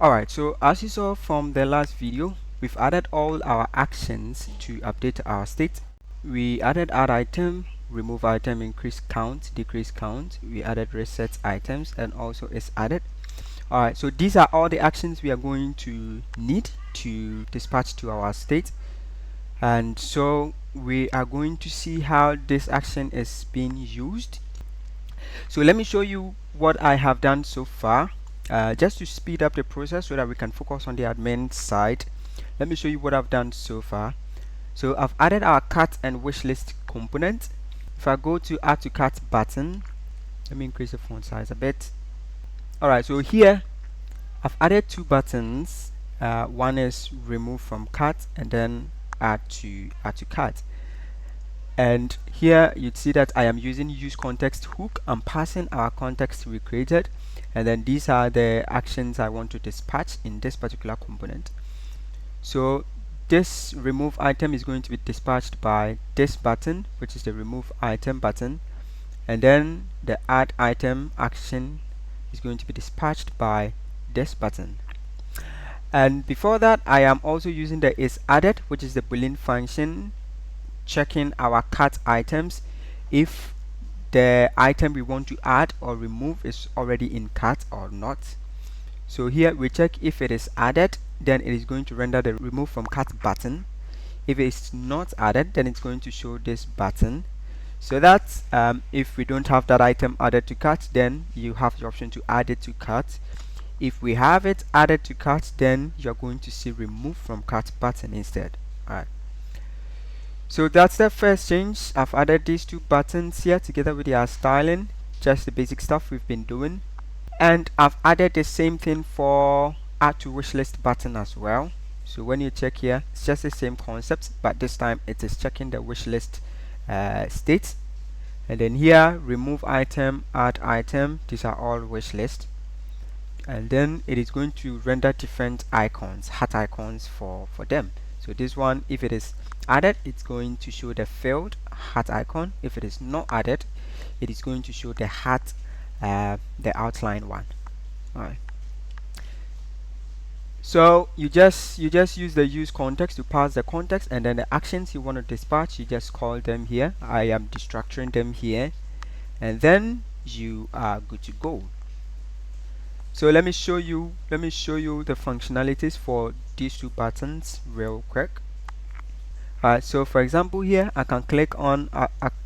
Alright, so as you saw from the last video, we've added all our actions to update our state. We added add item, remove item, increase count, decrease count. We added reset items, and also is added. Alright, so these are all the actions we are going to need to dispatch to our state. And so we are going to see how this action is being used. So let me show you what I have done so far, just to speed up the process so that we can focus on the admin side. Let me show you what I've done so far. So I've added our cart and wishlist component. If I go to add to cart button, let me increase the font size a bit. Alright, so here I've added two buttons. One is remove from cart and then add to cart. And here you'd see that I am using use context hook. I'm passing our context we created, and then these are the actions I want to dispatch in this particular component. So this remove item is going to be dispatched by this button, which is the remove item button, and then the add item action is going to be dispatched by this button. And before that, I am also using the is added, which is the Boolean function, checking our cart items if the item we want to add or remove is already in cart or not. So here we check if it is added, then it is going to render the remove from cart button. If it's not added, then it's going to show this button. So that if we don't have that item added to cart, then you have the option to add it to cart. If we have it added to cart, then you're going to see remove from cart button instead. Alright. So that's the first change. I've added these two buttons here together with their styling, just the basic stuff we've been doing. And I've added the same thing for add to wishlist button as well. So when you check here, it's just the same concept, but this time it is checking the wishlist state. And then here, remove item, add item, these are all wishlist. And then it is going to render different icons, heart icons for them. So this one, if it is added, it's going to show the filled heart icon. If it is not added, it is going to show the heart, the outline one. Alright. So you just use the use context to pass the context, and then the actions you want to dispatch, you just call them here. I am destructuring them here, and then you are good to go. So let me show you the functionalities for these two buttons real quick. So for example, here I can click on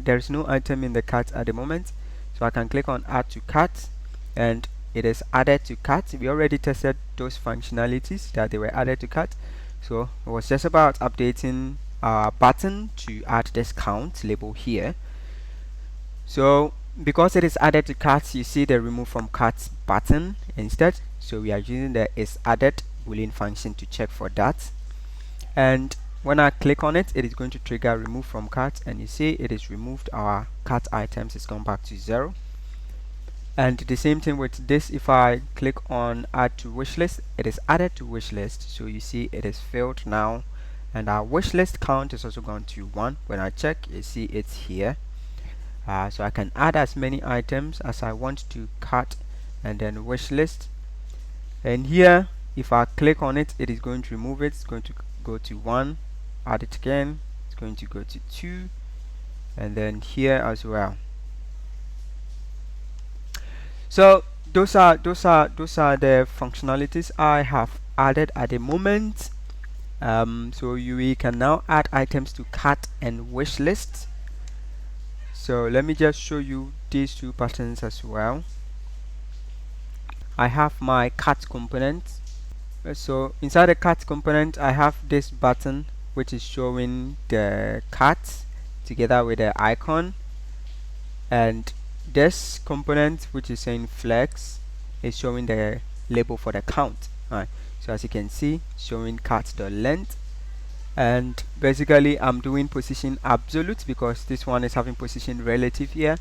there's no item in the cart at the moment, so I can click on add to cart, and it is added to cart. We already tested those functionalities that they were added to cart, so it was just about updating our button to add this count label here. So because it is added to cart, you see the remove from cart button instead. So we are using the is added Boolean function to check for that, and when I click on it, it is going to trigger remove from cart, and you see it is removed our cart items. It's gone back to 0. And the same thing with this. If I click on add to wishlist, it is added to wishlist, so you see it is filled now, and our wishlist count is also gone to 1. When I check, you see it's here. So I can add as many items as I want to cart and then wishlist. And here, if I click on it, it is going to remove it. It's going to go to 1. Add it again. It's going to go to 2, and then here as well. So those are the functionalities I have added at the moment. So we can now add items to cart and wish list. So let me just show you these two buttons as well. I have my cart component. So inside the cart component, I have this button which is showing the cart together with the icon, and this component which is saying flex is showing the label for the count. Alright, so as you can see, showing cart.length, and basically I'm doing position absolute because this one is having position relative here.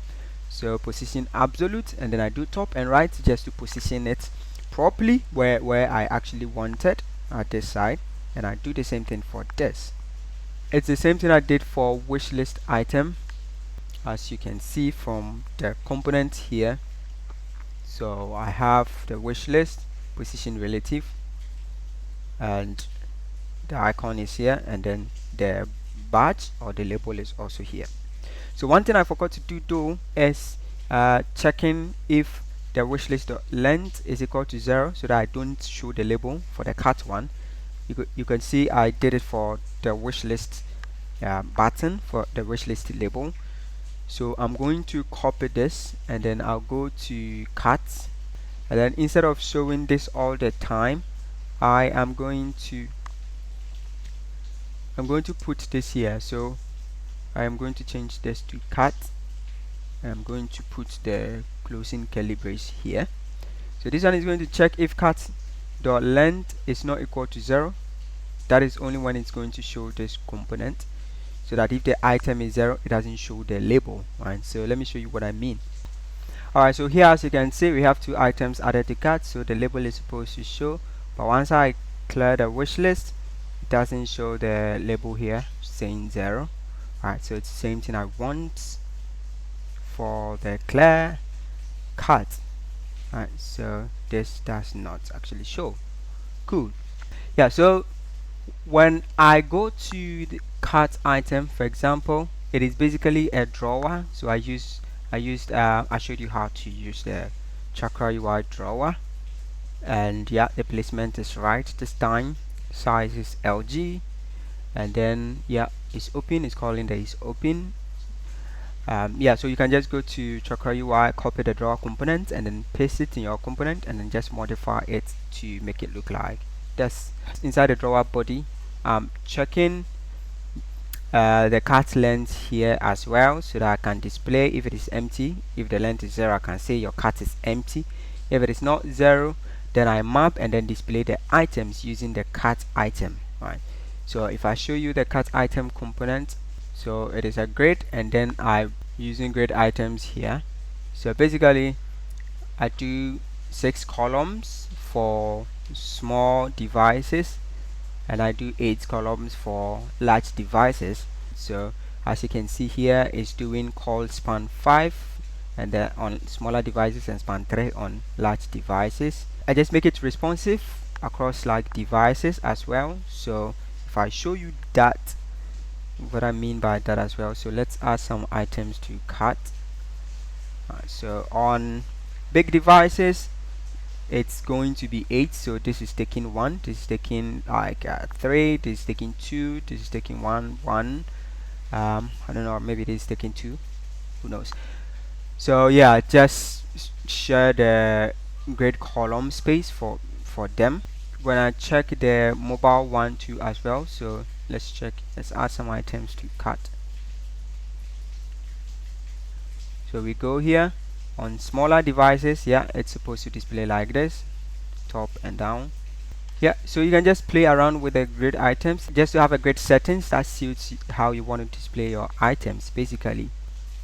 So position absolute, and then I do top and right just to position it properly where I actually wanted at this side, and I do the same thing for this. It's the same thing I did for wishlist item, as you can see from the component here. So I have the wish list, position relative, and the icon is here, and then the badge or the label is also here. So one thing I forgot to do though is checking if the wishlist length is equal to 0, so that I don't show the label for the cat one. You can see I did it for the wishlist button for the wishlist label. So I'm going to copy this, and then I'll go to cat, and then instead of showing this all the time, I'm going to put this here. So I am going to change this to cat. I'm going to put the closing curly brace here. So this one is going to check if cat dot length is not equal to 0. That is only when it's going to show this component, so that if the item is 0, it doesn't show the label, right? So let me show you what I mean. Alright, so here as you can see, we have 2 items added to cart, so the label is supposed to show, but once I clear the wish list, it doesn't show the label here saying 0. Alright, so it's the same thing I want for the clear cart. Alright, so this does not actually show. Cool. Yeah, so when I go to the cart item, for example, it is basically a drawer. So I showed you how to use the Chakra UI drawer, and yeah, the placement is right this time. Size is LG, and then yeah, it's open. It's calling that it's open. Yeah, so you can just go to Chakra UI, copy the drawer component, and then paste it in your component, and then just modify it to make it look like this. Inside the drawer body, checking the cart length here as well, so that I can display if it is empty. If the length is 0, I can say your cart is empty. If it is not 0, then I map and then display the items using the cart item, right? So if I show you the cart item component, so it is a grid, and then I'm using grid items here. So basically I do 6 columns for small devices, and I do 8 columns for large devices. So as you can see here, it's doing call span 5, and then on smaller devices, and span 3 on large devices. I just make it responsive across like devices as well. So if I show you that, what I mean by that as well, so let's add some items to cart. So on big devices, it's going to be 8, so this is taking 1, this is taking like 3, this is taking 2, this is taking 1, I don't know, maybe this is taking 2, who knows. So yeah, just share the grid column space for them. When I check the mobile one too as well, so let's add some items to cart. So we go here on smaller devices. Yeah, it's supposed to display like this, top and down. Yeah, so you can just play around with the grid items just to have a grid settings that suits how you want to display your items basically.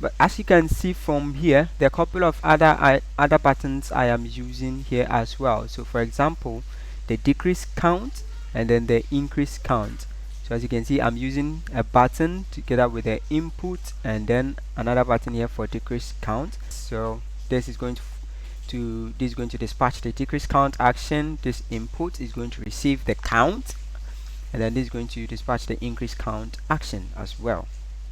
But as you can see from here, there are a couple of other buttons I am using here as well. So for example, the decrease count and then the increase count. So as you can see, I'm using a button together with the input, and then another button here for decrease count. So this is going to dispatch the decrease count action. This input is going to receive the count, and then this is going to dispatch the increase count action as well.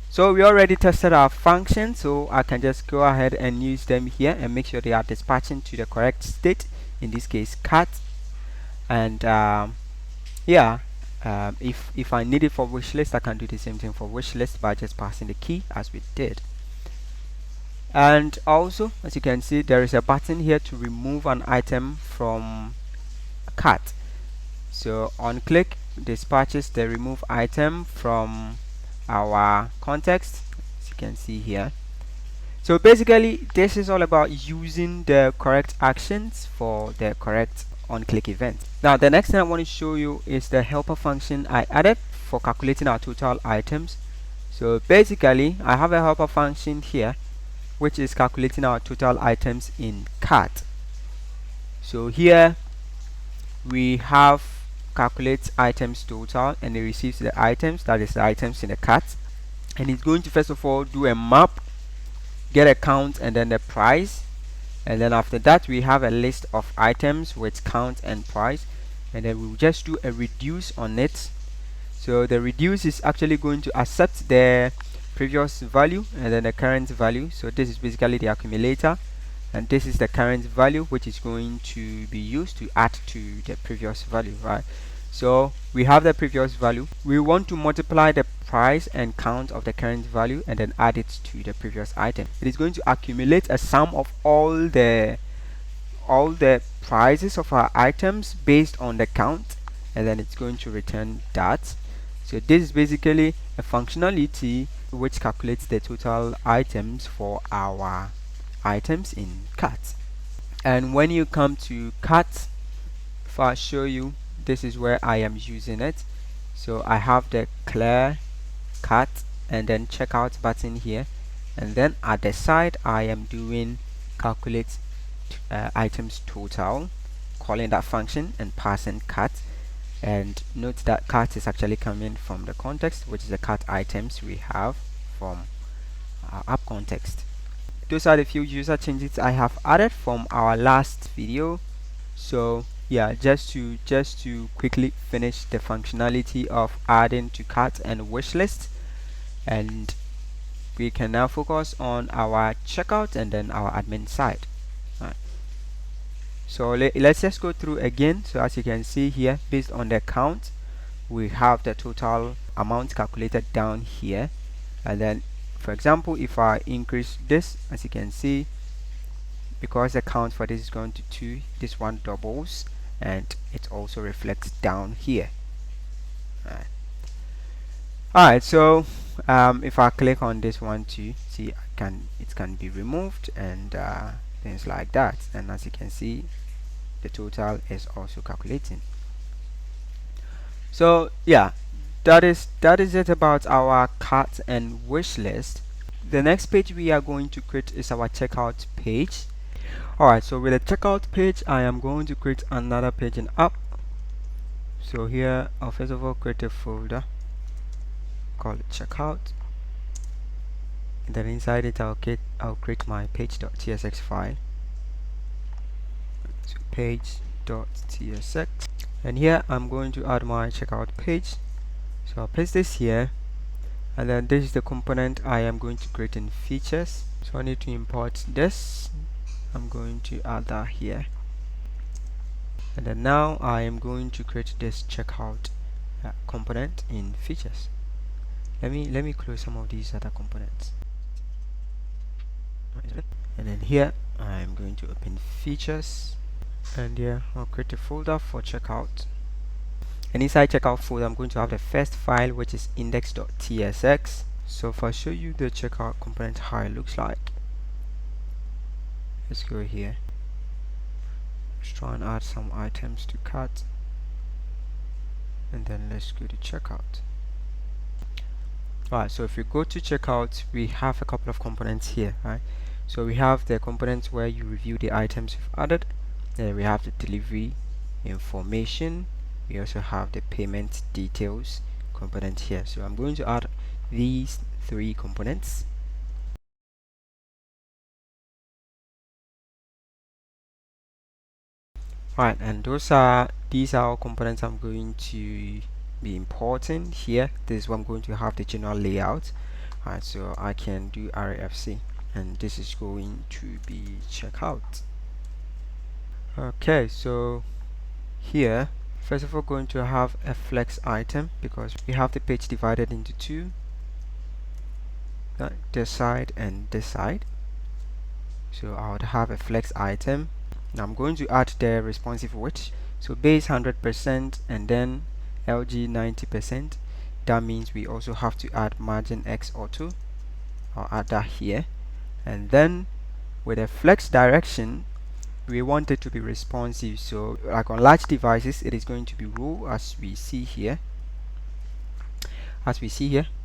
So we already tested our functions, so I can just go ahead and use them here and make sure they are dispatching to the correct state, in this case cat. And yeah, if I need it for wishlist, I can do the same thing for wishlist by just passing the key as we did. And also, as you can see, there is a button here to remove an item from a cart. So on click, dispatches the remove item from our context, as you can see here. So basically, this is all about using the correct actions for the correct on-click event. Now the next thing I want to show you is the helper function I added for calculating our total items. So basically, I have a helper function here which is calculating our total items in cart. So here we have calculate items total, and it receives the items, that is the items in the cart, and it's going to first of all do a map, get a count, and then the price. And then after that, we have a list of items with count and price. and then we'll just do a reduce on it. So the reduce is actually going to accept the previous value and then the current value. So this is basically the accumulator, and this is the current value, which is going to be used to add to the previous value, right? So we have the previous value. We want to multiply the price and count of the current value and then add it to the previous item. It is going to accumulate a sum of all the prices of our items based on the count, and then it's going to return that. So this is basically a functionality which calculates the total items for our items in cart. And when you come to cart, if I show you, this is where I am using it. So I have the clear cart and then checkout button here, and then at the side I am doing calculate items total, calling that function and passing cart. And note that cart is actually coming from the context, which is the cart items we have from our app context. Those are the few user changes I have added from our last video. So yeah, just to quickly finish the functionality of adding to cart and wishlist, and we can now focus on our checkout and then our admin side. Right. So let's just go through again. So as you can see here, based on the count, we have the total amount calculated down here. And then for example, if I increase this, as you can see, because the count for this is going to 2, this one doubles and it also reflects down here. Alright, so if I click on this one to see, it can be removed and things like that. And as you can see, the total is also calculating. So yeah, that is it about our cart and wish list. The next page we are going to create is our checkout page. Alright, so with the checkout page, I am going to create another page in app. So here I'll first of all create a folder, call it checkout, and then inside it I'll create my page.tsx file. So page.tsx, and here I'm going to add my checkout page. So I'll paste this here, and then this is the component I am going to create in features. So I need to import this. I'm going to add that here, and then now I am going to create this checkout component in features. Let me close some of these other components, and then here I am going to open features, and here I'll create a folder for checkout. And inside checkout folder, I'm going to have the first file, which is index.tsx. So if I show you the checkout component how it looks like, let's go here. Let's try and add some items to cart, and then let's go to checkout. Alright, so if you go to checkout, we have a couple of components here, right? So we have the components where you review the items you've added. Then we have the delivery information. We also have the payment details component here. So I'm going to add these 3 components. Alright, and these are all components I'm going to be importing here. This is where I'm going to have the general layout. Alright, so I can do RFC, and this is going to be checkout. Okay, so here first of all going to have a flex item, because we have the page divided into 2, this side and this side. So I would have a flex item. Now I'm going to add the responsive width. So base 100% and then LG 90%. That means we also have to add margin X auto. I'll add that here. And then with a flex direction, we want it to be responsive. So like on large devices, it is going to be row, as we see here.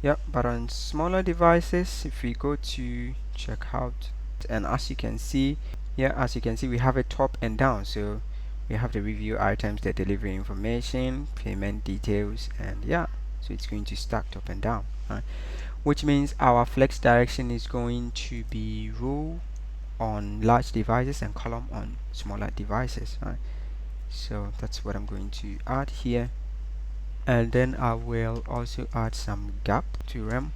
Yeah, but on smaller devices, if we go to checkout, and as you can see, we have a top and down. So we have the review items, the delivery information, payment details, and yeah, so it's going to stack up and down, right? Which means our flex direction is going to be row on large devices and column on smaller devices, right? So that's what I'm going to add here, and then I will also add some gap to rem,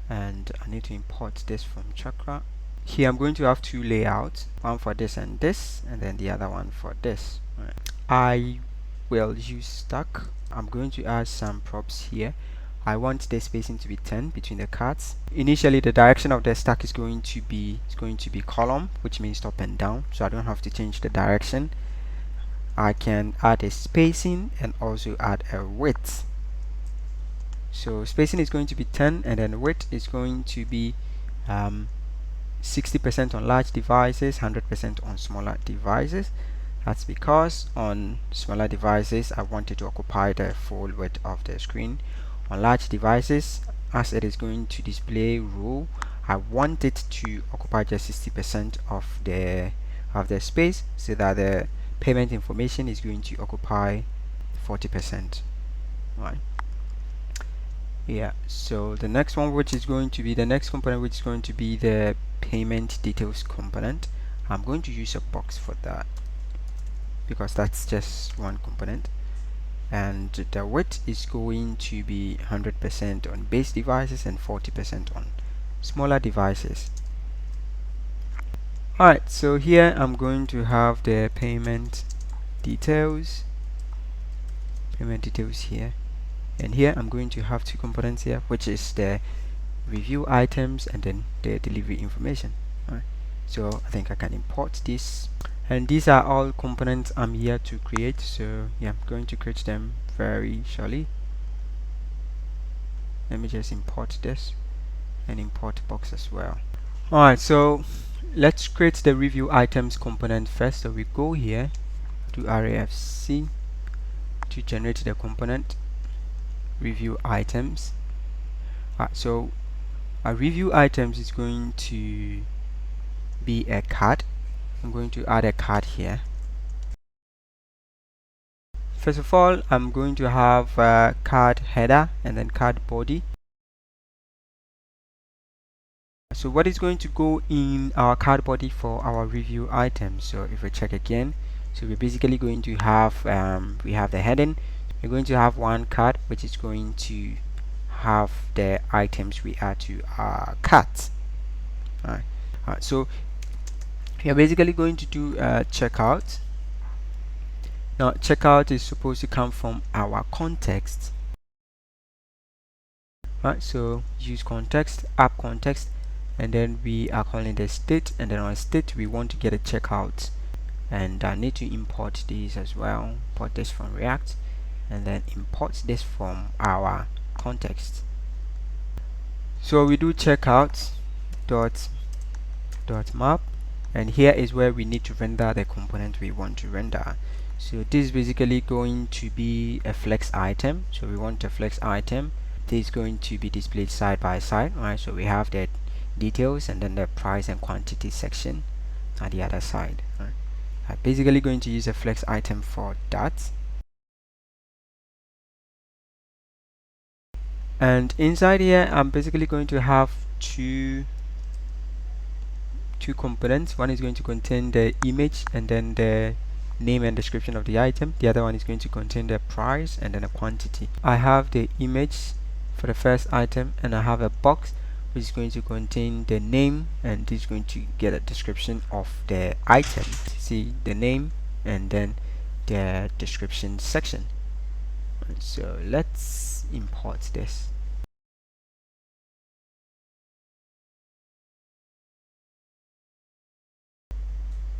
and I need to import this from Chakra. Here I'm going to have two layouts, one for this, and then the other one for this. Right. I will use stack. I'm going to add some props here. I want the spacing to be 10 between the cards. Initially, the direction of the stack is going to be column, which means up and down, so I don't have to change the direction. I can add a spacing and also add a width. So spacing is going to be 10, and then width is going to be 60% on large devices, 100% on smaller devices. That's because on smaller devices I wanted to occupy the full width of the screen. On large devices, as it is going to display row, I want it to occupy just 60% of the space, so that the payment information is going to occupy 40%. Right. Yeah, so the next one, which is going to be the next component, which is going to be the payment details component, I'm going to use a box for that because that's just one component, and the width is going to be 100% on base devices and 40% on smaller devices. Alright, so here I'm going to have the payment details here, and here I'm going to have two components here, which is the review items and then the delivery information. Right. So I think I can import this, and these are all components I'm here to create. So yeah, I'm going to create them very shortly. Let me just import this and import box as well. Alright, so let's create the review items component first. So we go here to RAFC to generate the component review items. So our review items is going to be a card. I'm going to add a card here. First of all, I'm going to have a card header and then card body. So what is going to go in our card body for our review items? So if we check again, so we're basically going to have we have the heading. We're going to have one card which is going to have the items we add to our cards. Alright. So you're basically going to do checkout. Now checkout is supposed to come from our context. Right, so use context, app context, and then we are calling the state, and then on state we want to get a checkout, and I need to import this as well. Import this from React, and then import this from our context. So we do checkout dot map, and here is where we need to render the component we want to render. So this is basically going to be a flex item. So we want a flex item. This is going to be displayed side by side. Right, so we have the details and then the price and quantity section at the other side. Right. I'm basically going to use a flex item for that. And inside here I'm basically going to have two components. One is going to contain the image and then the name and description of the item. The other one is going to contain the price and then a quantity. I have the image for the first item, and I have a box which is going to contain the name, and this is going to get a description of the item. See the name and then the description section. So let's import this.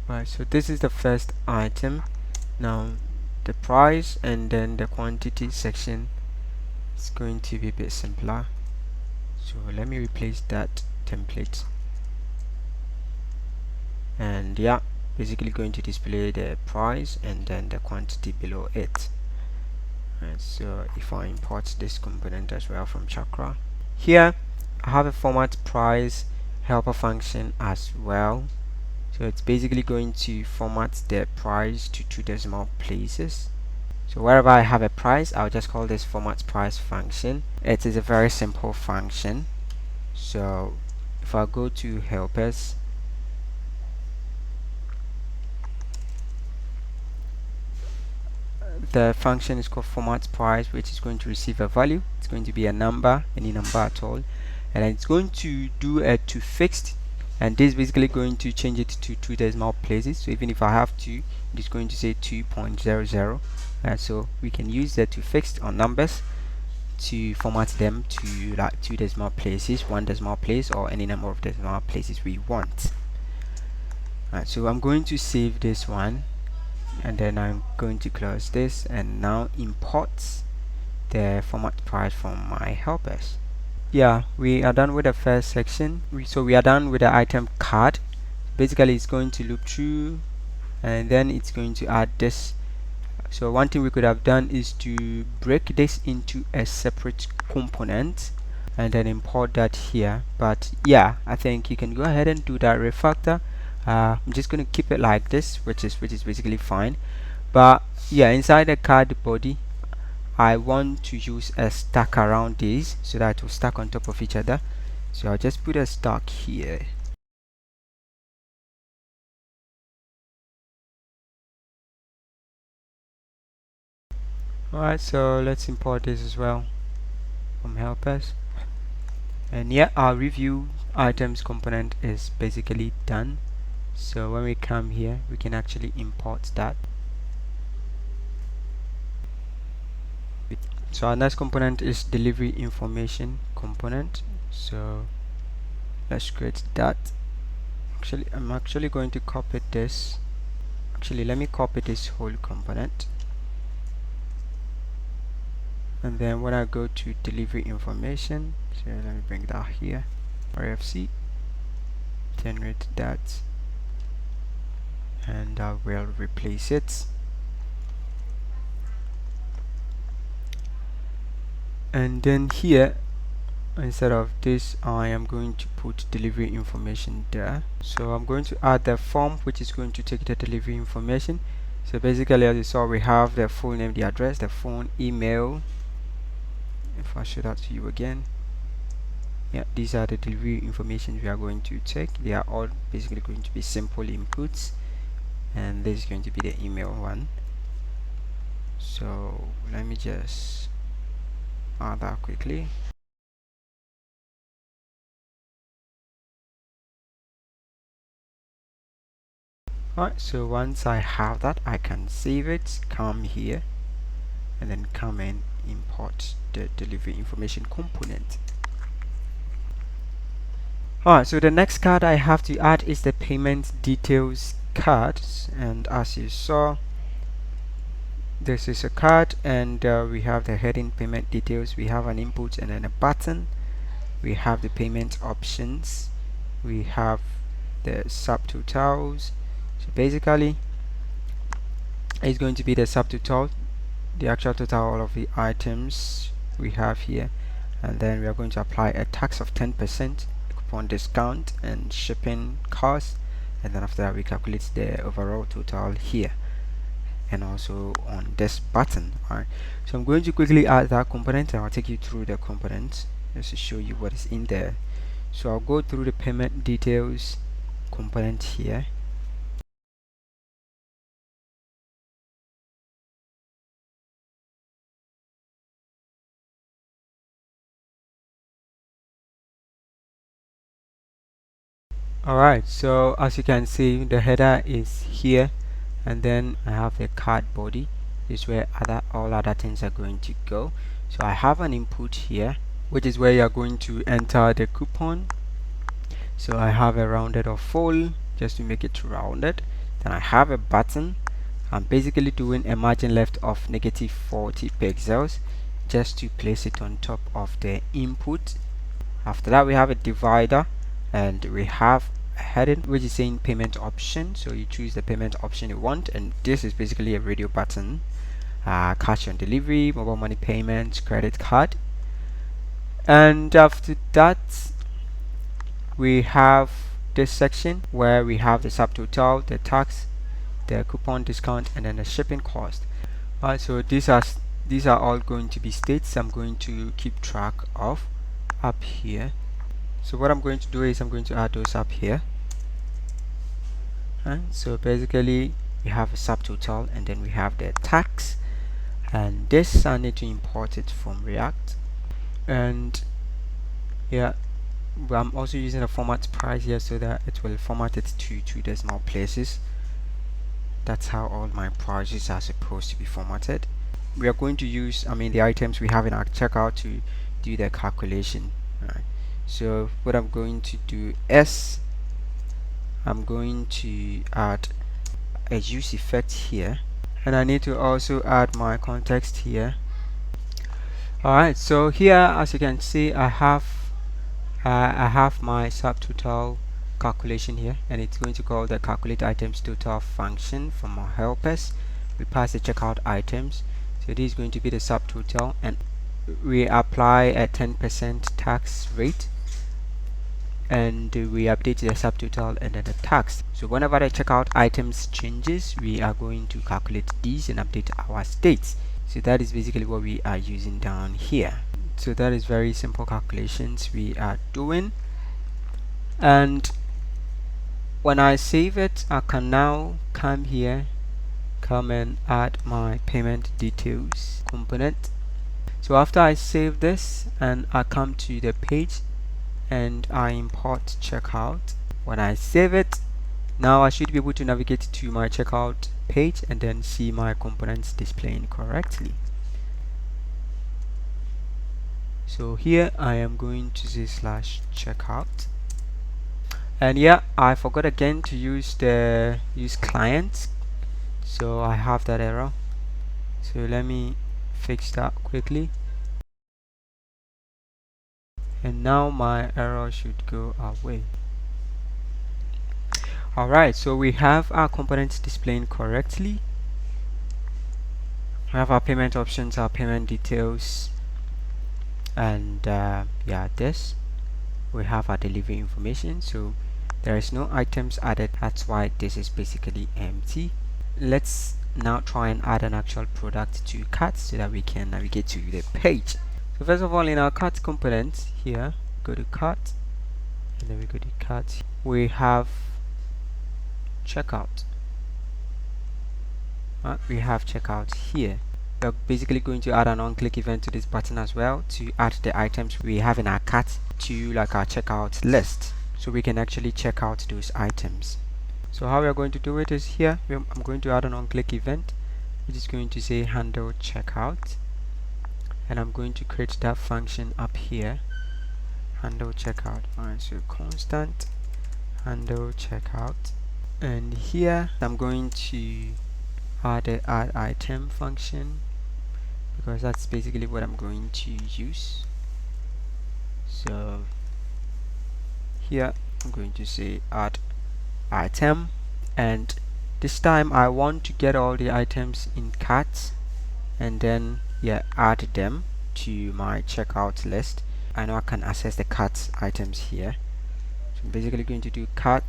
Right, so this is the first item. Now the price and then the quantity section is going to be a bit simpler, so let me replace that template, and yeah, basically going to display the price and then the quantity below it. Right, so if I import this component as well from Chakra, here I have a format price helper function as well. So it's basically going to format the price to 2 decimal places. So wherever I have a price, I'll just call this format price function. It is a very simple function. So if I go to helpers, the function is called format price, which is going to receive a value. It's going to be a number, any number at all, and it's going to do a to fixed, and this is basically going to change it to 2 decimal places. So even if I have 2, it's going to say 2.00, and so we can use the to fixed on numbers to format them to like 2 decimal places, 1 decimal place, or any number of decimal places we want. Alright, so I'm going to save this one, and then I'm going to close this, and now import the format price from my helpers. Yeah, we are done with the first section. So we are done with the item card. Basically, it's going to loop through, and then it's going to add this. So one thing we could have done is to break this into a separate component and then import that here. But yeah, I think you can go ahead and do that refactor. I'm just going to keep it like this, which is basically fine. But yeah, inside the card body, I want to use a stack around these so that it will stack on top of each other. So I'll just put a stack here. Alright, so let's import this as well from helpers. And yeah, our review items component is basically done. So when we come here, we can actually import that. So our next component is delivery information component. So let's create that. Actually, I'm actually going to copy this. Actually, let me copy this whole component. And then when I go to delivery information, so let me bring that here, RFC, generate that, and I will replace it. And then here, instead of this, I am going to put delivery information there. So I'm going to add the form which is going to take the delivery information. So basically, as you saw, we have the full name, the address, the phone, email. If I show that to you again, yeah, these are the delivery information we are going to take. They are all basically going to be simple inputs, and this is going to be the email one. So let me just add that quickly. Alright, so once I have that, I can save it, come here, and then come and import the delivery information component. Alright, so the next card I have to add is the payment details card, and as you saw, this is a card, and we have the heading payment details, we have an input and then a button, we have the payment options, we have the subtotals. So basically, it's going to be the subtotal, the actual total of the items we have here, and then we are going to apply a tax of 10%, coupon discount, and shipping cost, and then after that we calculate the overall total here and also on this button. Alright, so I'm going to quickly add that component, and I'll take you through the component just to show you what is in there. So I'll go through the payment details component here. Alright, so as you can see, the header is here, and then I have the card body. This is where all other things are going to go. So I have an input here, which is where you are going to enter the coupon. So I have a rounded or full just to make it rounded. Then I have a button. I'm basically doing a margin left of -40 pixels just to place it on top of the input. After that, we have a divider, and we have a heading which is saying payment option. So you choose the payment option you want, and this is basically a radio button, cash on delivery, mobile money payments, credit card. And after that, we have this section where we have the subtotal, the tax, the coupon discount, and then the shipping cost. Alright, so these are all going to be states I'm going to keep track of up here. So what I'm going to do is I'm going to add those up here. And so basically we have a subtotal, and then we have the tax, and this I need to import it from React. And yeah, I'm also using a format price here so that it will format it to 2 decimal places. That's how all my prices are supposed to be formatted. We are going to use, the items we have in our checkout to do the calculation. Right. So what I'm going to do is I'm going to add a use effect here, and I need to also add my context here. Alright, so here as you can see I have my subtotal calculation here, and it's going to call the calculate items total function from our helpers. We pass the checkout items, so this is going to be the subtotal, and we apply a 10% tax rate, and we update the subtotal and then the tax. So whenever the checkout items changes, we are going to calculate these and update our states. So that is basically what we are using down here. So that is very simple calculations we are doing, and when I save it, I can now come here, come and add my payment details component. So after I save this and I come to the page and I import checkout, when I save it, now I should be able to navigate to my checkout page and then see my components displaying correctly. So here I am going to say /checkout, and yeah, I forgot again to use client, so I have that error. So let me fix that quickly, and now my error should go away. Alright, so we have our components displaying correctly. We have our payment options, our payment details, and yeah, this we have our delivery information. So there is no items added, that's why this is basically empty. Let's now try and add an actual product to cart so that we can navigate to the page. So first of all, in our cart component here, go to cart, and then we go to cart. We have checkout. We have checkout here. We're basically going to add an on-click event to this button as well to add the items we have in our cart to our checkout list, so we can actually check out those items. So how we are going to do it is here, I'm going to add an on-click event which is going to say handle checkout, and I'm going to create that function up here, handle checkout. Alright, so constant handle checkout, and here I'm going to add the add item function because that's basically what I'm going to use. So here I'm going to say add item, and this time I want to get all the items in cart and then add them to my checkout list. I know I can access the cart items here, so I'm basically going to do cart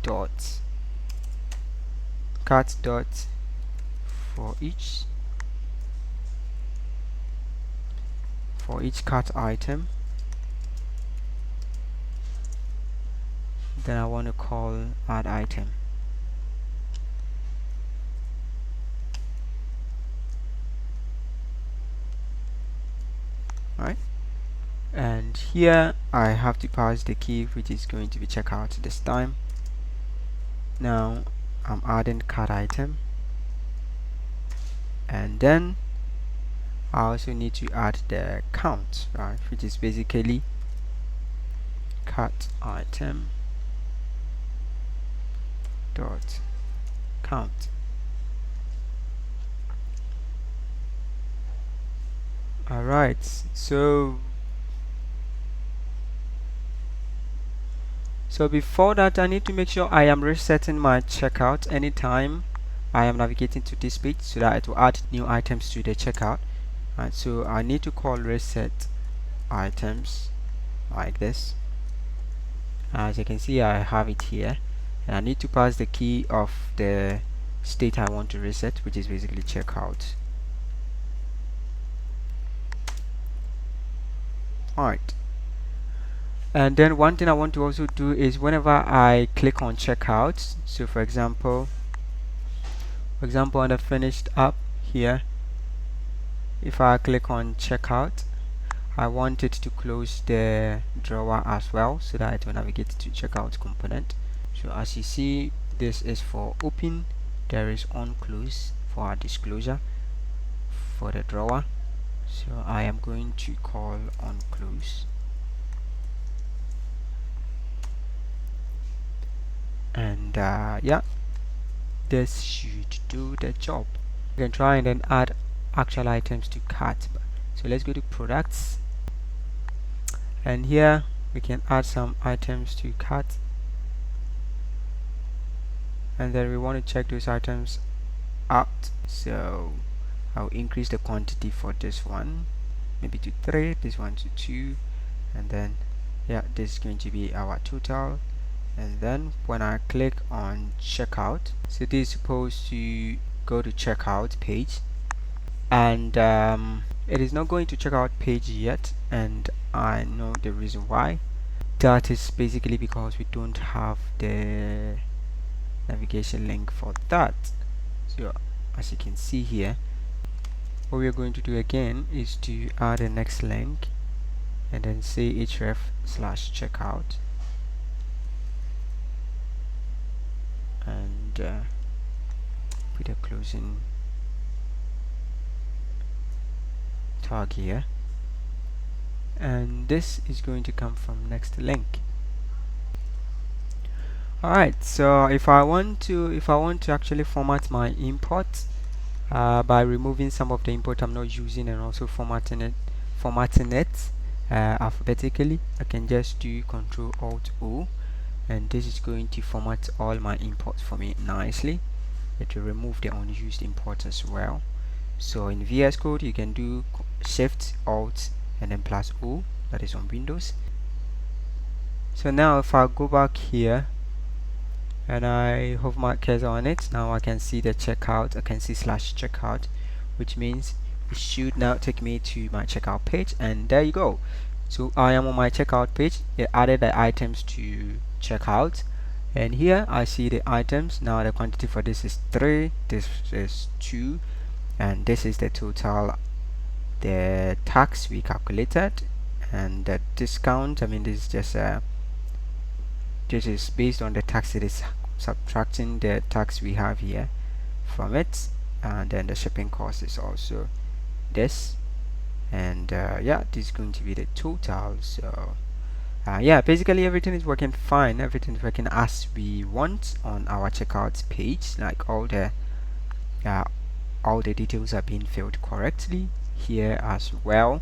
dot for each cart item. Then I want to call add item. Right, and here I have to pass the key which is going to be checkout this time. Now I'm adding cart item, and then I also need to add the count, right, which is basically cart item dot count. Alright, so before that I need to make sure I am resetting my checkout anytime I am navigating to this page so that it will add new items to the checkout. Right, so I need to call reset items like this. As you can see, I have it here, and I need to pass the key of the state I want to reset, which is basically checkout. Alright, and then one thing I want to also do is whenever I click on checkout, so for example on the finished up here, if I click on checkout, I want it to close the drawer as well so that it will navigate to checkout component. So as you see, this is for open, there is on close for our disclosure for the drawer. So I am going to call on close, and yeah, this should do the job. You can try and then add actual items to cart. So let's go to products, and here we can add some items to cart, and then we want to check those items out. So I'll increase the quantity for this one maybe to 3, this one to 2, and then yeah, this is going to be our total. And then when I click on checkout, so this is supposed to go to checkout page, and it is not going to checkout page yet, and I know the reason why. That is basically because we don't have the navigation link for that. So as you can see here, what we are going to do again is to add a next link and then say href/checkout, and put a closing tag here, and this is going to come from next link. Alright, so if I want to actually format my import by removing some of the import I'm not using and also formatting it alphabetically, I can just do Ctrl Alt O, and this is going to format all my imports for me nicely. It will remove the unused imports as well. So in VS Code you can do Shift Alt and then plus O, that is on Windows. So now if I go back here and I hover my cursor on it, now I can see the checkout. I can see /checkout, which means it should now take me to my checkout page, and there you go. So I am on my checkout page. It added the items to checkout, and here I see the items. Now the quantity for this is 3, this is 2, and this is the total, the tax we calculated, and the discount, I mean, this is just this is based on the tax. It is subtracting the tax we have here from it, and then the shipping cost is also this, and yeah, this is going to be the total. So yeah, basically everything is working fine, everything is working as we want on our checkout page. Like all the details are being filled correctly here as well.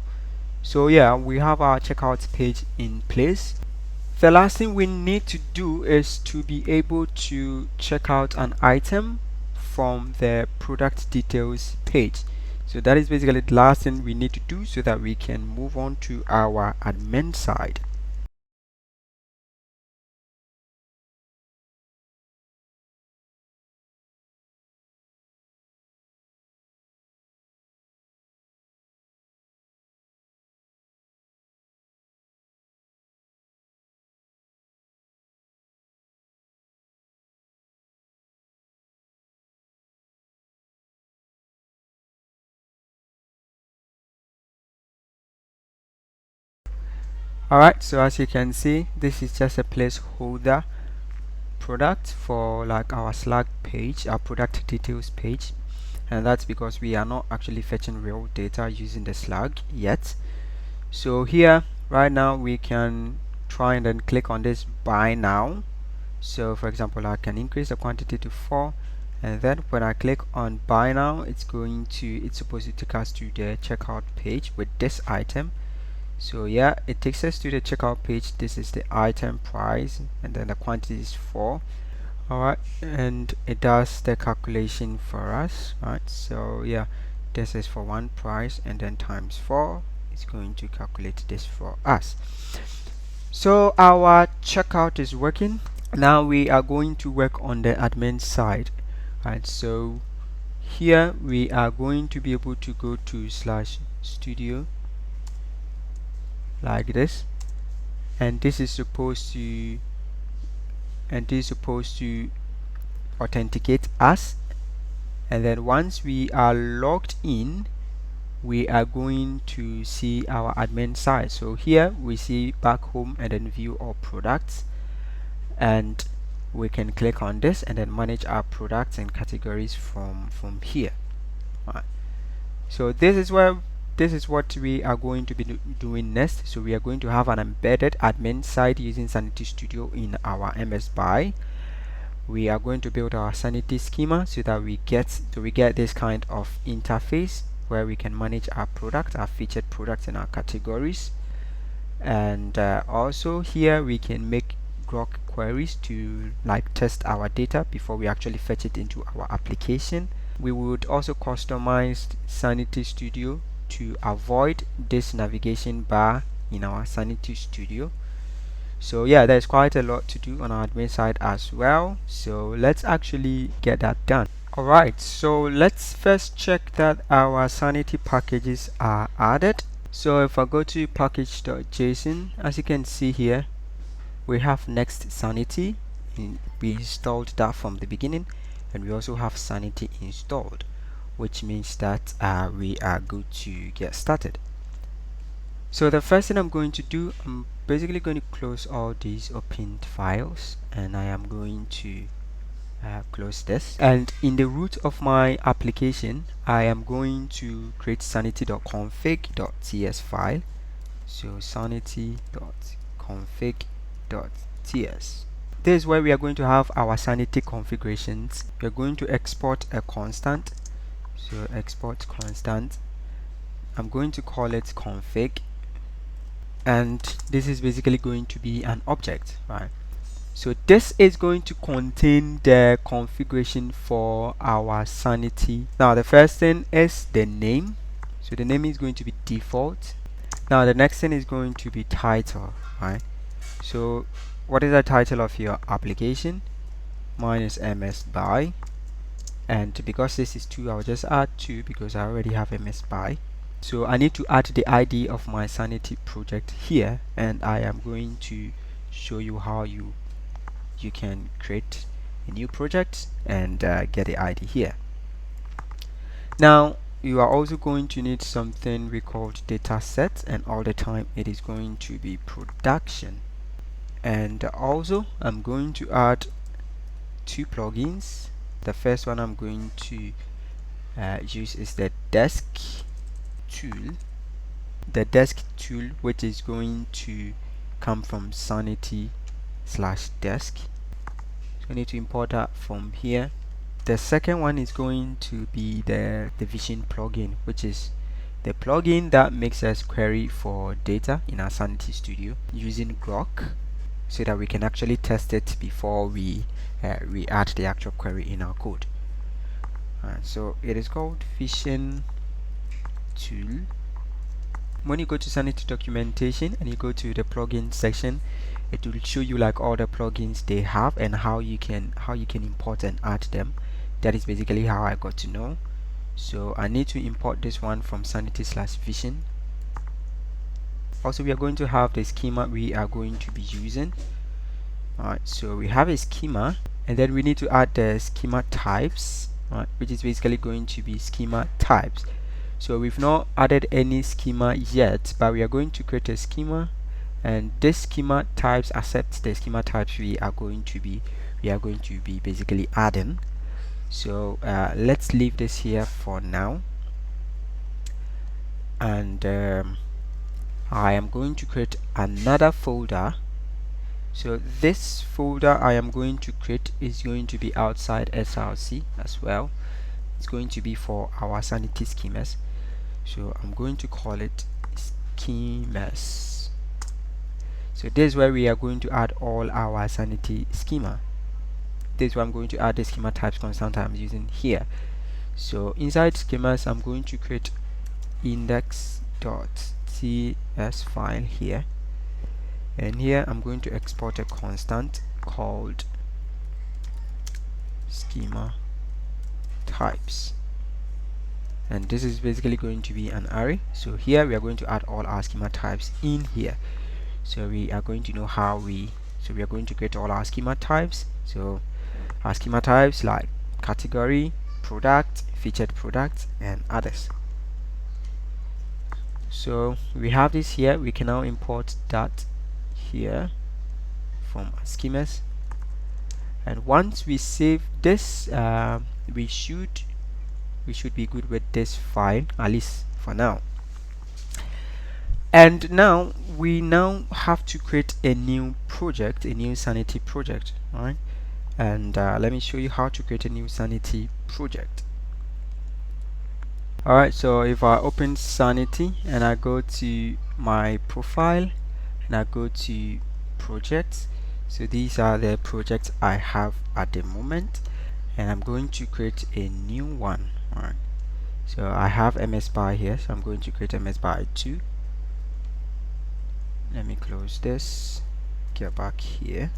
So yeah, we have our checkout page in place. The last thing we need to do is to be able to check out an item from the product details page. So that is basically the last thing we need to do so that we can move on to our admin side. Alright, so as you can see, this is just a placeholder product for like our Slack page, our product details page, and that's because we are not actually fetching real data using the Slack yet. So here right now we can try and then click on this buy now. So for example, I can increase the quantity to 4, and then when I click on buy now, it's supposed to take us to the checkout page with this item. So yeah, it takes us to the checkout page. This is the item price, and then the quantity is 4. Alright, and it does the calculation for us, right? So yeah, this is for one price, and then times 4 is going to calculate this for us. So our checkout is working. Now we are going to work on the admin side, right? So here we are going to be able to go to /studio like this, and this is supposed to authenticate us, and then once we are logged in, we are going to see our admin side. So here we see back home and then view all products, and we can click on this and then manage our products and categories from here. Right. So this is what we are going to be doing next. So we are going to have an embedded admin side using Sanity Studio in our MS BI. We are going to build our Sanity schema so that we get this kind of interface where we can manage our products, our featured products, and our categories. And also here we can make Groq queries to like test our data before we actually fetch it into our application. We would also customize Sanity Studio to avoid this navigation bar in our Sanity Studio. So yeah, there's quite a lot to do on our admin side as well. So let's actually get that done. Alright, so let's first check that our Sanity packages are added. So if I go to package.json, as you can see here, we have Next Sanity. We installed that from the beginning, and we also have Sanity installed, which means that we are good to get started. So the first thing I'm going to do, I'm basically going to close all these opened files, and I am going to close this. And in the root of my application, I am going to create sanity.config.ts file. So sanity.config.ts. This is where we are going to have our Sanity configurations. We are going to export a constant. So export constant. I'm going to call it config, and this is basically going to be an object, right? So this is going to contain the configuration for our Sanity. Now the first thing is the name. So the name is going to be default. Now the next thing is going to be title, right? So what is the title of your application? Mine is MS BI, and because this is 2, I'll just add 2 because I already have MS BI. So I need to add the ID of my Sanity project here, and I am going to show you how you can create a new project and get the ID here. Now you are also going to need something we called data set, and all the time it is going to be production. And also I'm going to add 2 plugins. The first one I'm going to use is the desk tool, which is going to come from sanity/desk. So I need to import that from here. The second one is going to be the vision plugin, which is the plugin that makes us query for data in our Sanity Studio using Groq, so that we can actually test it before we add the actual query in our code. So it is called vision tool. When you go to Sanity documentation and you go to the plugin section, it will show you like all the plugins they have and how you can import and add them. That is basically how I got to know. So I need to import this one from sanity/vision. Also, we are going to have the schema we are going to be using. Alright, so we have a schema, and then we need to add the schema types, which is basically going to be schema types. So we've not added any schema yet, but we are going to create a schema, and this schema types accepts the schema types we are going to be basically adding. So let's leave this here for now, and I am going to create another folder. So this folder I am going to create is going to be outside SRC as well. It's going to be for our Sanity schemas. So I'm going to call it Schemas. So this is where we are going to add all our Sanity schema. This is where I'm going to add the schema types constant I'm using here. So inside schemas, I'm going to create index.ts file here, and here I'm going to export a constant called schema types, and this is basically going to be an array. So here we are going to add all our schema types in here. So we are going to know how we are going to create all our schema types. So our schema types like category, product, featured product, and others. So we have this here. We can now import that here from Schemas, and once we save this, we should be good with this file, at least for now. And now we have to create a new project, a new Sanity project. All right, and let me show you how to create a new Sanity project. Alright, so if I open Sanity and I go to my profile and I go to projects, so these are the projects I have at the moment, and I'm going to create a new one. Alright, so I have MS Bar here, so I'm going to create MS Bar 2. Let me close this, get back here.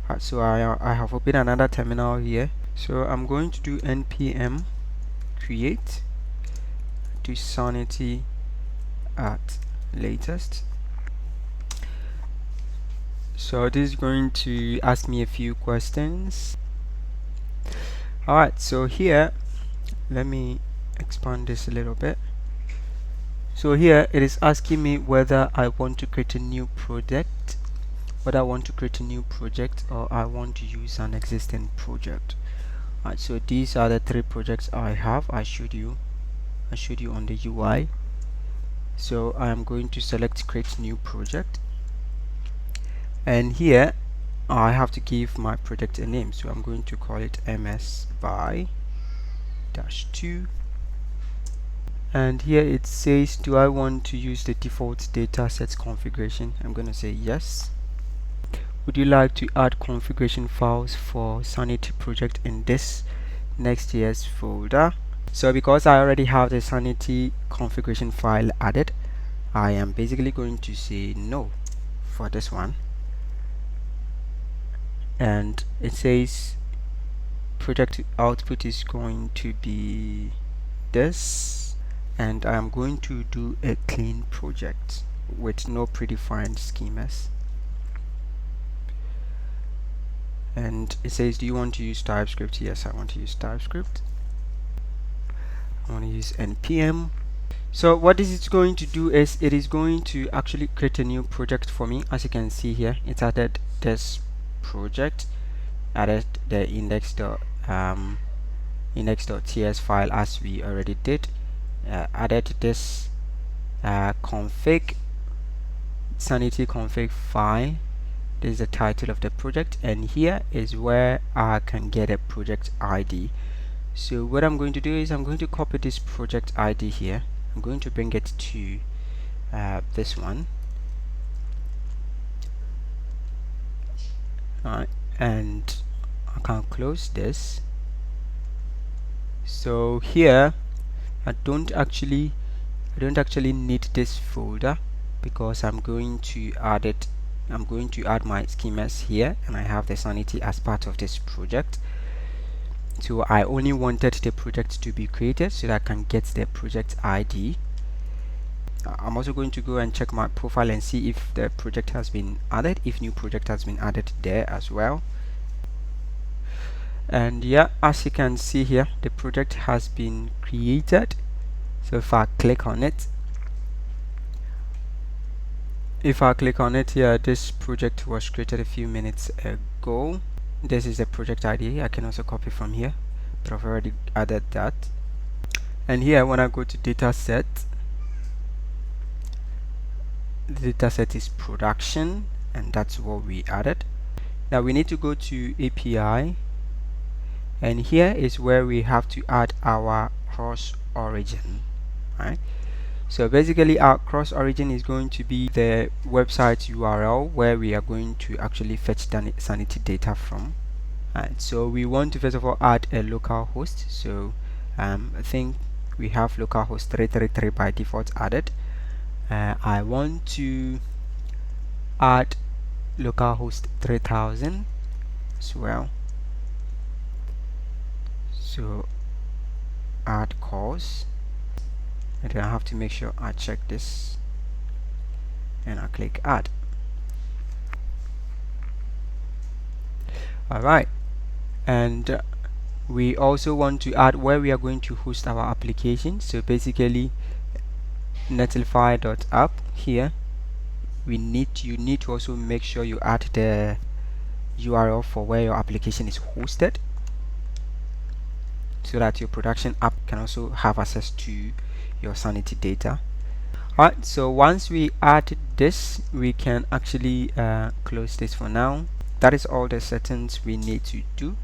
Alright, so I have opened another terminal here, so I'm going to do npm create to sanity at latest. So this is going to ask me a few questions. Alright, so here let me expand this a little bit. So here it is asking me whether I want to create a new project, or I want to use an existing project. Alright, so these are the 3 projects I have. I showed you on the UI. So I am going to select create new project, and here I have to give my project a name, so I'm going to call it ms by -2. And here it says, do I want to use the default datasets configuration? I'm going to say yes. Would you like to add configuration files for Sanity project in this Next.js folder? So because I already have the Sanity configuration file added, I am basically going to say no for this one. And it says project output is going to be this, and I'm going to do a clean project with no predefined schemas. And it says, do you want to use TypeScript? Yes, I want to use TypeScript. I want to use npm. So what this is going to do is it is going to actually create a new project for me. As you can see here, it's added this project, added the index.ts file as we already did, added this config, sanity config file. This is the title of the project, and here is where I can get a project ID. So what I'm going to do is I'm going to copy this project ID here. I'm going to bring it to this one. And I can close this. So here I don't actually need this folder, because I'm going to add my schemas here, and I have the sanity as part of this project. So I only wanted the project to be created so that I can get the project ID. I'm also going to go and check my profile and see if the project has been added, if new project has been added there as well. And yeah, as you can see here, the project has been created. So if I click on it, here, this project was created a few minutes ago. This is the project ID. I can also copy from here, but I've already added that. And here, when I go to dataset, the dataset is production, and that's what we added. Now we need to go to API, and here is where we have to add our cross origin. Right? So basically our cross origin is going to be the website URL where we are going to actually fetch the sanity data from. So we want to first of all add a local host. So I think we have localhost 333 by default added. I want to add localhost 3000 as well. So add calls, and I have to make sure I check this, and I click add. Alright, and We also want to add where we are going to host our application. So basically netlify.app here, you need to also make sure you add the URL for where your application is hosted, so that your production app can also have access to your Sanity data. Alright, so once we add this, we can actually close this for now. That is all the settings we need to do.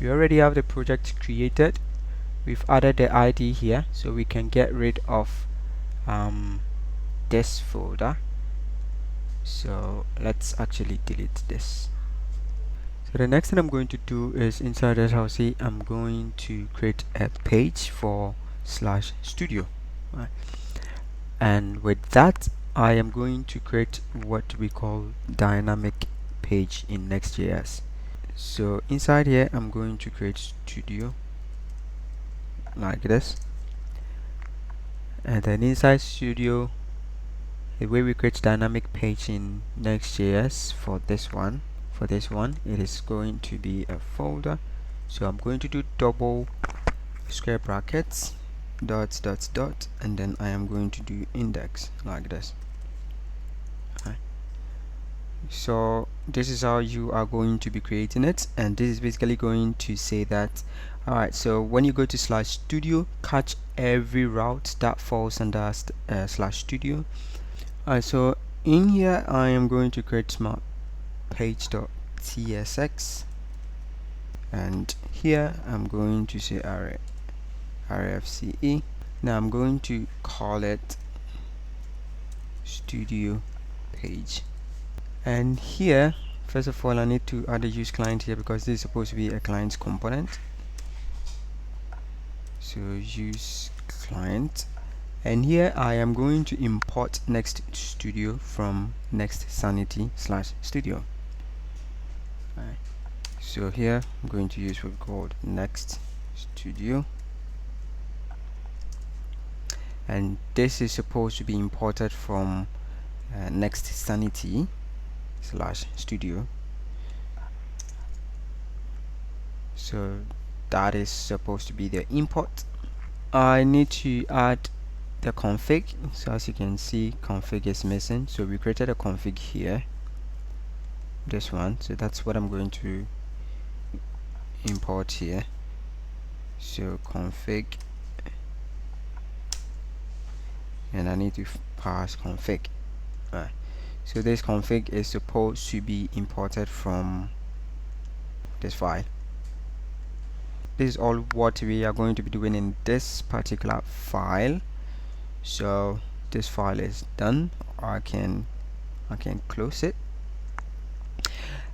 We already have the project created. We've added the ID here, so we can get rid of this folder. So let's actually delete this. So the next thing I'm going to do is inside this, I'll say I'm going to create a page for /studio. Right. And with that, I am going to create what we call dynamic page in Next.js. So inside here, I'm going to create studio like this, and then inside studio, the way we create dynamic page in Next.js for this one, it is going to be a folder. So I'm going to do double square brackets, dots, and then I am going to do index like this. Okay. So this is how you are going to be creating it, and this is basically going to say that, alright, so when you go to /studio, catch every route that falls under /studio. Alright, so in here I am going to create my page.tsx, and here I'm going to say rfce. Now I'm going to call it studio page, and here first of all I need to add a use client here because this is supposed to be a client's component. So use client, and here I am going to import Next Studio from Next Sanity /studio. Right. So here I'm going to use what we called Next Studio, and this is supposed to be imported from Next Sanity /studio. So that is supposed to be the import. I need to add the config. So as you can see, config is missing, so we created a config here, this one. So that's what I'm going to import here. So config, and I need to pass config. Right. So this config is supposed to be imported from this file. This is all what we are going to be doing in this particular file. So this file is done. I can close it,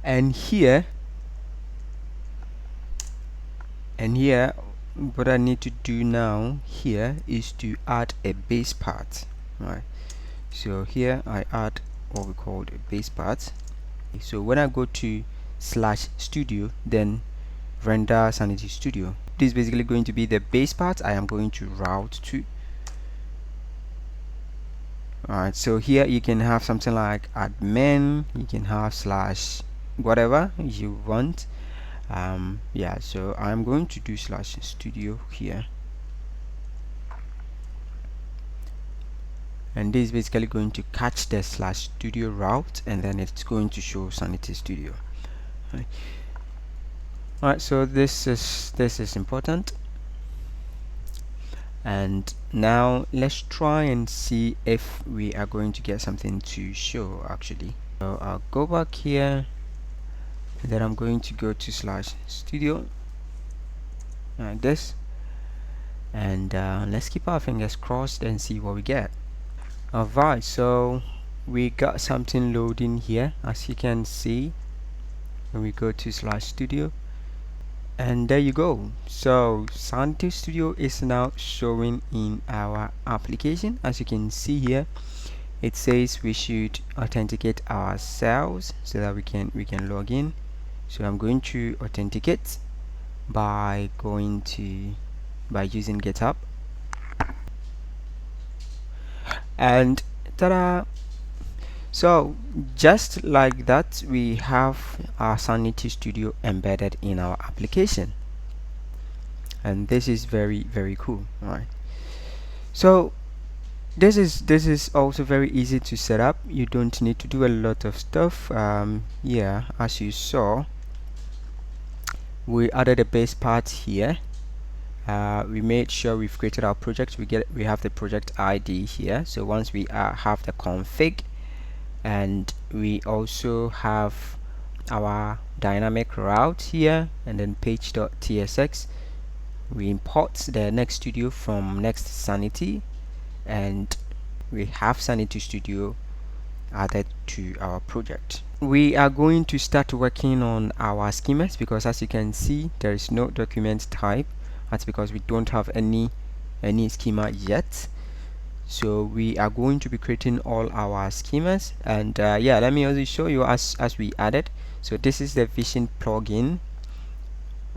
and here what I need to do now here is to add a base part. Right. So here I add what we call a base part. So when I go to /studio, then render Sanity Studio, this is basically going to be the base part I am going to route to. Alright, so here you can have something like admin, you can have / whatever you want. Yeah, so I'm going to do /studio here, and this is basically going to catch the /studio route, and then it's going to show Sanity Studio. Alright, so this is important, and now let's try and see if we are going to get something to show actually. So I'll go back here, and then I'm going to go to /studio like this, and let's keep our fingers crossed and see what we get. Alright, so we got something loading here, as you can see when we go to /studio, and there you go. So Sanity Studio is now showing in our application. As you can see here, it says we should authenticate ourselves so that we can log in. So I'm going to authenticate by using GitHub, and ta-da! So just like that, we have our Sanity Studio embedded in our application. and this is very cool. All right, so this is also very easy to set up. You don't need to do a lot of stuff. Yeah, as you saw, we added a base part here. We made sure we've created our project. We have the project ID here. So once we have the config, and we also have our dynamic route here, and then page.tsx, we import the Next Studio from Next Sanity, and we have Sanity Studio added to our project. We are going to start working on our schemas, because as you can see, there is no document type. That's because we don't have any schema yet. So we are going to be creating all our schemas, and yeah, let me also show you as we added. So this is the vision plugin.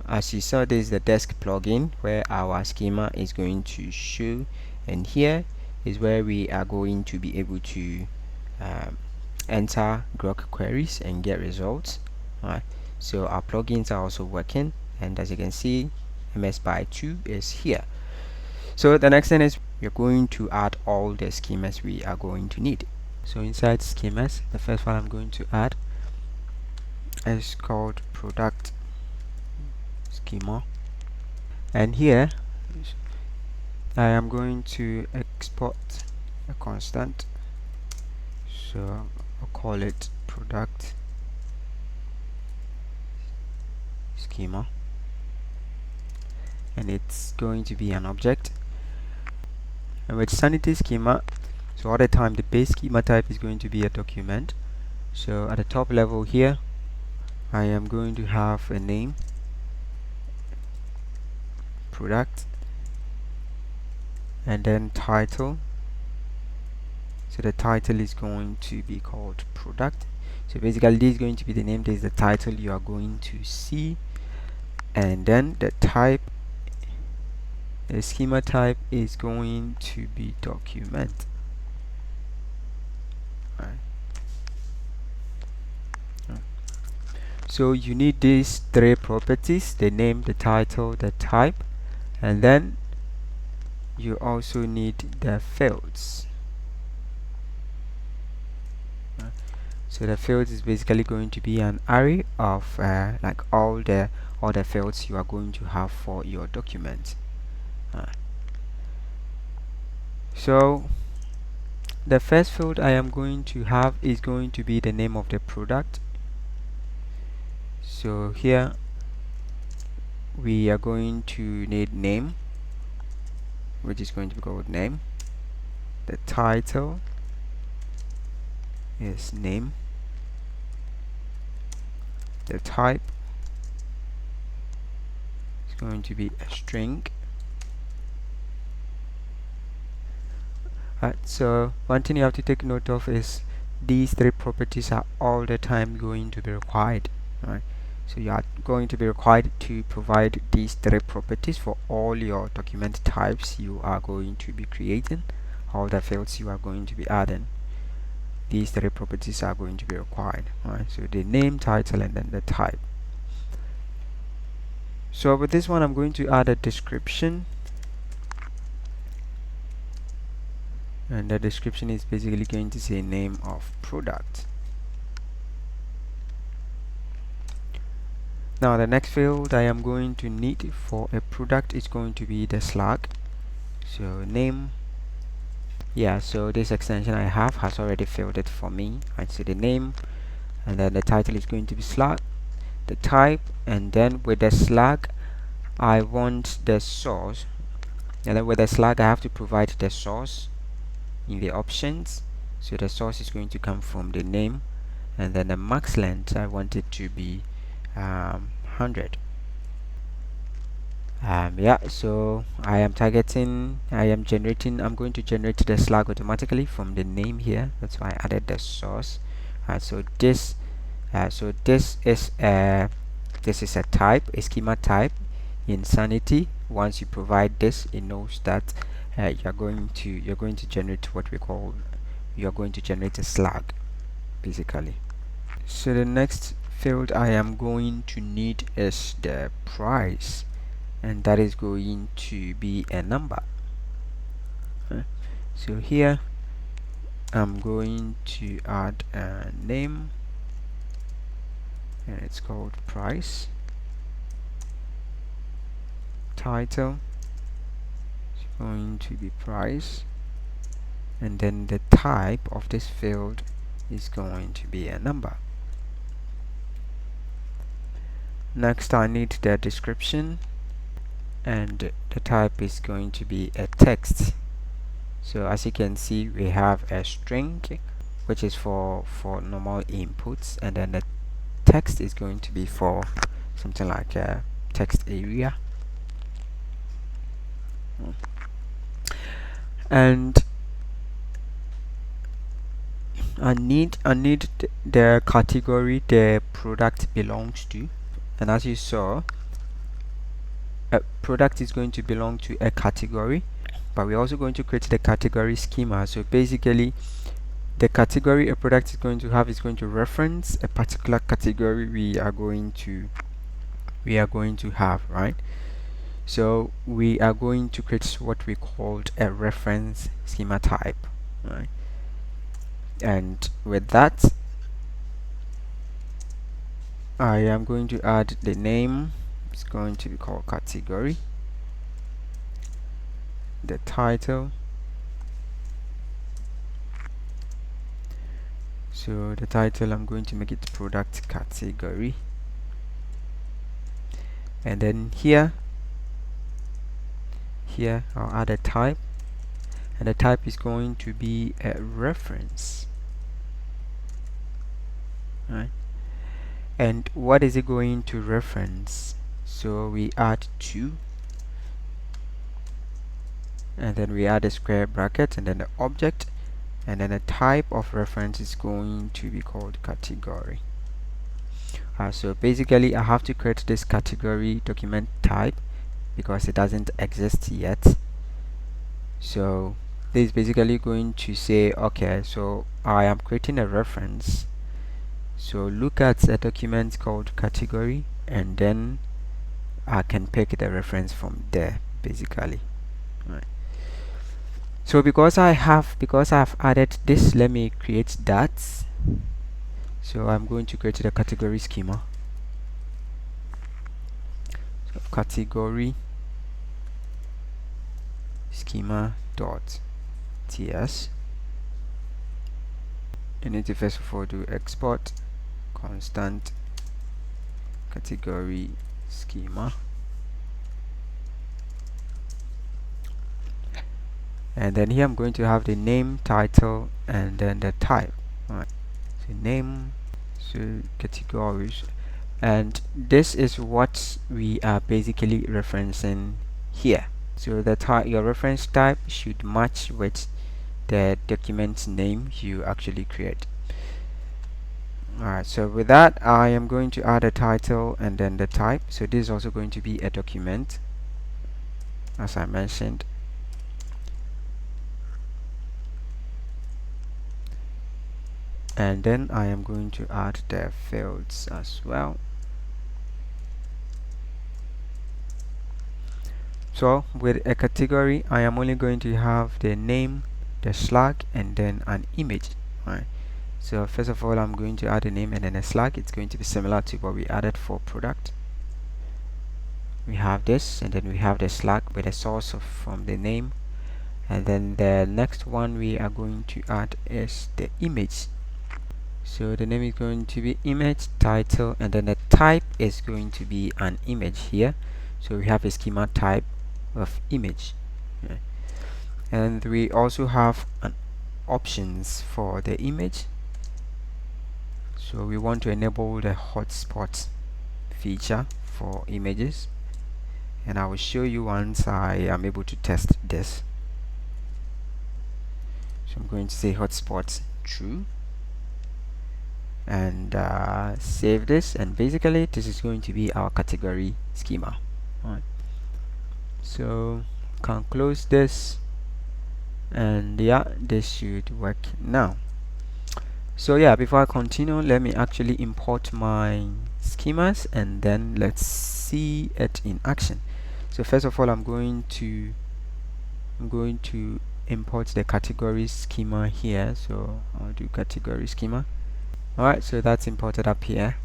As you saw, this is the desk plugin where our schema is going to show, and here is where we are going to be able to enter Groq queries and get results. Alright, so our plugins are also working, and as you can see, MS by 2 is here. So the next thing is we're going to add all the schemas we are going to need. So inside schemas, the first one I'm going to add is called product schema, and here I am going to export a constant, so I'll call it product schema, and it's going to be an object. And with Sanity schema, so all the time the base schema type is going to be a document. So at the top level here, I am going to have a name, product, and then title. So the title is going to be called product. So basically this is going to be the name, this is the title you are going to see, and then the type, the schema type is going to be document. Right. So you need these three properties: the name, the title, the type, and then you also need the fields. So the fields is basically going to be an array of like all the fields you are going to have for your document. So the first field I am going to have is going to be the name of the product. So here we are going to need name, which is going to be called name. The title is name. The type is going to be a string. So one thing you have to take note of is these three properties are all the time going to be required. Right? So you are going to be required to provide these three properties for all your document types you are going to be creating, all the fields you are going to be adding. These three properties are going to be required. Right? So the name, title, and then the type. So with this one, I'm going to add a description, and the description is basically going to say name of product. Now the next field I am going to need for a product is going to be the slug. So name, yeah, so this extension I have has already filled it for me. Right, so the name, and then the title is going to be slug, the type, and then with the slug I want the source, and then with the slug I have to provide the source in the options. So the source is going to come from the name, and then the max length I want it to be 100. Yeah, so I'm going to generate the slug automatically from the name here. That's why I added the source. So this is a type, a schema type in Sanity. Once you provide this, it knows that you're going to generate what we call, you're going to generate a slug basically. So the next field I am going to need is the price, and that is going to be a number. So here I'm going to add a name, and it's called price. Title is going to be price, and then the type of this field is going to be a number. Next, I need the description, and the type is going to be a text. So as you can see, we have a string, which is for normal inputs, and then the text is going to be for something like a text area. And I need the category the product belongs to, and as you saw, a product is going to belong to a category, but we're also going to create the category schema. So basically, the category a product is going to have is going to reference a particular category we are going to have, right? So we are going to create what we called a reference schema type, right? And with that, I am going to add the name. It's going to be called category. The title. So the title, I'm going to make it product category. And then here I'll add a type, and the type is going to be a reference, right? And what is it going to reference? So we add 2, and then we add a square bracket, and then the object, and then the type of reference is going to be called category. So basically I have to create this category document type because it doesn't exist yet. So this is basically going to say, okay, so I am creating a reference, so look at a document called category, and then I can pick the reference from there, basically, right? So because I've added this, let me create that. So I'm going to create the category schema. So category schema.ts. You need to first of all do export constant category schema, and then here I'm going to have the name, title, and then the type. Right, so name, so categories, and this is what we are basically referencing here. So the your reference type should match with the document name you actually create. Alright, so with that, I am going to add a title and then the type. So this is also going to be a document, as I mentioned. And then I am going to add the fields as well. So with a category, I am only going to have the name, the slug, and then an image. Right. So first of all, I'm going to add a name and then a slug. It's going to be similar to what we added for product. We have this, and then we have the slug with a source from the name, and then the next one we are going to add is the image. So the name is going to be image, title, and then the type is going to be an image here. So we have a schema type of image. Okay. And we also have an options for the image. So we want to enable the hotspot feature for images, and I will show you once I am able to test this. So I'm going to say hotspot true and save this, and basically this is going to be our category schema. Right. So can close this, and yeah, this should work now. So yeah, before I continue, let me actually import my schemas and then let's see it in action. So first of all, I'm going to import the category schema here. So I'll do category schema. Alright, so that's imported up here,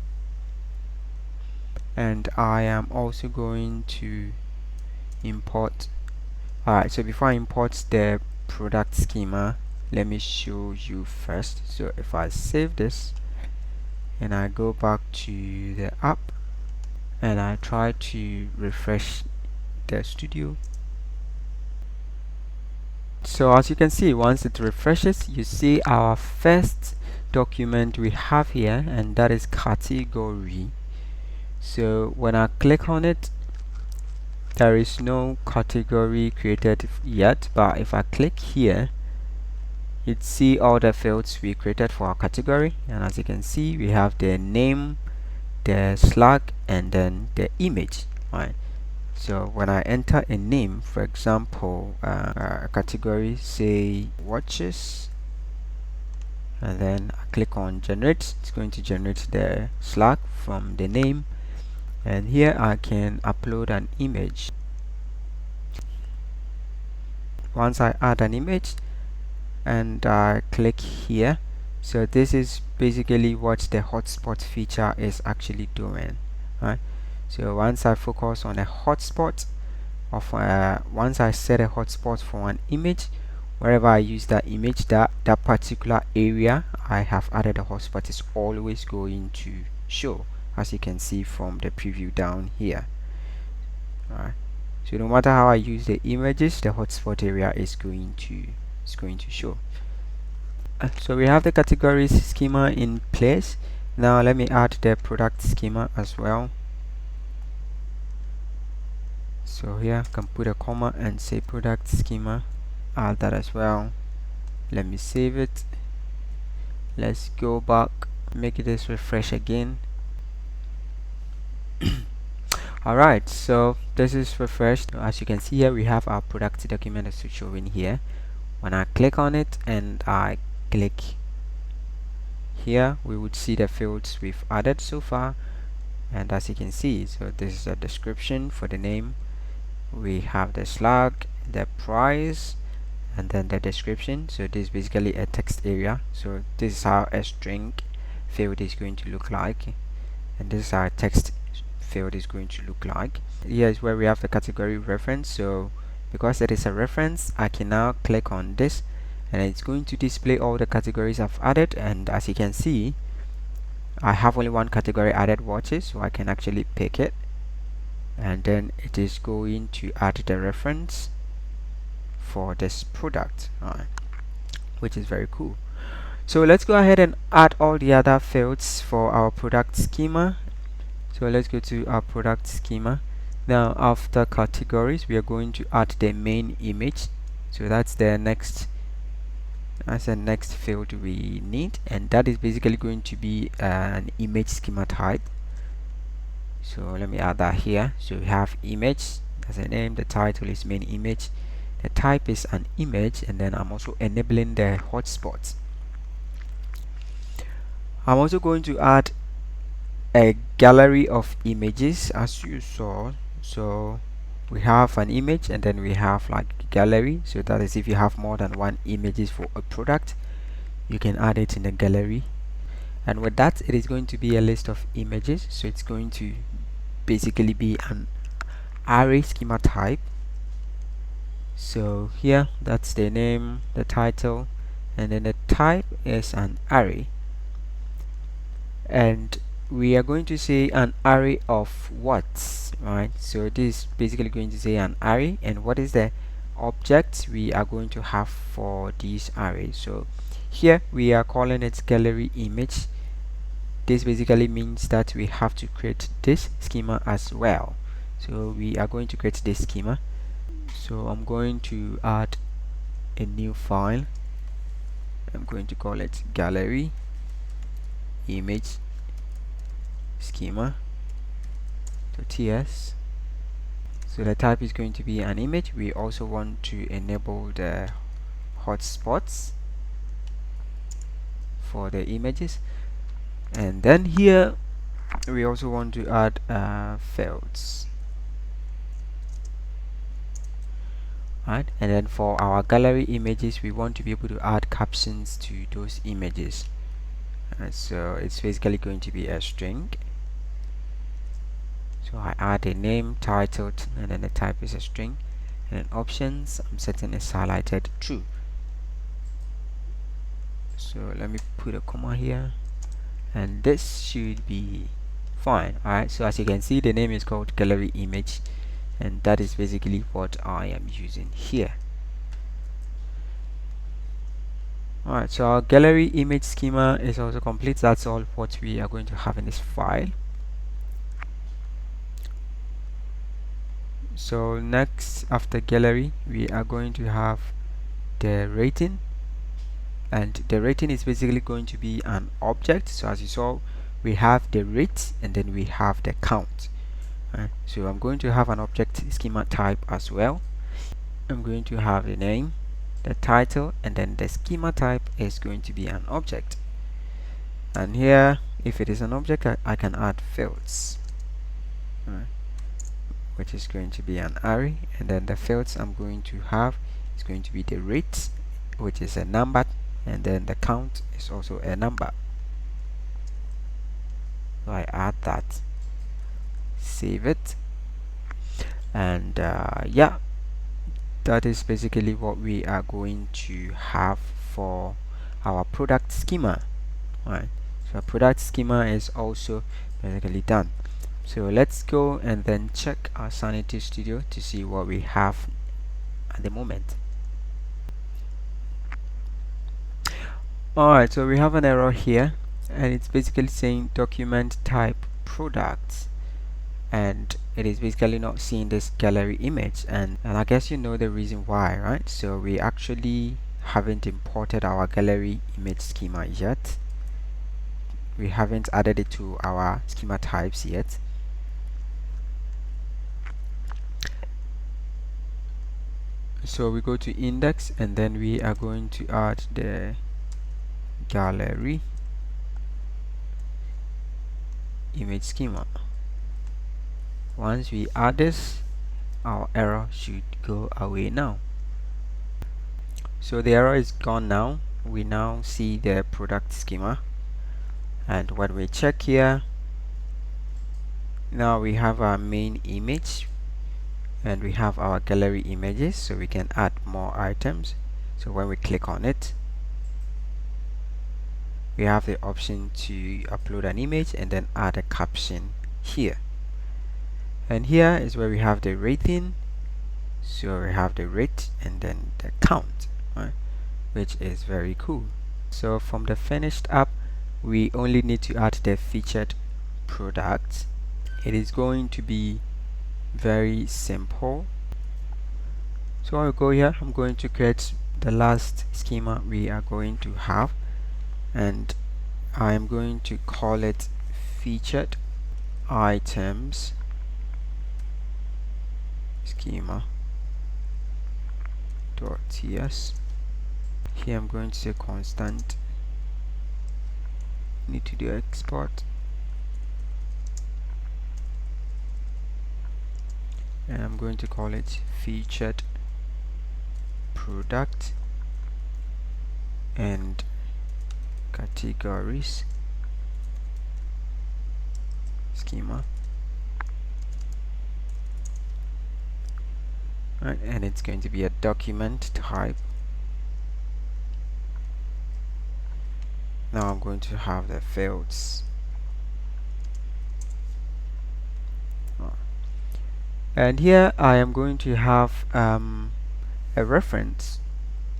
and I am also going to import. Alright, so before I import the product schema, let me show you first. So if I save this and I go back to the app and I try to refresh the studio, so as you can see, once it refreshes, you see our first document we have here, and that is category. So when I click on it, there is no category created yet, but if I click here, you'd see all the fields we created for our category, and as you can see, we have the name, the slug, and then the image. Right. So when I enter a name, for example, a category, say watches, and then I click on generate, it's going to generate the slug from the name, and here I can upload an image. Once I add an image and I click here, so this is basically what the hotspot feature is actually doing. Right. So once I focus on a hotspot of once I set a hotspot for an image, wherever I use that image, that particular area I have added a hotspot is always going to show, as you can see from the preview down here. Alright, so no matter how I use the images, the hotspot area is going to show. So we have the categories schema in place. Now let me add the product schema as well. So here I can put a comma and say product schema, add that as well. Let me save it. Let's go back, make this refresh again. Alright, so this is refreshed. As you can see here, we have our product document as showing here. When I click on it and I click here, we would see the fields we've added so far, and as you can see, so this is a description for the name. We have the slug, the price, and then the description. So this is basically a text area. So this is how a string field is going to look like, and this is how a text field is going to look like. Here is where we have the category reference. So because it is a reference, I can now click on this and it's going to display all the categories I've added, and as you can see, I have only one category added, watches, so I can actually pick it, and then it is going to add the reference for this product, which is very cool. So let's go ahead and add all the other fields for our product schema. So let's go to our product schema. Now after categories, we are going to add the main image. So that's the next field we need, and that is basically going to be an image schema type. So let me add that here. So we have image as a name, the title is main image, the type is an image, and then I'm also enabling the hotspots. I'm also going to add a gallery of images, as you saw. So we have an image and then we have like gallery. So that is if you have more than one images for a product, you can add it in a gallery, and with that it is going to be a list of images. So it's going to basically be an array schema type. So here, that's the name, the title, and then the type is an array, and we are going to say an array of what, right? So this is basically going to say an array, and what is the object we are going to have for these arrays. So here we are calling it gallery image. This basically means that we have to create this schema as well. So we are going to create this schema. So I'm going to add a new file. I'm going to call it gallery image schema .ts. So the type is going to be an image. We also want to enable the hotspots for the images, and then here we also want to add fields. right? And then for our gallery images, we want to be able to add captions to those images. So it's basically going to be a string. So I add a name, title, and then the type is a string. And then options, I'm setting is highlighted true. So let me put a comma here, and this should be fine. Alright, so as you can see, the name is called gallery image, and that is basically what I am using here. Alright, so our gallery image schema is also complete. That's all what we are going to have in this file. So next, after gallery, we are going to have the rating, and the rating is basically going to be an object. So as you saw, we have the rate and then we have the count. So I'm going to have an object schema type as well. I'm going to have the name, the title, and then the schema type is going to be an object. And here, if it is an object, I can add fields, which is going to be an array. And then the fields I'm going to have is going to be the rate, which is a number, and then the count is also a number. So I add that, save it, and yeah, that is basically what we are going to have for our product schema. Right, so our product schema is also basically done. So let's go and then check our Sanity Studio to see what we have at the moment. Alright, so we have an error here, and it's basically saying document type products, and it is basically not seeing this gallery image, and I guess you know the reason why, right? So we actually haven't imported our gallery image schema yet. We haven't added it to our schema types yet. So we go to index, and then we are going to add the gallery image schema. Once we add this, our error should go away now. So the error is gone now. We now see the product schema, and when we check here, now we have our main image and we have our gallery images, so we can add more items. So when we click on it, we have the option to upload an image and then add a caption here. And here is where we have the rating. So we have the rate and then the count, right? Which is very cool. So from the finished app, we only need to add the featured product. It is going to be very simple. So I'll go here. I'm going to create the last schema we are going to have, and I am going to call it featured items schema .ts. Here I'm going to say constant, need to do export, and I'm going to call it featured product and categories schema. Right, and it's going to be a document type. Now I'm going to have the fields. And here I am going to have a reference,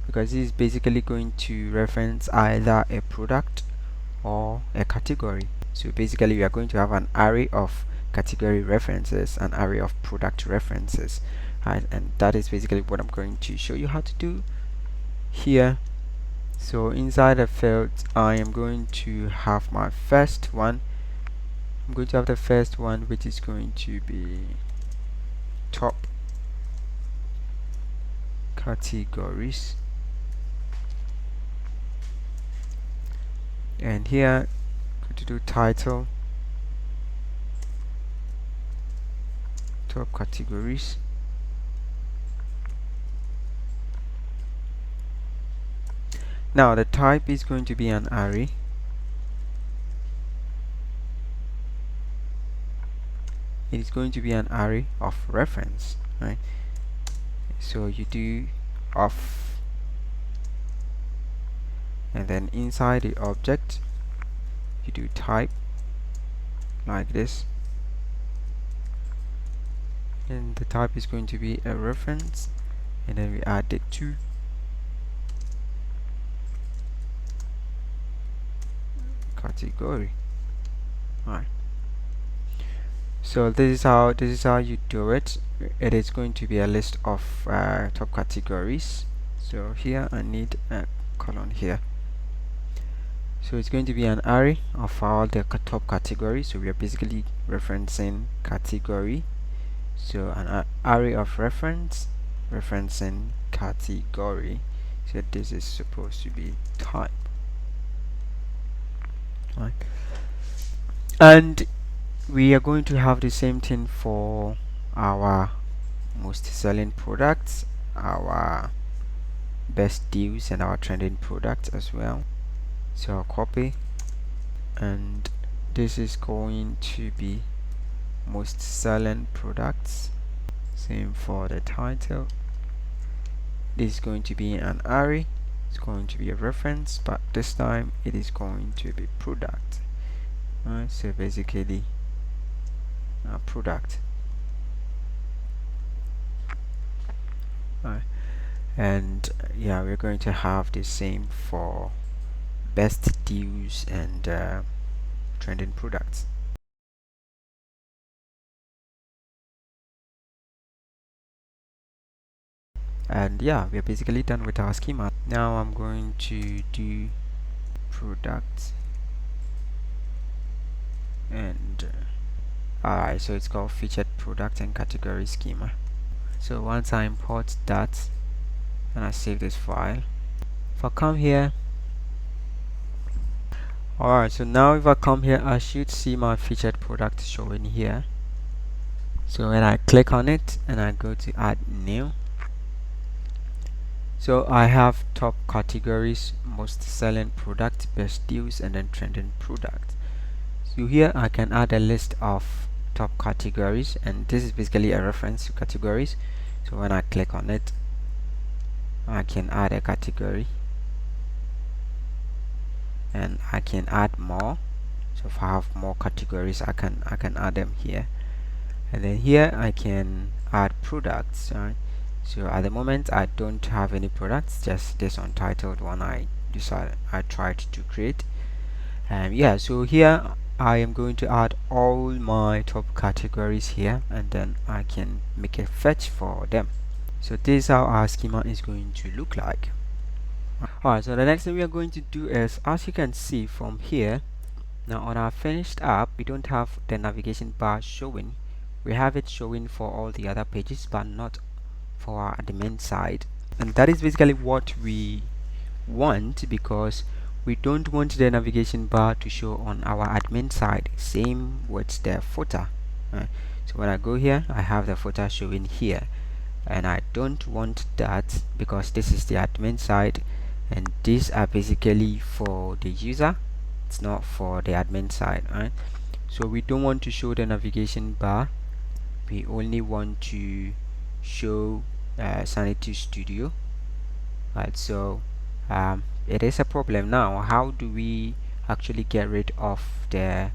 because this is basically going to reference either a product or a category. So basically we are going to have an array of category references, an array of product references, right? And that is basically what I'm going to show you how to do here. So inside the field, I am going to have my first one. I'm going to have the first one, which is going to be top categories, and here I'm going to do title top categories, Now the type is going to be an array. It is going to be an array of reference, right? So you do of, and then inside the object you do type like this, and the type is going to be a reference, and then we add the 2 category. Alright, so this is how you do it. It is going to be a list of top categories. So here I need a colon here. So it's going to be an array of all the top categories. So we are basically referencing category. So an array of reference referencing category. So this is supposed to be type, right? And we are going to have the same thing for our most selling products, our best deals, and our trending products as well. So I'll copy, and this is going to be most selling products. Same for the title. This is going to be an array. It's going to be a reference, but this time it is going to be product. So basically a product. And yeah, we're going to have the same for best deals and trending products. And yeah, we're basically done with our schema. Now I'm going to do product, and alright, so it's called featured product and category schema. So once I import that and I save this file, if I come here, alright, so now if I come here, I should see my featured product showing here. So when I click on it and I go to add new, so I have top categories, most selling product, best deals, and then trending product. So here I can add a list of top categories, and this is basically a reference to categories. So when I click on it, I can add a category, and I can add more. So if I have more categories, I can add them here, and then here I can add products. Right? So at the moment I don't have any products, just this untitled one I tried to create. Yeah, so here I am going to add all my top categories here, and then I can make a fetch for them. So this is how our schema is going to look like. Alright, so the next thing we are going to do is, as you can see from here, now on our finished app, we don't have the navigation bar showing. We have it showing for all the other pages, but not for our admin side. And that is basically what we want, because we don't want the navigation bar to show on our admin side. Same with the footer. So when I go here, I have the footer showing here, and I don't want that because this is the admin side, and these are basically for the user. It's not for the admin side, right? So we don't want to show the navigation bar. We only want to show Sanity Studio, right? So it is a problem now. How do we actually get rid of the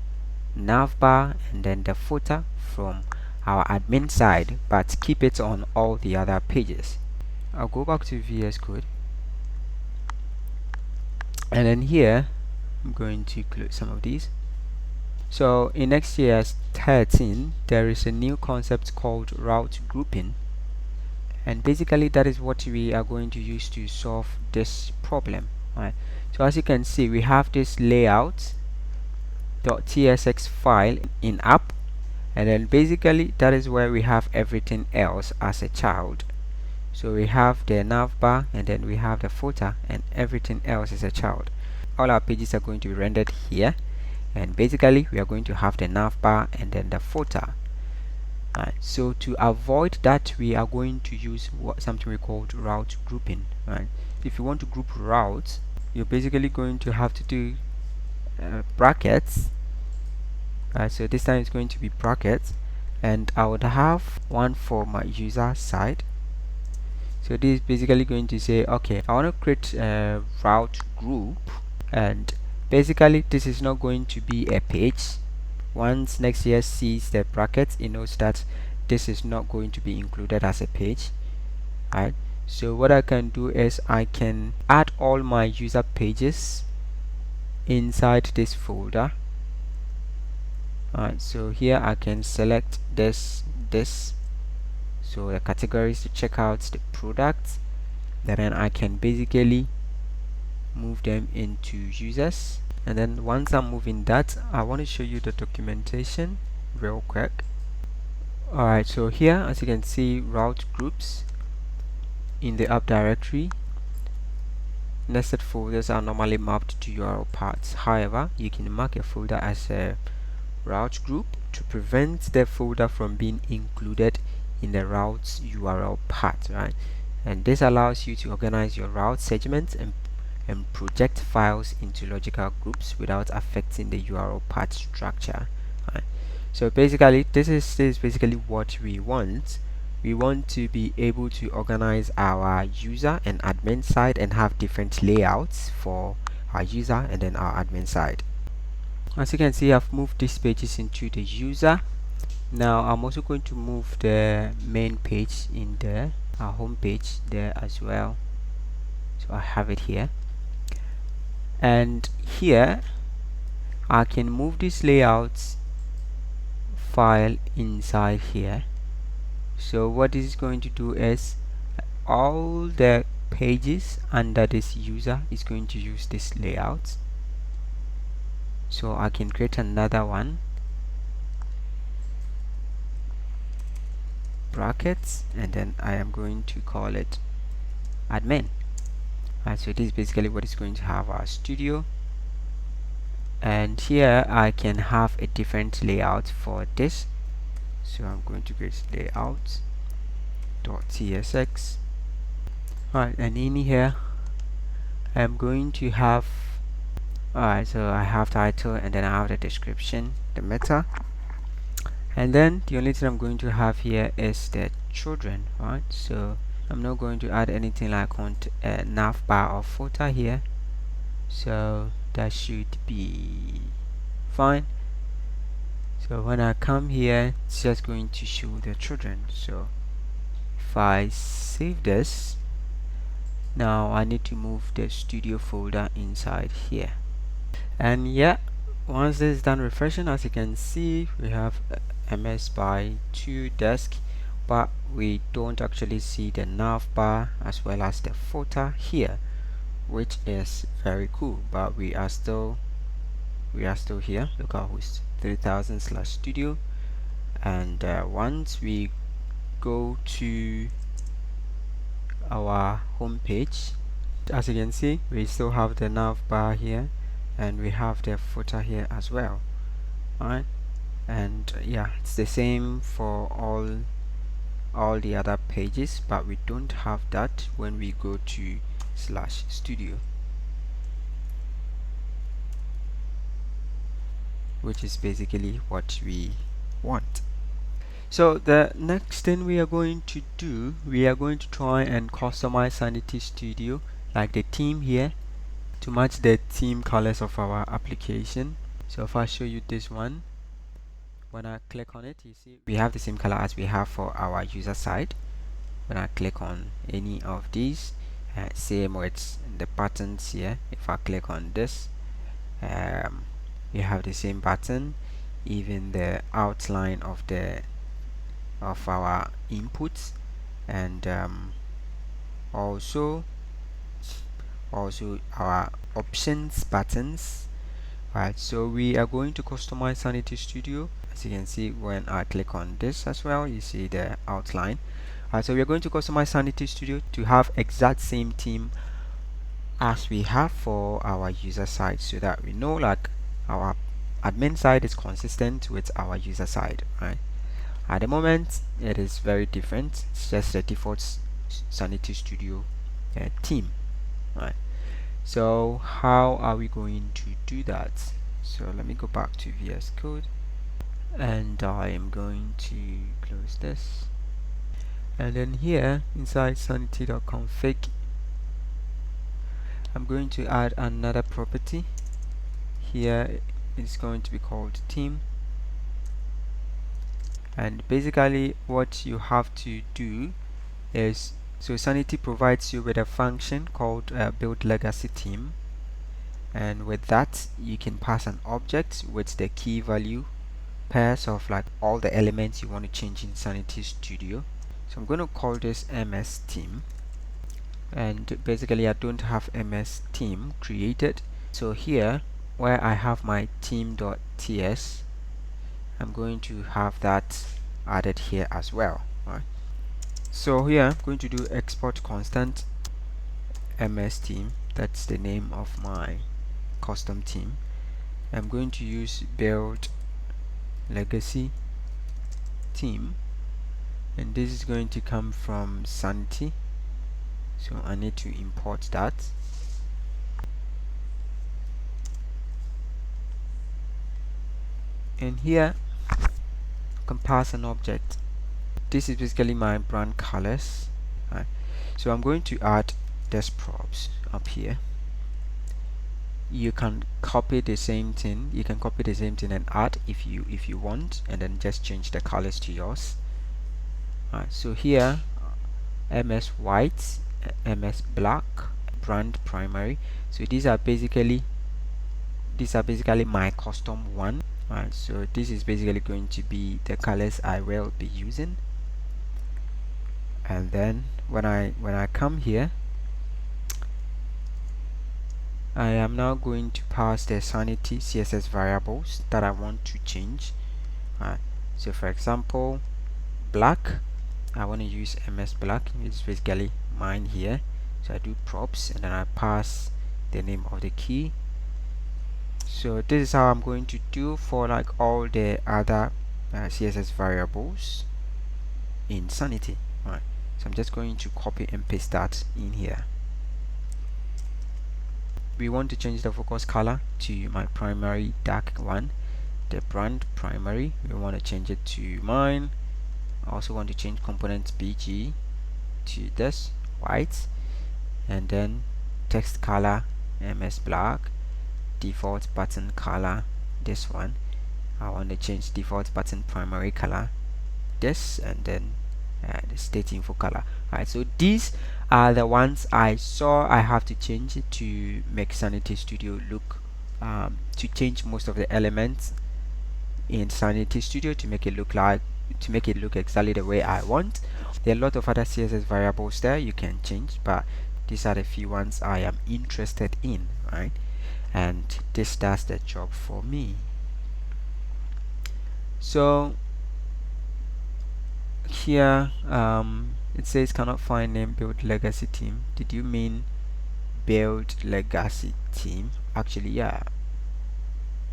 navbar and then the footer from our admin side, but keep it on all the other pages? I'll go back to VS Code, and then here I'm going to close some of these. So in Next.js 13, there is a new concept called route grouping, and basically that is what we are going to use to solve this problem. Right. So as you can see, we have this layout.tsx file in app, and then basically that is where we have everything else as a child. So we have the navbar, and then we have the footer, and everything else is a child. All our pages are going to be rendered here, and basically we are going to have the navbar and then the footer. Right. So to avoid that, we are going to use something we called route grouping. Right. If you want to group routes, you're basically going to have to do brackets. So this time it's going to be brackets, and I would have one for my user side. So this is basically going to say, okay, I want to create a route group, and basically this is not going to be a page. Once Next.js sees the brackets, it knows that this is not going to be included as a page. Alright, so what I can do is I can add all my user pages inside this folder. Alright, so here I can select this. So the categories, the checkouts, the products, then I can basically move them into users. And then once I'm moving that, I want to show you the documentation real quick. Alright, so here as you can see, route groups in the app directory, nested folders are normally mapped to URL paths. However, you can mark a folder as a route group to prevent the folder from being included in the route's URL path, right? And this allows you to organize your route segments and project files into logical groups without affecting the URL path structure, right? So basically this is basically what we want. We want to be able to organize our user and admin side and have different layouts for our user and then our admin side. As you can see, I've moved these pages into the user. Now I'm also going to move the main page in there, our home page there as well. So I have it here, and here I can move this layouts file inside here. So what this is going to do is all the pages under this user is going to use this layout. So I can create another one, brackets, and then I am going to call it admin. So this is basically what is going to have our studio, and here I can have a different layout for this. So I'm going to create layout.tsx. Alright, and in here I'm going to have, alright, so I have title, and then I have the description, the meta, and then the only thing I'm going to have here is the children, right? So I'm not going to add anything like on navbar or footer here, so that should be fine. So when I come here, it's just going to show the children. So if I save this, now I need to move the studio folder inside here. And yeah, once this is done refreshing, as you can see, we have ms by 2 desk, but we don't actually see the navbar as well as the footer here, which is very cool. But we are still here. Localhost 3000/studio, and once we go to our home page, as you can see, we still have the navbar here, and we have the footer here as well. Alright, and yeah, it's the same for all the other pages, but we don't have that when we go to /studio, which is basically what we want. So the next thing we are going to do, we are going to try and customize Sanity Studio, like the theme here, to match the theme colors of our application. So if I show you this one, when I click on it, you see we have the same color as we have for our user side. When I click on any of these, same with the buttons here. If I click on this, we have the same button. Even the outline of our inputs, and also our options buttons. Right, so we are going to customize Sanity Studio. As you can see, when I click on this as well, you see the outline. So we are going to customize Sanity Studio to have exact same theme as we have for our user side, so that we know like our admin side is consistent with our user side, right? At the moment it is very different. It's just the default Sanity Studio theme, right? So how are we going to do that? So let me go back to VS Code, and I am going to close this, and then here inside sanity.config I'm going to add another property. Here it's going to be called team, and basically what you have to do is, so Sanity provides you with a function called build legacy team, and with that you can pass an object with the key value pairs of like all the elements you want to change in Sanity Studio. So I'm going to call this ms team, and basically I don't have ms team created, so here where I have my team.ts I'm going to have that added here as well, right? So here I'm going to do export constant ms team, that's the name of my custom team. I'm going to use build legacy team, and this is going to come from Sanity, so I need to import that. And here I can pass an object. This is basically my brand colors, right? So I'm going to add this props up here. You can copy the same thing, and add if you want, and then just change the colors to yours. So here ms white, ms black, brand primary. So these are basically my custom one. So this is basically going to be the colors I will be using. And then when I come here, I am now going to pass the Sanity CSS variables that I want to change. So for example, black, I want to use ms black. It's basically mine here. So I do props, and then I pass the name of the key. So this is how I'm going to do for like all the other CSS variables in Sanity. Right. So I'm just going to copy and paste that in here. We want to change the focus color to my primary dark one. The brand primary, we want to change it to mine. I also want to change component bg to this white, and then text color ms black, default button color this one. I want to change default button primary color this, and then the state info color. Alright, so these are the ones I saw I have to change to make Sanity Studio look to change most of the elements in Sanity Studio to make it look exactly the way I want. There are a lot of other CSS variables there you can change, but these are the few ones I am interested in, right? And this does the job for me. So here it says cannot find name build legacy team. Did you mean build legacy team? Actually, yeah,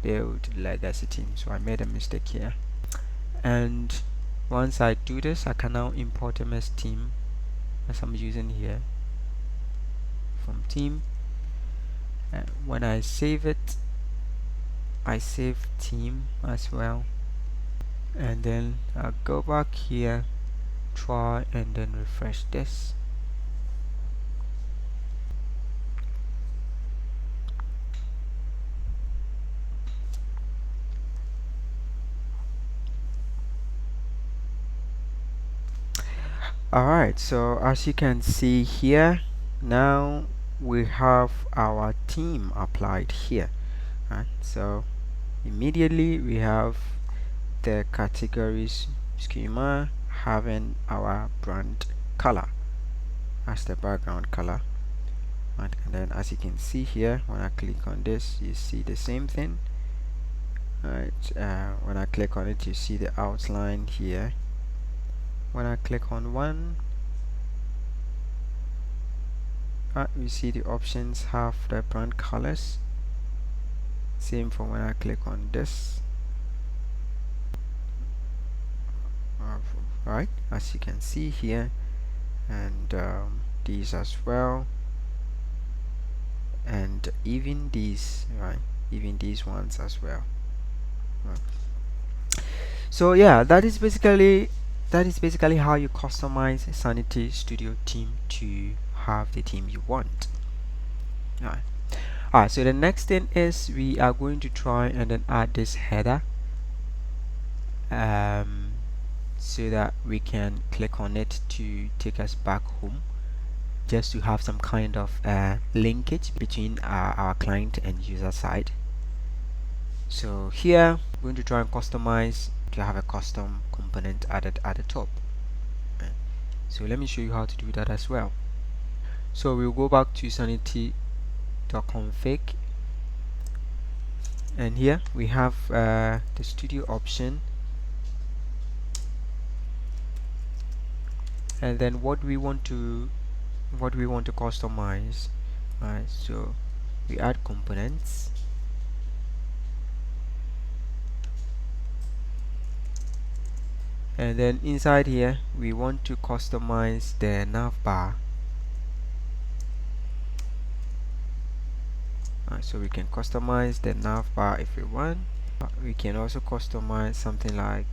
build legacy team. So I made a mistake here, and once I do this I can now import ms team as I'm using here from team. And when I save it, I save team as well, and then I'll go back here, try and then refresh this. Alright, so as you can see here, now we have our team applied here. Right, so immediately we have the categories schema having our brand color as the background color. Right, and then as you can see here, when I click on this, you see the same thing. Right, when I click on it, you see the outline here. When I click on one, we see the options have the brand colors. Same for when I click on this. Right, as you can see here, and these as well. and even these, right, even these ones as well, right. So yeah, that is basically how you customize Sanity Studio theme to have the theme you want. Alright. Alright, so the next thing is we are going to try and then add this header, so that we can click on it to take us back home, just to have some kind of linkage between our client and user side. So here I'm going to try and customize to have a custom component added at the top. So let me show you how to do that as well. So we'll go back to sanity.config, and here we have the studio option, and then what we want to customize. Alright, so we add components, and then inside here we want to customize the navbar. So we can customize the navbar if we want. We can also customize something like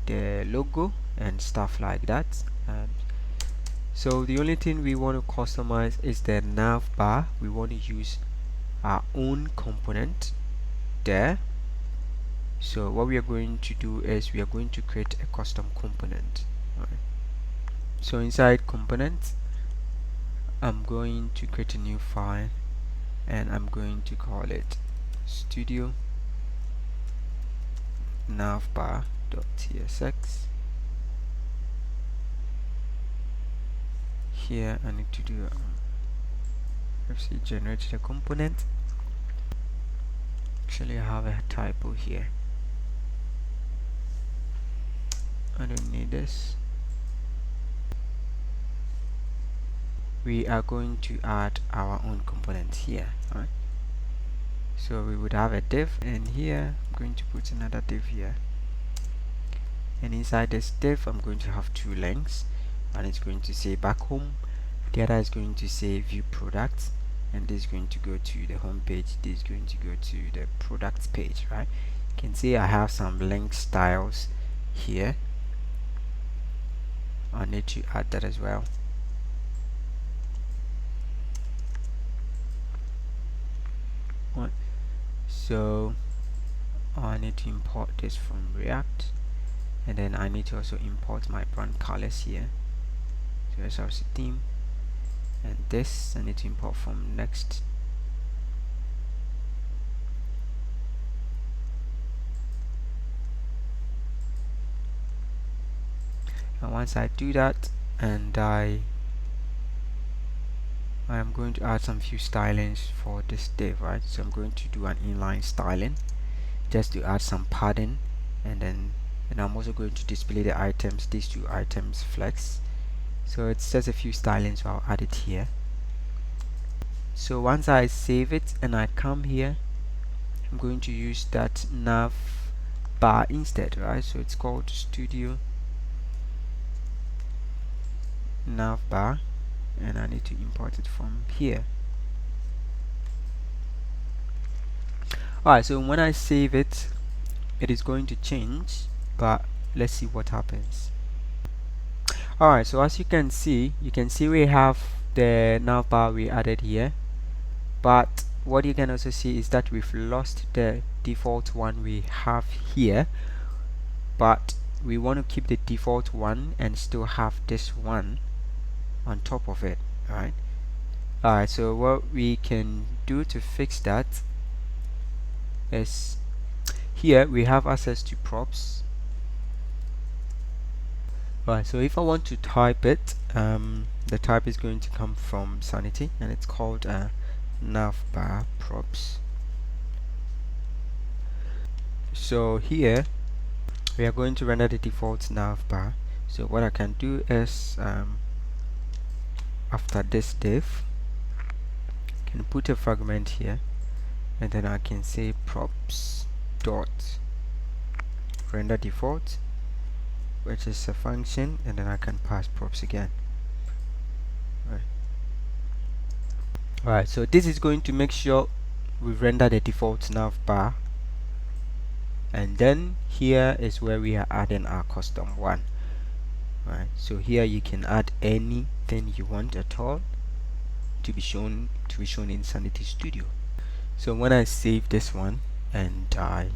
the logo and stuff like that. So the only thing we want to customize is the navbar. We want to use our own component there. So what we are going to do is we are going to create a custom component. Right. So inside component, I'm going to create a new file, and I'm going to call it studio navbar.tsx. Here I need to do let's see, generate the component. Actually I have a typo here, I don't need this. We are going to add our own component here. Alright, so we would have a div, and here I'm going to put another div here, and inside this div I'm going to have two links. One is going to say back home, the other is going to say view products, and this is going to go to the home page, this is going to go to the products page. Right, you can see I have some link styles here. I need to add that as well. Right. So I need to import this from React, and then I need to also import my brand colors here. So that's our theme, and this I need to import from Next. And once I do that, and I am going to add some few stylings for this div, right? So I'm going to do an inline styling just to add some padding, and I'm also going to display the items, these two items flex. So it's just a few stylings, so I'll add it here. So once I save it and I come here, I'm going to use that nav bar instead, right? So it's called Studio Navbar, and I need to import it from here. Alright, so when I save it, it is going to change, but let's see what happens. Alright, so as you can see we have the navbar we added here, but what you can also see is that we've lost the default one we have here, but we want to keep the default one and still have this one on top of it. Alright, so what we can do to fix that is here we have access to props. Right, so if I want to type it, the type is going to come from Sanity, and it's called navbar props. So here we are going to render the default navbar. So what I can do is after this div, I can put a fragment here, and then I can say props dot render default, which is a function, and then I can pass props again. Alright, so this is going to make sure we render the default navbar, and then here is where we are adding our custom one. Right, so here you can add anything you want at all to be shown in Sanity Studio. So when I save this one and I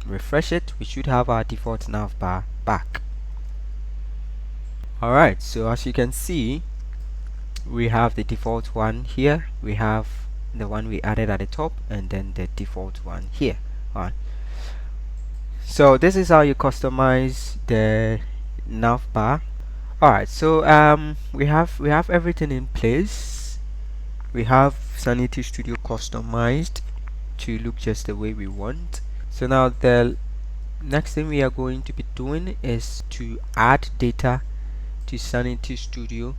refresh it, we should have our default navbar back. Alright, so as you can see, we have the default one here, we have the one we added at the top, and then the default one here. Alright, so this is how you customize the navbar. Alright, so we have everything in place. We have Sanity Studio customized to look just the way we want. So now the next thing we are going to be doing is to add data to Sanity Studio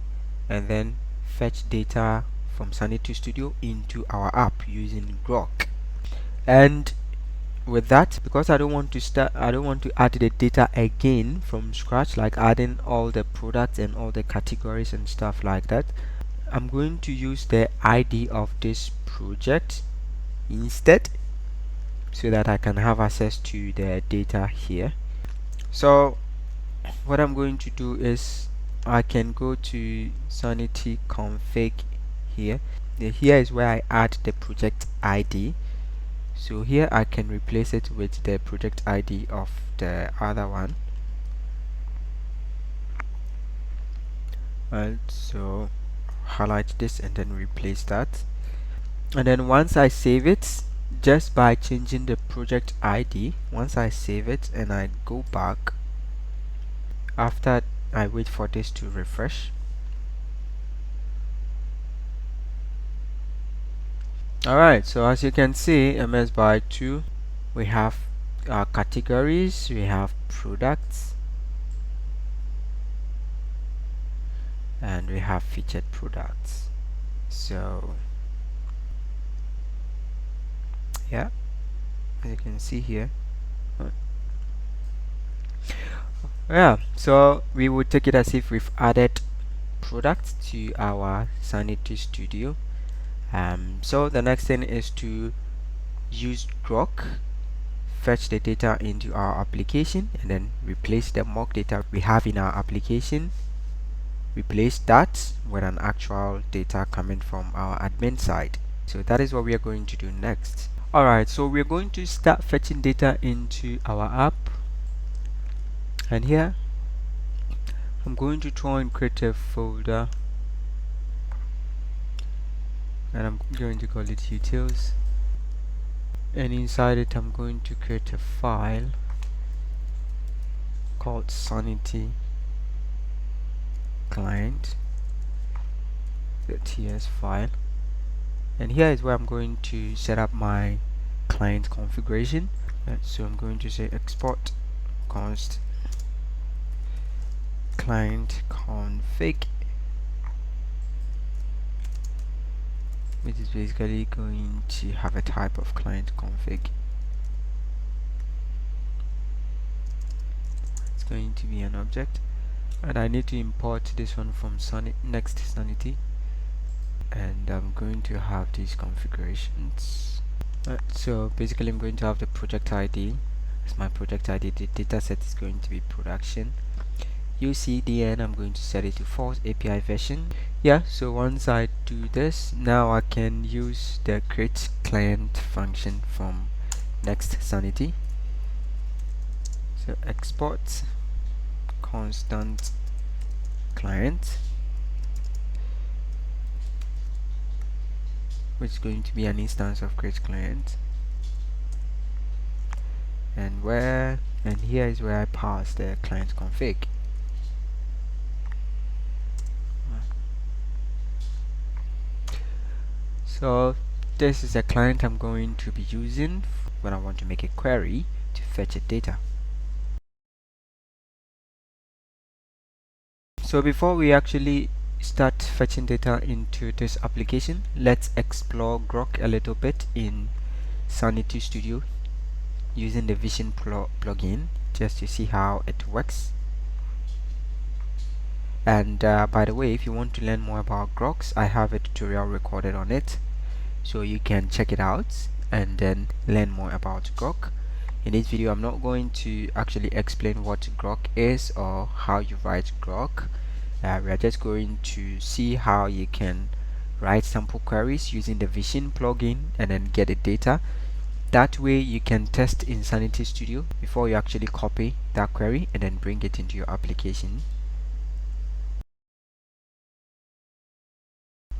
and then fetch data from Sanity Studio into our app using Groq. And with that, because I don't want to add the data again from scratch, like adding all the products and all the categories and stuff like that, I'm going to use the ID of this project instead, so that I can have access to the data here. So what I'm going to do is I can go to Sanity config here. Here is where I add the project ID. So here I can replace it with the project ID of the other one. And so highlight this and then replace that. And then once I save it, just by changing the project ID, once I save it and I go back, after I wait for this to refresh. Alright, so as you can see, MS by 2, we have our categories, we have products, and we have featured products. So yeah, as you can see here. Yeah, so we would take it as if we've added products to our Sanity Studio. So the next thing is to use Groq, fetch the data into our application, and then replace the mock data we have in our application. Replace that with an actual data coming from our admin side. So that is what we are going to do next. Alright, so we're going to start fetching data into our app, and here I'm going to try and create a folder, and I'm going to call it utils, and inside it I'm going to create a file called Sanity client.ts file, and here is where I'm going to set up my client configuration. So I'm going to say export const client config, which is basically going to have a type of client config. It's going to be an object, and I need to import this one from Next Sanity, and I'm going to have these configurations. So basically I'm going to have the project ID as my project ID. The data set is going to be production. UCDN, I'm going to set it to false. API version. Yeah, so once I do this, now I can use the create client function from Next Sanity. So export constant client, which is going to be an instance of create client, and here is where I pass the client config. So this is a client I'm going to be using when I want to make a query to fetch a data. So before we actually start fetching data into this application, let's explore Groq a little bit in Sanity Studio using the Vision plugin, just to see how it works. And by the way, if you want to learn more about Groq, I have a tutorial recorded on it. so you can check it out and then learn more about Groq. In this video, I'm not going to actually explain what Groq is or how you write Groq. We are just going to see how you can write sample queries using the Vision plugin and then get the data. That way you can test in Sanity Studio before you actually copy that query and then bring it into your application.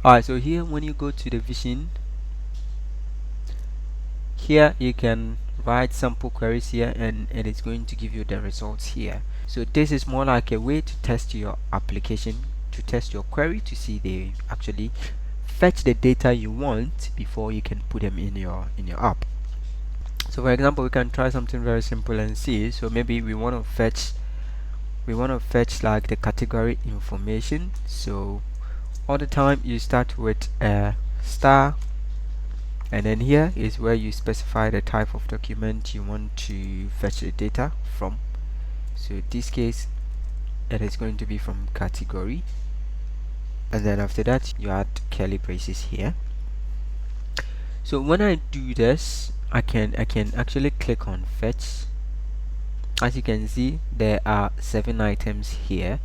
Alright, so here when you go to the Vision, here you can write sample queries here and it's going to give you the results here. So this is more like a way to test your application, to test your query to see they actually fetch the data you want before you can put them in your app. So for example, we can try something very simple and see. So maybe we want to fetch like the category information. So all the time you start with a star, and then here is where you specify the type of document you want to fetch the data from. So in this case it is going to be from category, and then after that you add curly braces here. So when I do this, I can actually click on fetch. As you can see, there are 7 items here,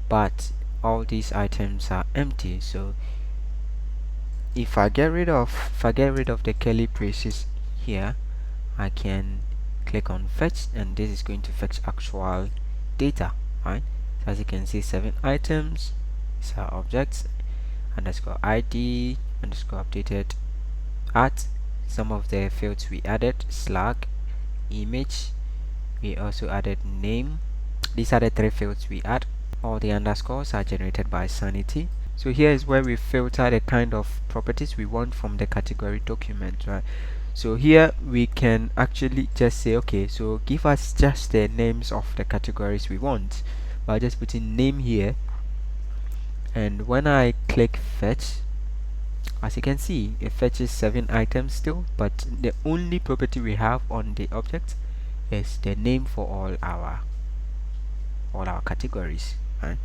but all these items are empty. So if I get rid of the curly braces here, I can click on fetch, and this is going to fetch actual data, right? So as you can see, 7 items. These are objects underscore id underscore updated at some of the fields we added, slag, image, we also added name. These are the 3 fields we add. All the underscores are generated by Sanity. So here is where we filter the kind of properties we want from the category document, right? So here we can actually just say, okay, so give us just the names of the categories we want by just putting name here. And when I click fetch, as you can see, it fetches 7 items still, but the only property we have on the object is the name for all our categories, right?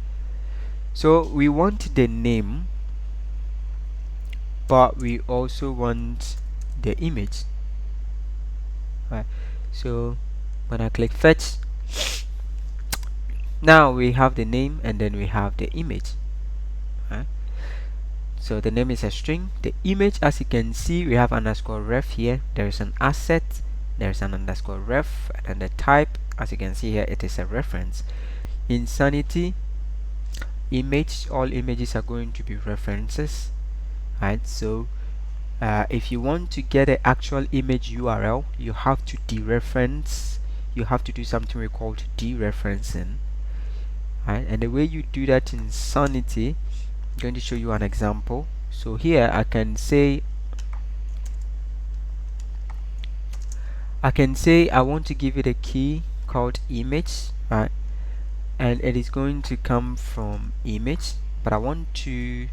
So we want the name, but we also want the image, right? So when I click fetch, now we have the name and then we have the image, right? So the name is a string. The image, as you can see, we have underscore ref here. There is an asset, there's an underscore ref, and the type, as you can see here, it is a reference. In Sanity image, all images are going to be references, right? So if you want to get an actual image URL, you have to dereference. You have to do something we call dereferencing, right? And the way you do that in Sanity, I'm going to show you an example. So here I can say I want to give it a key called image, right? And it is going to come from image, but I want to,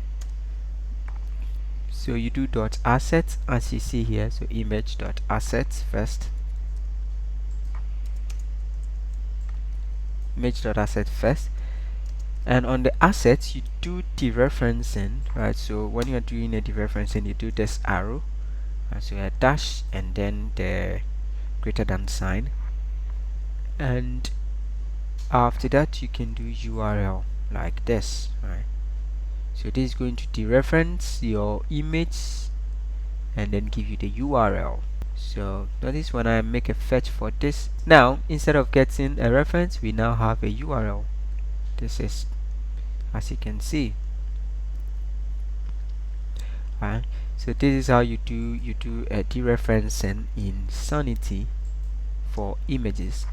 so you do dot asset as you see here. So image dot assets first, image dot asset first, and on the assets you do dereferencing, right? So when you're doing a dereferencing, you do this arrow, right? So a dash and then the greater than sign, and after that you can do URL like this, right? So this is going to dereference your image and then give you the URL. So notice when I make a fetch for this, now instead of getting a reference, we now have a URL. This is, as you can see, right? So this is how you do a dereferencing in Sanity for images.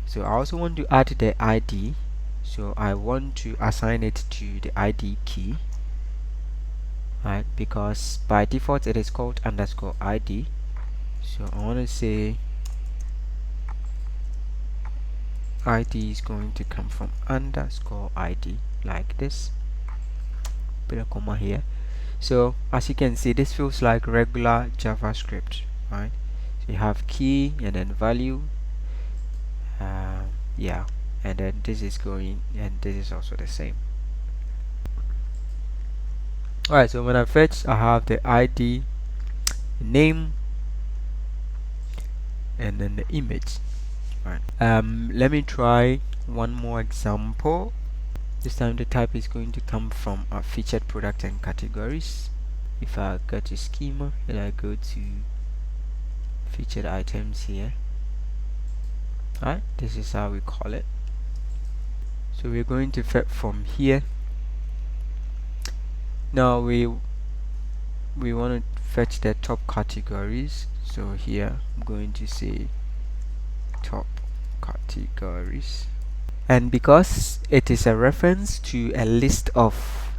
So I also want to add the ID, so I want to assign it to the ID key, right? Because by default it is called underscore ID. So I want to say ID is going to come from underscore ID like this, put a comma here. So as you can see, this feels like regular JavaScript, right? So you have key and then value, yeah, and then this is going, and this is also the same. Alright, so when I fetch, I have the ID name, and then the image. Right. Let me try one more example. This time the type is going to come from our featured product and categories. If I go to schema and I go to featured items here, right, this is how we call it. So we're going to fetch from here. Now we want to fetch the top categories. So here I'm going to say top categories, and because it is a reference to a list of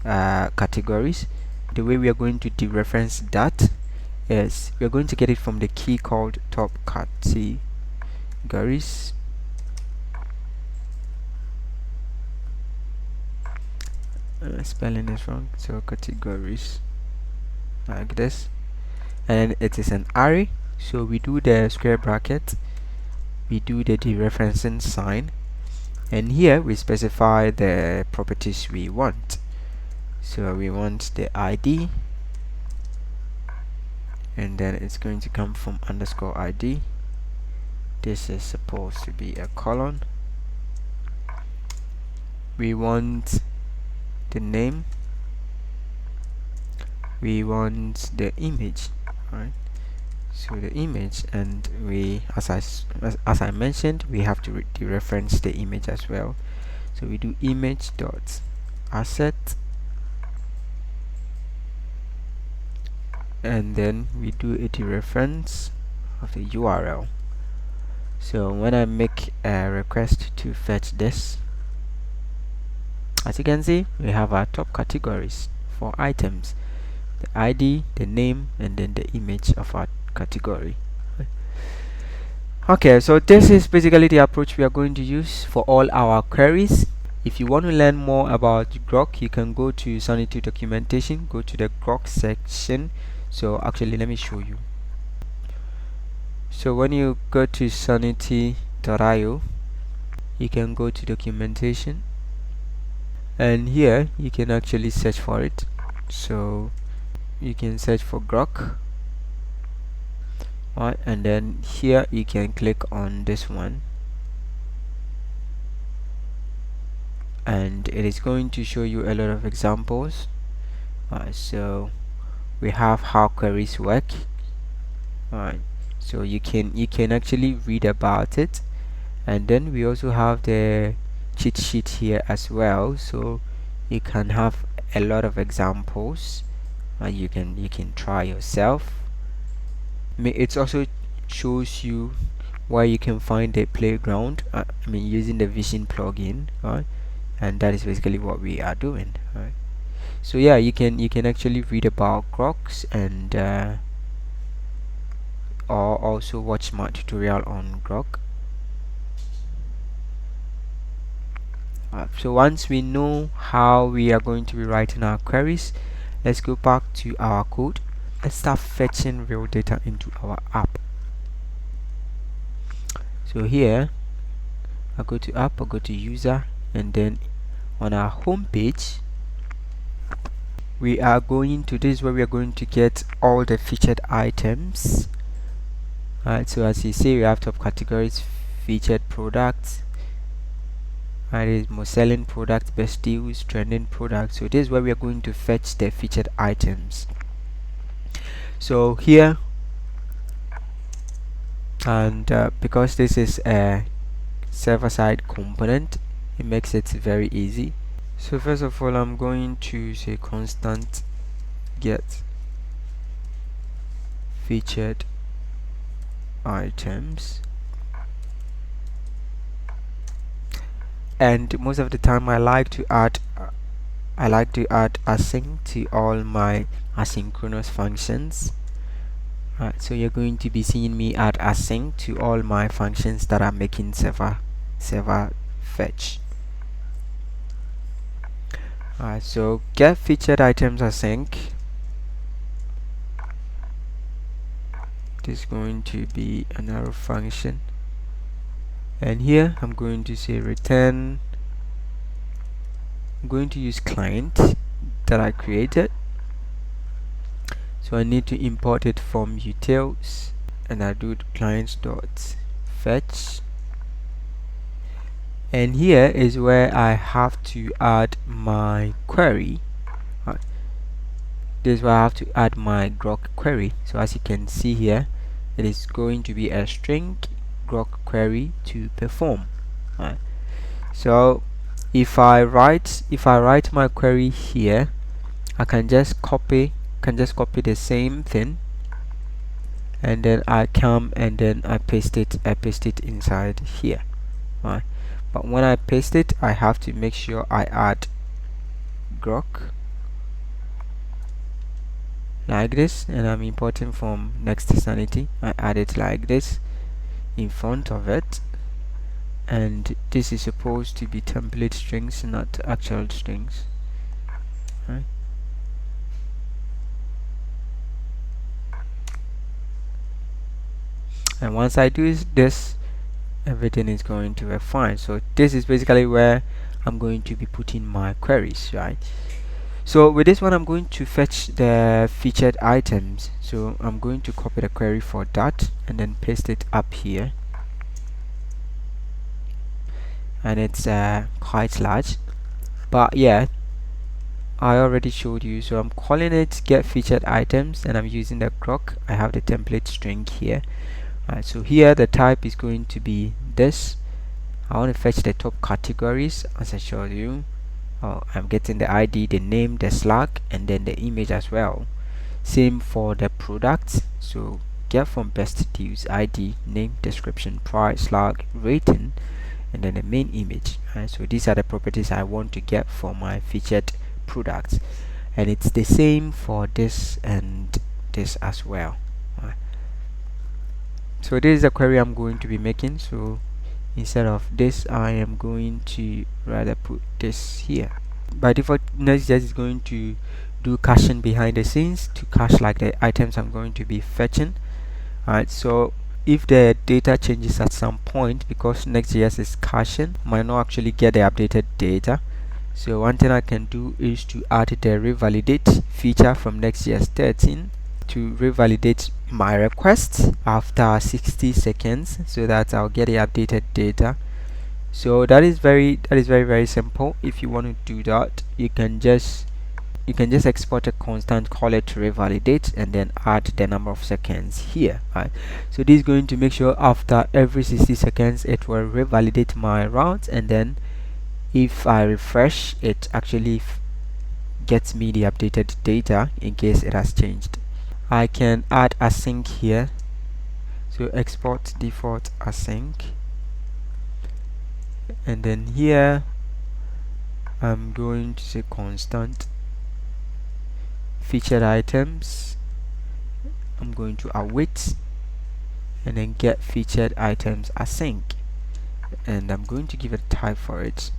categories, the way we are going to dereference that is we are going to get it from the key called top categories. Spelling is wrong, so categories like this, and it is an array. So we do the square bracket, we do the dereferencing sign, and here we specify the properties we want. So we want the ID, and then it's going to come from underscore ID. This is supposed to be a colon. We want the name, we want the image, right? So the image, and we, as I mentioned, we have to dereference the image as well. So we do image dot asset, and then we do a dereference of the URL. So when I make a request to fetch this, as you can see, we have our top categories for items: the ID, the name, and then the image of our category. Okay, so this is basically the approach we are going to use for all our queries. If you want to learn more about Groq, you can go to Sanity documentation, go to the Groq section. So actually, let me show you. So when you go to sanity.io, you can go to documentation, and here you can actually search for it. So you can search for Groq, right, and then here you can click on this one, and it is going to show you a lot of examples. So we have how queries work. Alright, so you can actually read about it, and then we also have the cheat sheet here as well, so you can have a lot of examples. You can try yourself. It also shows you where you can find the playground, using the vision plugin, right? And that is basically what we are doing, right? So yeah, you can actually read about Groq, and or also watch my tutorial on Groq. So once we know how we are going to be writing our queries, let's go back to our code. Let's start fetching real data into our app. So here I go to app, I go to user, and then on our home page we are going to this, where we are going to get all the featured items. Alright, so as you see, we have top categories, featured products, and is most selling product, best deals, trending products. So this is where we are going to fetch the featured items. So here, and because this is a server-side component, it makes it very easy. So first of all, I'm going to say constant get featured items, and most of the time I like to add async to all my asynchronous functions. Right, so you're going to be seeing me add async to all my functions that are making server fetch. Alright, so get featured items async. This is going to be an arrow function, and here I'm going to say return. I'm going to use client that I created. So So I need to import it from utils, and I do clients dot fetch, and here is where I have to add my query. This is where I have to add my Groq query. So as you can see here, it is going to be a string Groq query to perform. So if I write my query here, I can just copy the same thing, and then I come and then I paste it inside here. But when I paste it, I have to make sure I add Groq like this, and I'm importing from Next Sanity. I add it like this in front of it, and this is supposed to be template strings, not actual strings. And once I do this, everything is going to work fine. So this is basically where I'm going to be putting my queries, right? So with this one, I'm going to fetch the featured items. So I'm going to copy the query for that and then paste it up here, and it's quite large, but yeah, I already showed you. So I'm calling it get featured items, and I'm using the Groq. I have the template string here. So here the type is going to be this. I want to fetch the top categories as I showed you. I'm getting the ID, the name, the slug, and then the image as well. Same for the products. So get from best deals, ID, name, description, price, slug, rating, and then the main image. So these are the properties I want to get for my featured products, and it's the same for this and this as well. So this is the query I'm going to be making. So instead of this, I am going to rather put this here. By default, Next.js is going to do caching behind the scenes to cache like the items I'm going to be fetching. Alright, so if the data changes at some point, because Next.js is caching, might not actually get the updated data. So one thing I can do is to add the revalidate feature from Next.js 13 to revalidate my request after 60 seconds, so that I'll get the updated data. So that is very simple. If you want to do that, you can just export a constant, call it revalidate, and then add the number of seconds here. So this is going to make sure after every 60 seconds it will revalidate my route, and then if I refresh, it actually gets me the updated data in case it has changed. I can add async here, so export default async, and then here I'm going to say constant featured items. I'm going to await, and then get featured items async, and I'm going to give a type for it,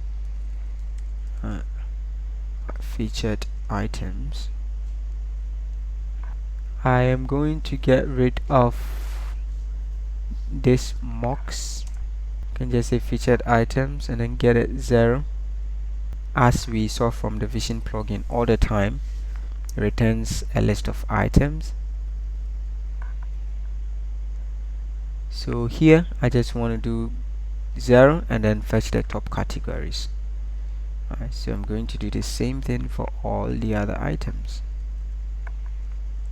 featured items. I am going to get rid of this mocks. You can just say featured items and then get it 0. As we saw from the Vision plugin, all the time it returns a list of items. So here I just want to do 0 and then fetch the top categories. So I'm going to do the same thing for all the other items.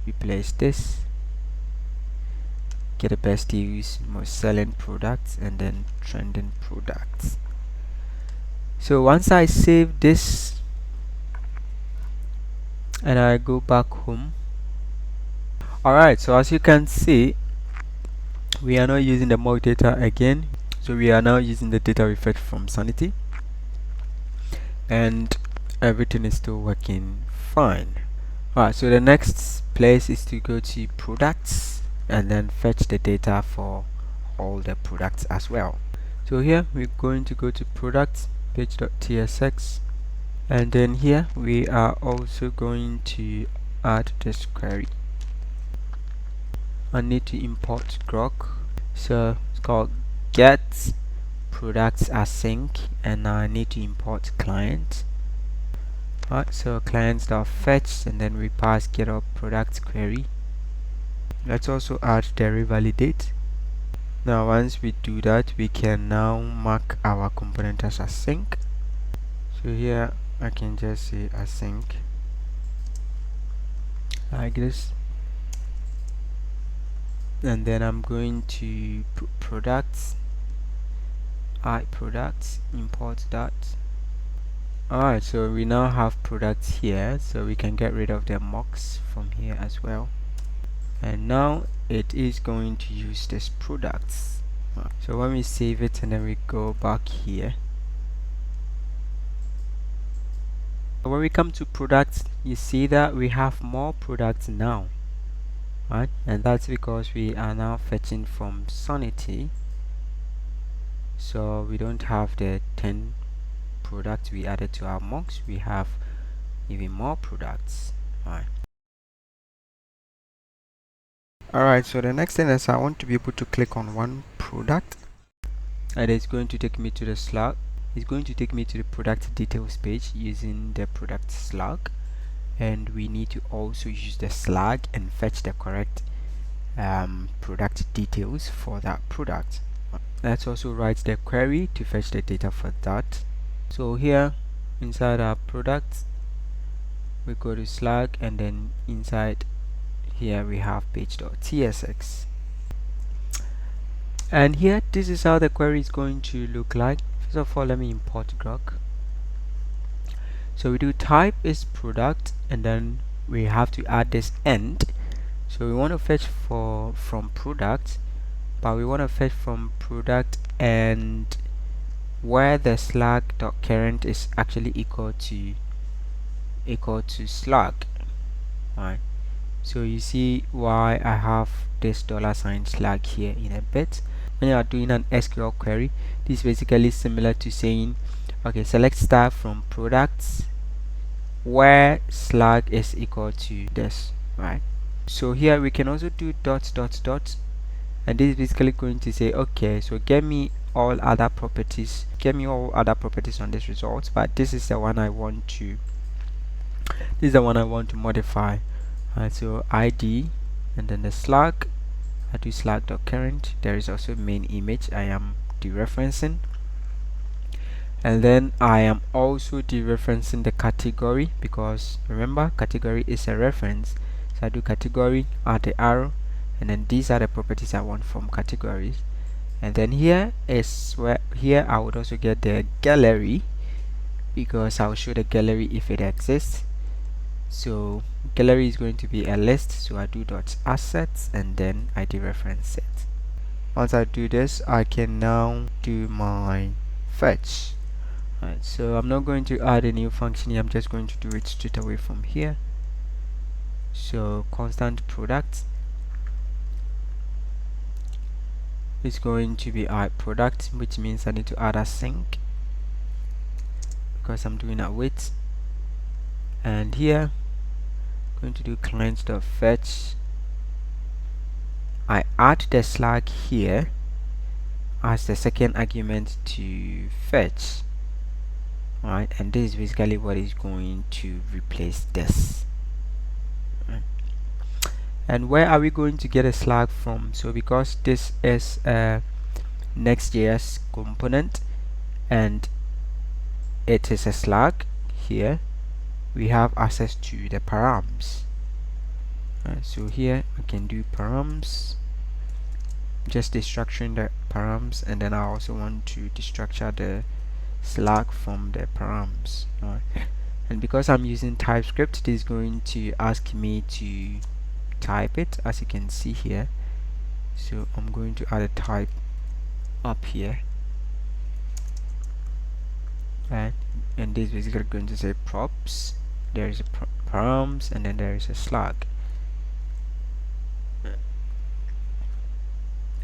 Replace this, get the best deals, most selling products, and then trending products. So once I save this and I go back home, alright, so as you can see, we are not using the mock data again. So we are now using the data we fetched from Sanity, and everything is still working fine. Alright, so the next place is to go to products and then fetch the data for all the products as well. So here we're going to go to products page.tsx, and then here we are also going to add this query. I need to import Groq, so it's called get products async, and now I need to import client. Alright, so client.fetch, and then we pass get up product query. Let's also add the revalidate. Now once we do that, we can now mark our component as async. So here I can just say async like this, and then I'm going to put products, products, import that. Alright, so we now have products here, so we can get rid of the mocks from here as well. And now it is going to use this products. So when we save it and then we go back here, when we come to products, you see that we have more products now, right? And that's because we are now fetching from Sanity, so we don't have the 10 products we added to our mocks. We have even more products, right? Alright, so the next thing is I want to be able to click on one product, and it's going to take me to the slug. It's going to take me to the product details page using the product slug, and we need to also use the slug and fetch the correct product details for that product. Let's also write the query to fetch the data for that. So here inside our product, we go to slug, and then inside here we have page.tsx, and here this is how the query is going to look like. First of all, let me import Groq. So we do type is product, and then we have to add this end. So we want to fetch from product, but we want to fetch from product and where the slug.current is actually equal to slug. Right. So you see why I have this $sign slug here in a bit. When you are doing an SQL query, this is basically similar to saying, okay, select star from products where slug is equal to this, right? So here we can also do dot, and this is basically going to say, okay, so get me all other properties on this result, but this is the one I want to modify. So ID, and then the slug, I do slug.current. There is also main image I am dereferencing, and then I am also dereferencing the category, because remember, category is a reference. So I do category, add the arrow, and then these are the properties I want from categories. And then here is where I would also get the gallery, because I'll show the gallery if it exists. So gallery is going to be a list, so I do dot assets, and then I dereference it. Once I do this, I can now do my fetch. Right, so I'm not going to add a new function here, I'm just going to do it straight away from here. So constant product is going to be product, which means I need to add async because I'm doing a wait. And here I'm going to do client.fetch. I add the slug here as the second argument to fetch, right? And this is basically what is going to replace this. And where are we going to get a slug from? So because this is a Next.js component and it is a slug, here we have access to the params. So here I can do params, just destructuring the params, and then I also want to destructure the slug from the params. And because I'm using TypeScript, this is going to ask me to type it, as you can see here. So I'm going to add a type up here, right? And this is basically going to say props, there is a params, and then there is a slug,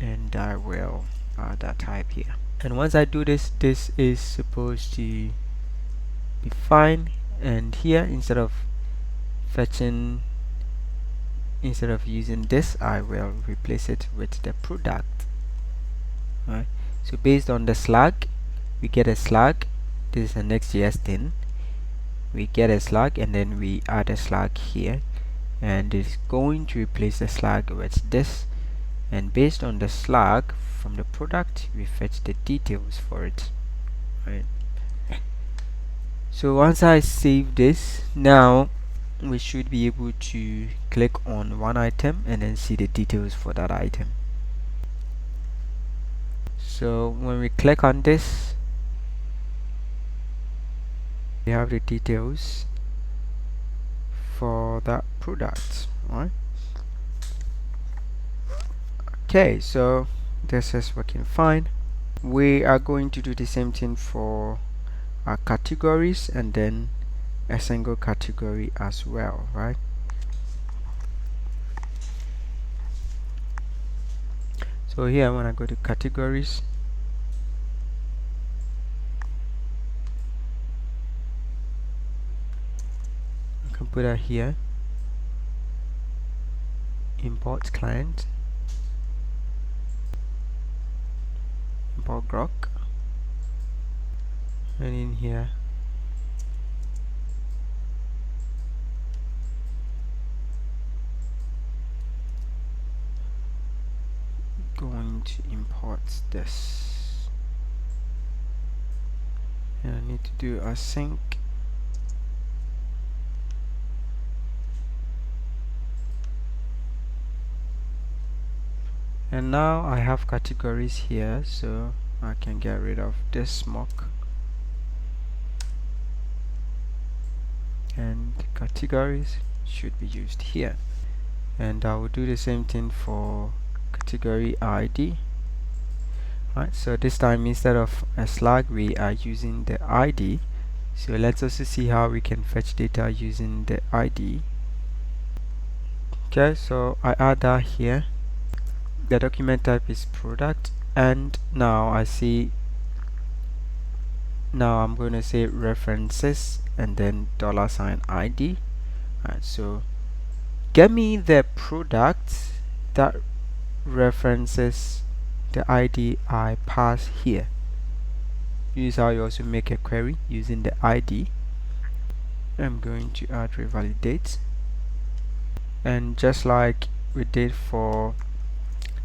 and I will add that type here. And once I do this, this is supposed to be fine. And here, instead of using this, I will replace it with the product. Right. So based on the slug, we get a slug. This is a Next.js thing. we get a slug and then we add a slug here, and it's going to replace the slug with this, and based on the slug from the product we fetch the details for it, right? So once I save this, now we should be able to click on one item and then see the details for that item. So when we click on this, we have the details for that product, right? Okay, so this is working fine. We are going to do the same thing for our categories and then a single category as well, right? So here when I go to categories, I can put that here, import client, import Groq, and in here going to import this, and I need to do a sync. And now I have categories here, so I can get rid of this mock, and categories should be used here. And I will do the same thing for category ID. Right, so this time instead of a slug we are using the ID. So let's also see how we can fetch data using the ID. Okay, so I add that here. The document type is product, and now I see, now I'm going to say references and then $ID. Alright, so get me the product that references the ID I pass here. Use how you also make a query using the ID. I'm going to add revalidate, and just like we did for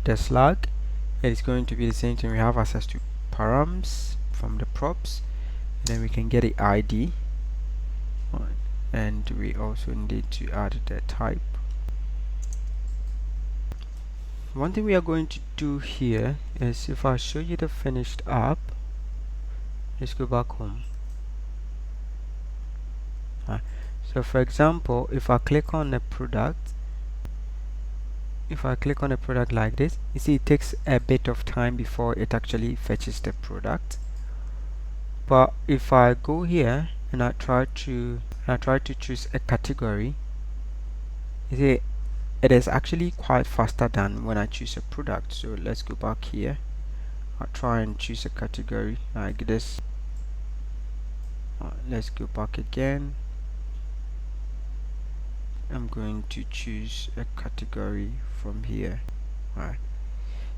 the slug, it is going to be the same thing. We have access to params from the props, and then we can get the ID, and we also need to add the type. One thing we are going to do here is, if I show you the finished app, let's go back home. So for example, if I click on a product, like this, you see it takes a bit of time before it actually fetches the product. But if I go here and I try to choose a category, you see it is actually quite faster than when I choose a product. So let's go back here. I'll try and choose a category like this. Let's go back again. I'm going to choose a category from here. Alright,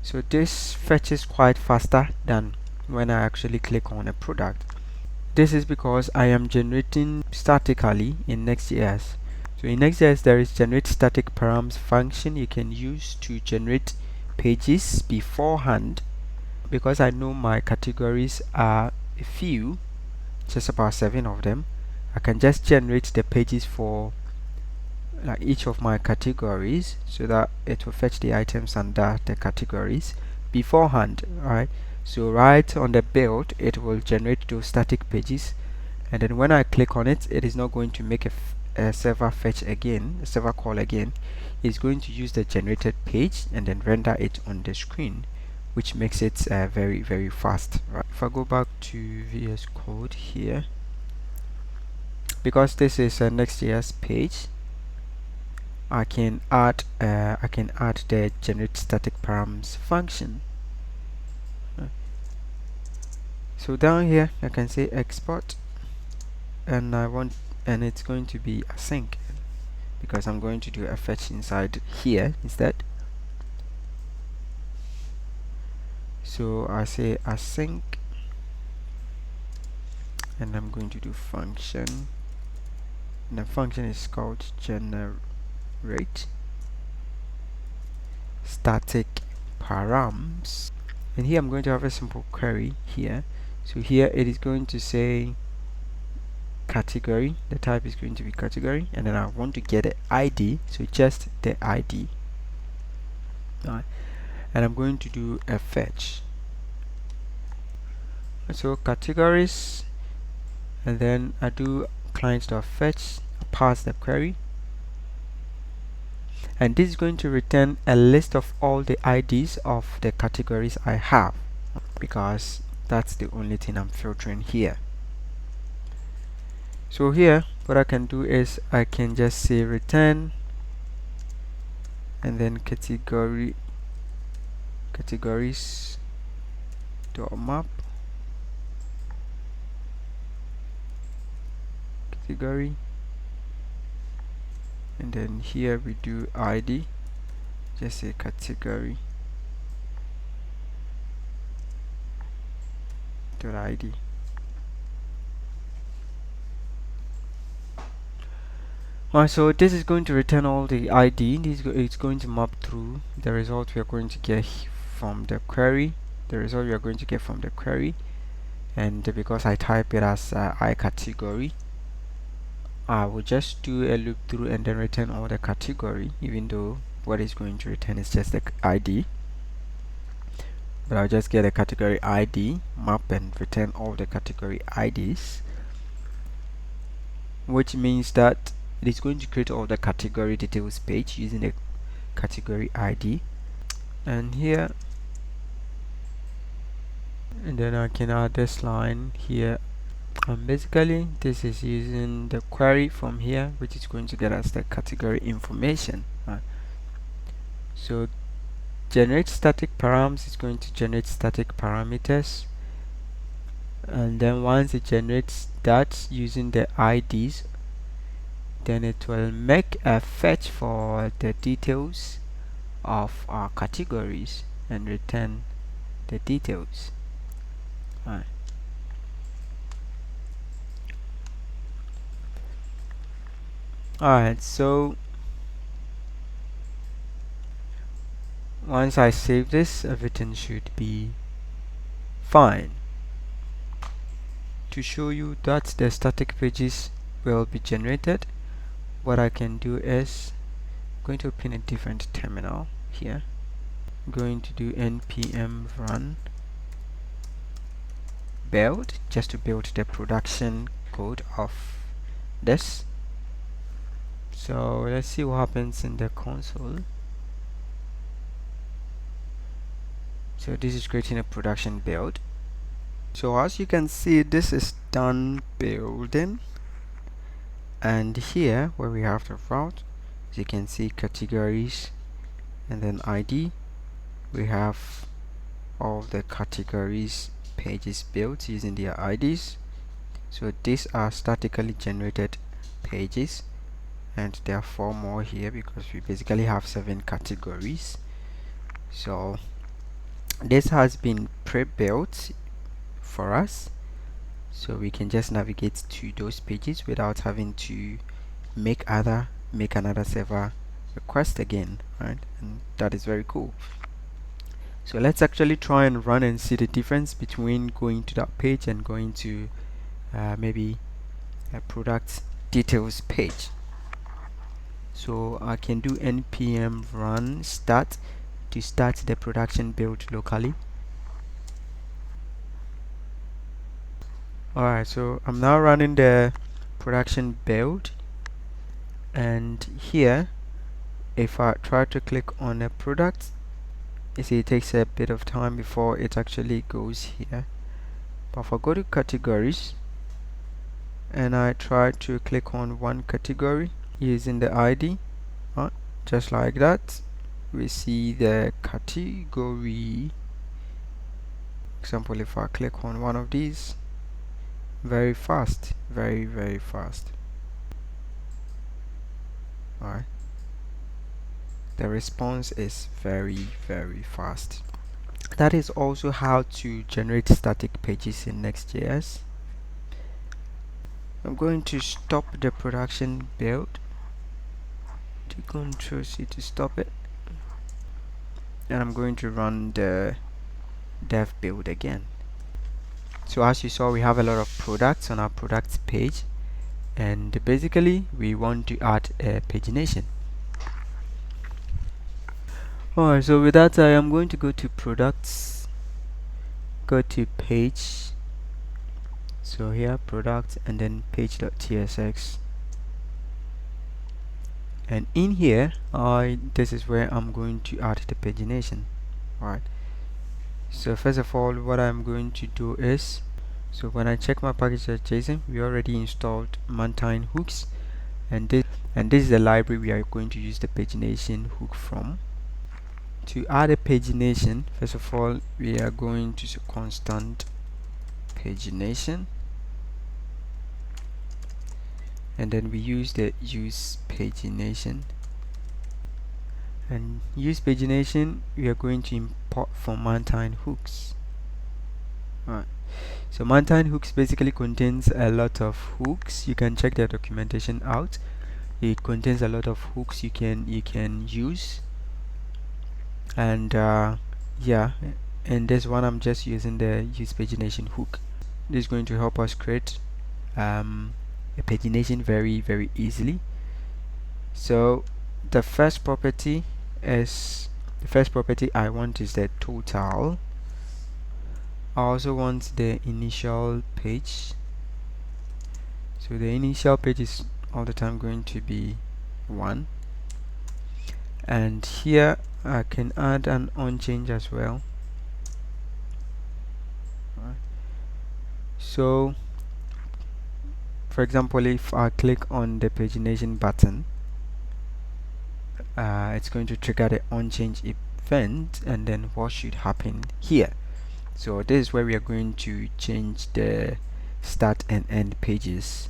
so this fetches quite faster than when I actually click on a product. This is because I am generating statically in Next.js. So in Next.js there is generate static params function you can use to generate pages beforehand. Because I know my categories are a few, just about 7 of them, I can just generate the pages for like each of my categories, so that it will fetch the items under the categories beforehand. Right, so right on the build it will generate those static pages, and then when I click on it, it is not going to make a server fetch again, a server call again. It's going to use the generated page and then render it on the screen, which makes it very very fast. Right, if I go back to VS Code here, because this is a Next.js page, I can add the generate static params function. So down here I can say export, and it's going to be async, because I'm going to do a fetch inside here instead. So I say async, and I'm going to do function and the function is called generate static params. And here I'm going to have a simple query here. So here it is going to say category, the type is going to be category, and then I want to get an ID, so just the ID. Right. And I'm going to do a fetch. So categories, and then I do client.fetch, pass the query, and this is going to return a list of all the IDs of the categories I have, because that's the only thing I'm filtering here. So here what I can do is I can just say return and then categories dot map category, and then here we do ID, just say category dot ID. Alright, so this is going to return all the ID. It's going to map through the result we are going to get from the query, and because I type it as I category, I will just do a loop through and then return all the category, even though what it's going to return is just the ID. But I'll just get a category ID, map, and return all the category IDs, which means that it is going to create all the category details page using the category ID. And here, and then I can add this line here, and basically this is using the query from here, which is going to get us the category information. Right. So generate static params is going to generate static parameters, and then once it generates that using the IDs, then it will make a fetch for the details of our categories and return the details. Alright, so once I save this, everything should be fine. To show you that the static pages will be generated, what I can do is I'm going to open a different terminal here. I'm going to do npm run build, just to build the production code of this. So let's see what happens in the console. So this is creating a production build. So as you can see, this is done building, and here where we have the route, as you can see, categories and then ID, we have all the categories pages built using their IDs. So these are statically generated pages, and there are 4 more here because we basically have 7 categories. So this has been pre-built for us, so we can just navigate to those pages without having to make another server request again, right? And that is very cool. So let's actually try and run and see the difference between going to that page and going to maybe a product details page. So I can do npm run start to start the production build locally. Alright, so I'm now running the production build, and here if I try to click on a product, you see it takes a bit of time before it actually goes here. But if I go to categories and I try to click on one category using the ID, just like that, we see the category. Example, if I click on one of these, very fast, very fast. Alright, the response is very fast. That is also how to generate static pages in Next.js. I'm going to stop the production build, to Control C to stop it, and I'm going to run the dev build again. So as you saw, we have a lot of products on our products page, and basically we want to add a pagination. Alright, so with that, I am going to go to products, go to page, so here products, and then page.tsx, and in here this is where I'm going to add the pagination. Alright, so first of all, what I'm going to do is, so when I check my package.json, we already installed mountain hooks, and this is the library we are going to use the pagination hook from. To add a pagination, first of all, we are going to use a constant pagination, and then we use the use pagination, and use pagination we are going to import from mountain hooks. Alright, so mountain hooks basically contains a lot of hooks. You can check their documentation out. It contains a lot of hooks you can use, and yeah, and this one I'm just using the use pagination hook. This is going to help us create a pagination very easily. So the first property I want is the total. I also want the initial page, so the initial page is all the time going to be 1, and here I can add an on-change as well. So for example, if I click on the pagination button, it's going to trigger the on-change event, and then what should happen here? So this is where we are going to change the start and end pages,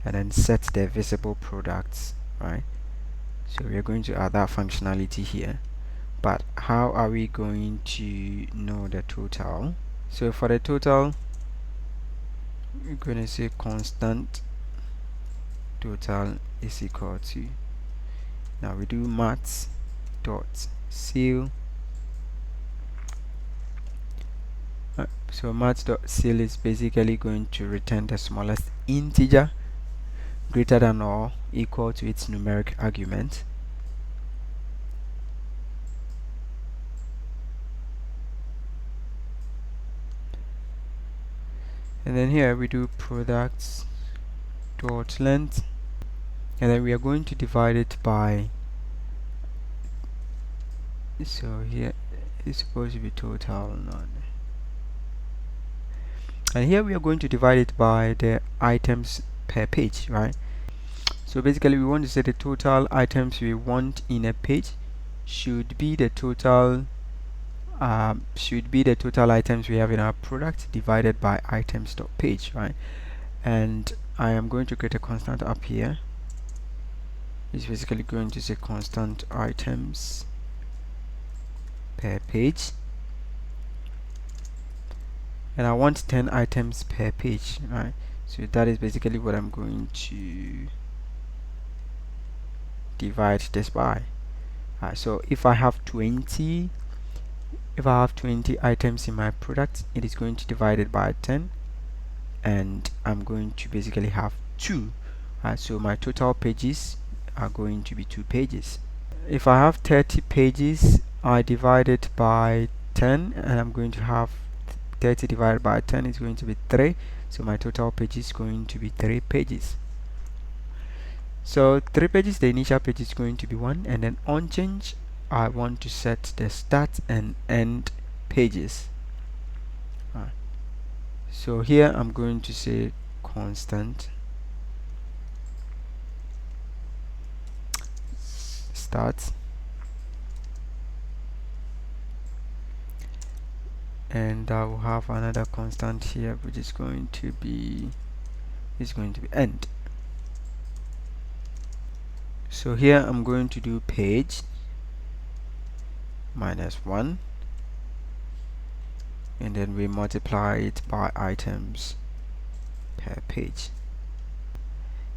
and then set the visible products, right? So we are going to add that functionality here. But how are we going to know the total? So for the total, we're going to say constant total is equal to, now we do maths dot seal. So maths.seal is basically going to return the smallest integer greater than or equal to its numeric argument. And then here we do products dot length, and then we are going to divide it by, so here it's supposed to be total, not, and here we are going to divide it by the items per page, right? So basically we want to say the total items we want in a page should be the total items we have in our product divided by items.page, right? And I am going to create a constant up here. It's basically going to say constant items per page, and I want 10 items per page, right? So that is basically what I'm going to divide this by. So if I have 20 items in my product, it is going to divide it by 10, and I'm going to basically have 2. So my total pages are going to be 2 pages. If I have 30 pages, I divide it by 10, and I'm going to have 30 divided by 10 is going to be 3. So my total page is going to be 3 pages. So 3 pages, the initial page is going to be 1, and then on change I want to set the start and end pages. So here I'm going to say constant start, and I will have another constant here which is going to be end. So here I'm going to do page -1, and then we multiply it by items per page.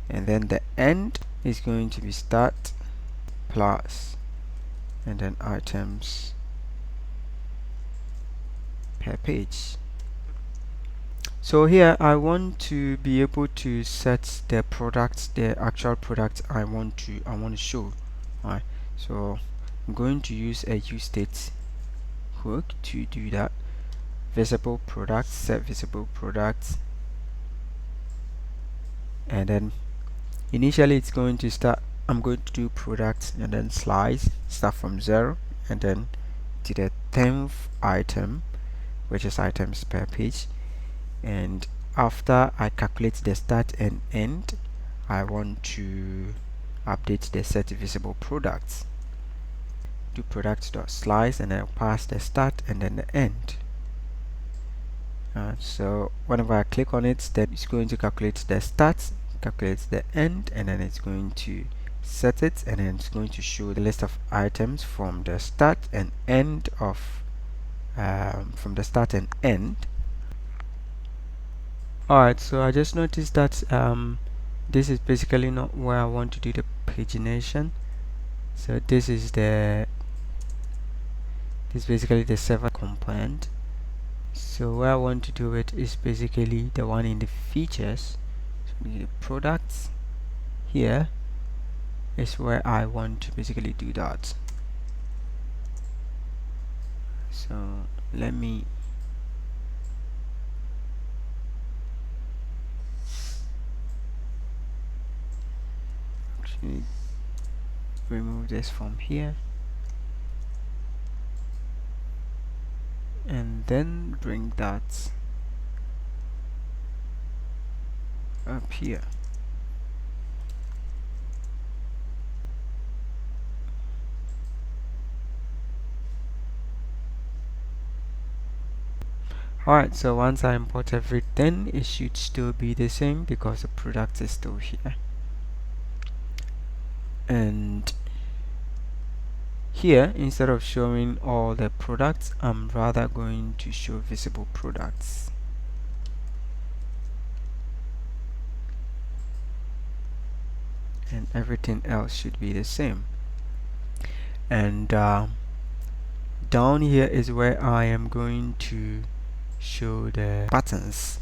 and then the end is going to be start plus and then items per page. So here I want to be able to set the products, the actual products I want to show. Alright, so I'm going to use a useState hook to do that. Visible products, set visible products, and then initially it's going to start, I'm going to do products and then slice, start from 0 and then to the 10th item, which is items per page. And after I calculate the start and end, I want to update the set visible products. Do products.slice and then I'll pass the start and then the end. So whenever I click on it, then it's going to calculate the start, calculates the end, and then it's going to set it, and then it's going to show the list of items from the start and end of Alright, so I just noticed that this is basically not where I want to do the pagination. So this is basically the server component. So where I want to do it is basically the one in the features. So the products here is where I want to basically do that. So let me actually remove this from here and then bring that up here. Alright, so once I import everything, it should still be the same because the product is still here. And here, instead of showing all the products, I'm rather going to show visible products. And everything else should be the same. And down here is where I am going to show the buttons.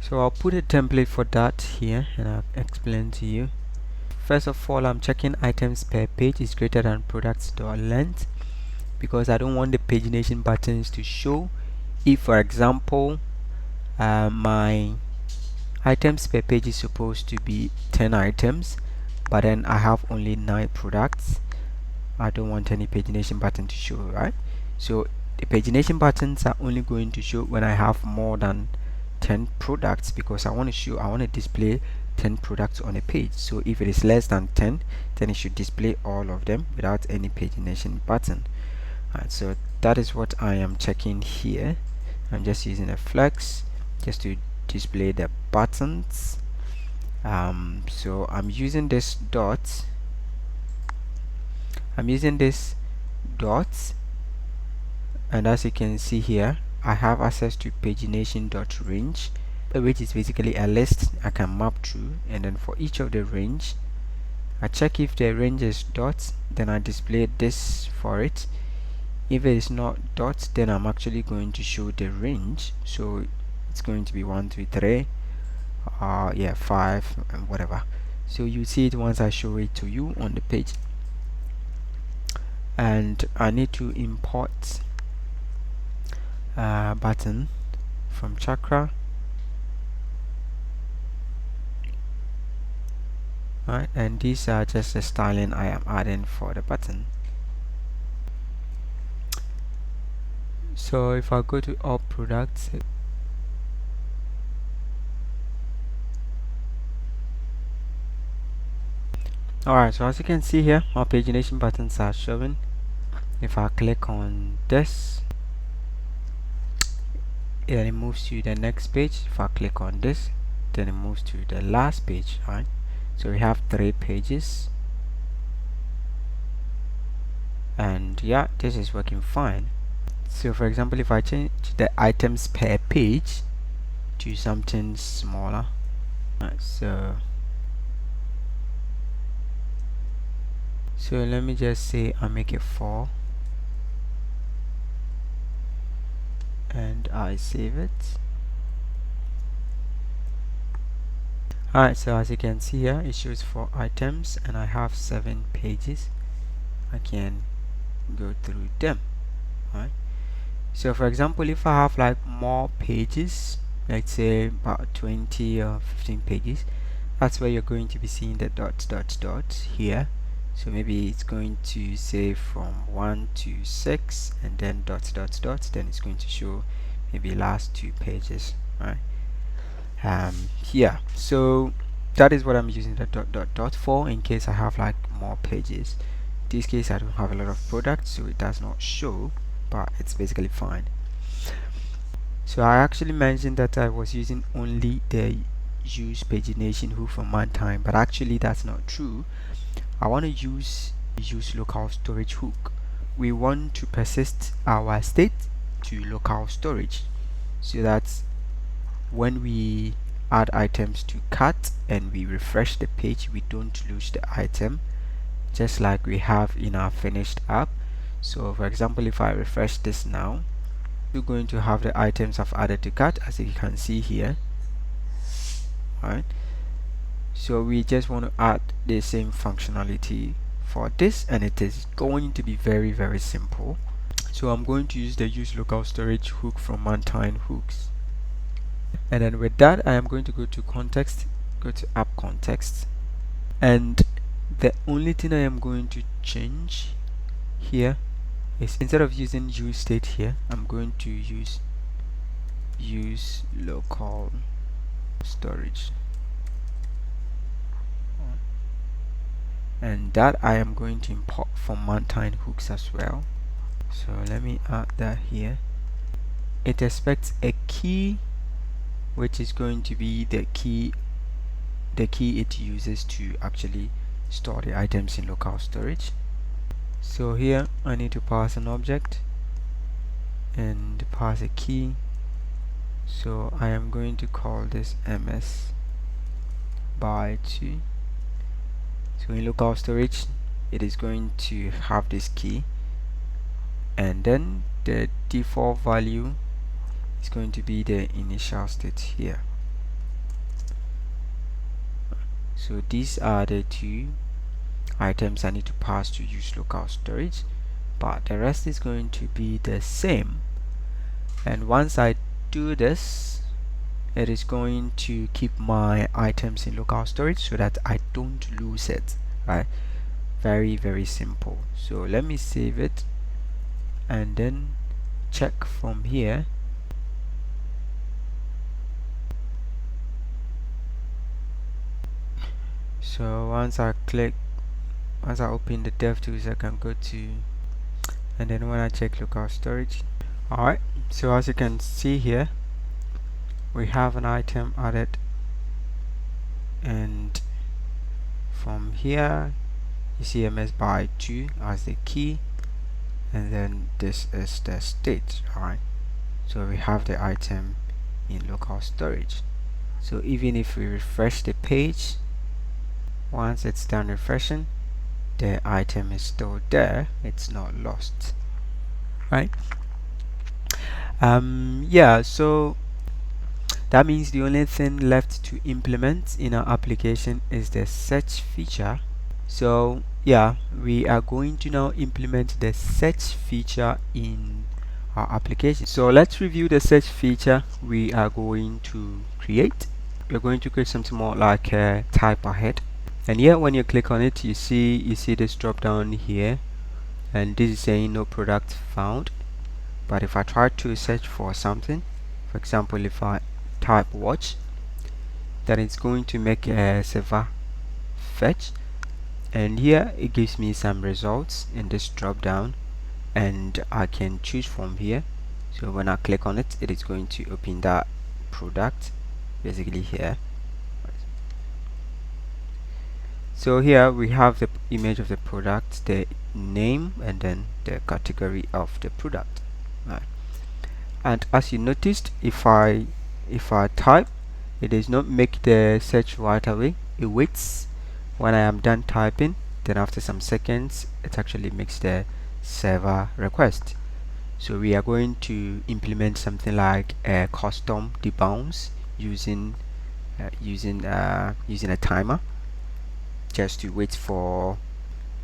So I'll put a template for that here and I'll explain to you. First of all, I'm checking items per page is greater than products.length because I don't want the pagination buttons to show if, for example, my items per page is supposed to be 10 items, but then I have only 9 products. I don't want any pagination button to show, right? So the pagination buttons are only going to show when I have more than 10 products because I want to display 10 products on a page. So if it is less than 10, then it should display all of them without any pagination button. So that is what I am checking here. I'm just using a flex just to display the buttons. So I'm using this dot. And as you can see here, I have access to pagination.range, which is basically a list I can map through, and then for each of the range I check if the range is dots, then I display this for it. If it is not dots, then I'm actually going to show the range, so it's going to be 1 2 3 5 and whatever. So you see it once I show it to you on the page. And I need to import button from Chakra. Right, and these are just the styling I am adding for the button. So if I go to all products, alright, so as you can see here, our pagination buttons are showing. If I click on this, it moves to the next page. If I click on this, then it moves to the last page. Right, so we have 3 pages, and yeah, this is working fine. So for example, if I change the items per page to something smaller, So let me just say I make it 4 and I save it. Alright, so as you can see here, it shows 4 items and I have 7 pages. I can go through them. Alright, so for example, if I have like more pages, let's say about 20 or 15 pages, that's where you're going to be seeing the dots here. So maybe it's going to say from 1 to 6 and then dots, then it's going to show maybe last 2 pages, right? Yeah, so that is what I'm using the dot for, in case I have like more pages. In this case I don't have a lot of products, so it does not show, but it's basically fine. So I actually mentioned that I was using only the use pagination hook from runtime, but actually that's not true. I want to use local storage hook. We want to persist our state to local storage, so that when we add items to cart and we refresh the page, we don't lose the item, just like we have in our finished app. So for example, if I refresh this now, we're going to have the items I've added to cart, as you can see here. Right, so we just want to add the same functionality for this, and it is going to be very simple. So I'm going to use the use local storage hook from runtime hooks, and then with that I am going to go to context, go to app context, and the only thing I am going to change here is, instead of using use state here, I'm going to use local storage, and that I am going to import from runtime hooks as well. So let me add that here. It expects a key, which is going to be the key it uses to actually store the items in local storage. So here I need to pass an object and pass a key. So I am going to call this ms by 2. So in local storage it is going to have this key, and then the default value is going to be the initial state here. So these are the 2 items I need to pass to use local storage, but the rest is going to be the same. And once I do this, it is going to keep my items in local storage so that I don't lose it, right? Very simple. So let me save it and then check from here. So once I open the DevTools, I can go to, and then when I check local storage, alright, so as you can see here, we have an item added, and from here you see ms by 2 as the key, and then this is the state. Alright, so we have the item in local storage. So even if we refresh the page, once it's done refreshing, the item is still there, it's not lost, right? Yeah, so that means the only thing left to implement in our application is the search feature. So yeah, we are going to now implement the search feature in our application. So let's review the search feature we are going to create. We're going to create something more like a type ahead, and here when you click on it, you see this drop down here, and this is saying no product found. But if I try to search for something, for example if I type watch, then it's going to make a server fetch, and here it gives me some results in this drop down, and I can choose from here. So when I click on it, it is going to open that product basically here. So here we have the image of the product, the name, and then the category of the product, right? And as you noticed, if I type, it does not make the search right away. It waits when I am done typing, then after some seconds it actually makes the server request. So we are going to implement something like a custom debounce using a timer, just to wait for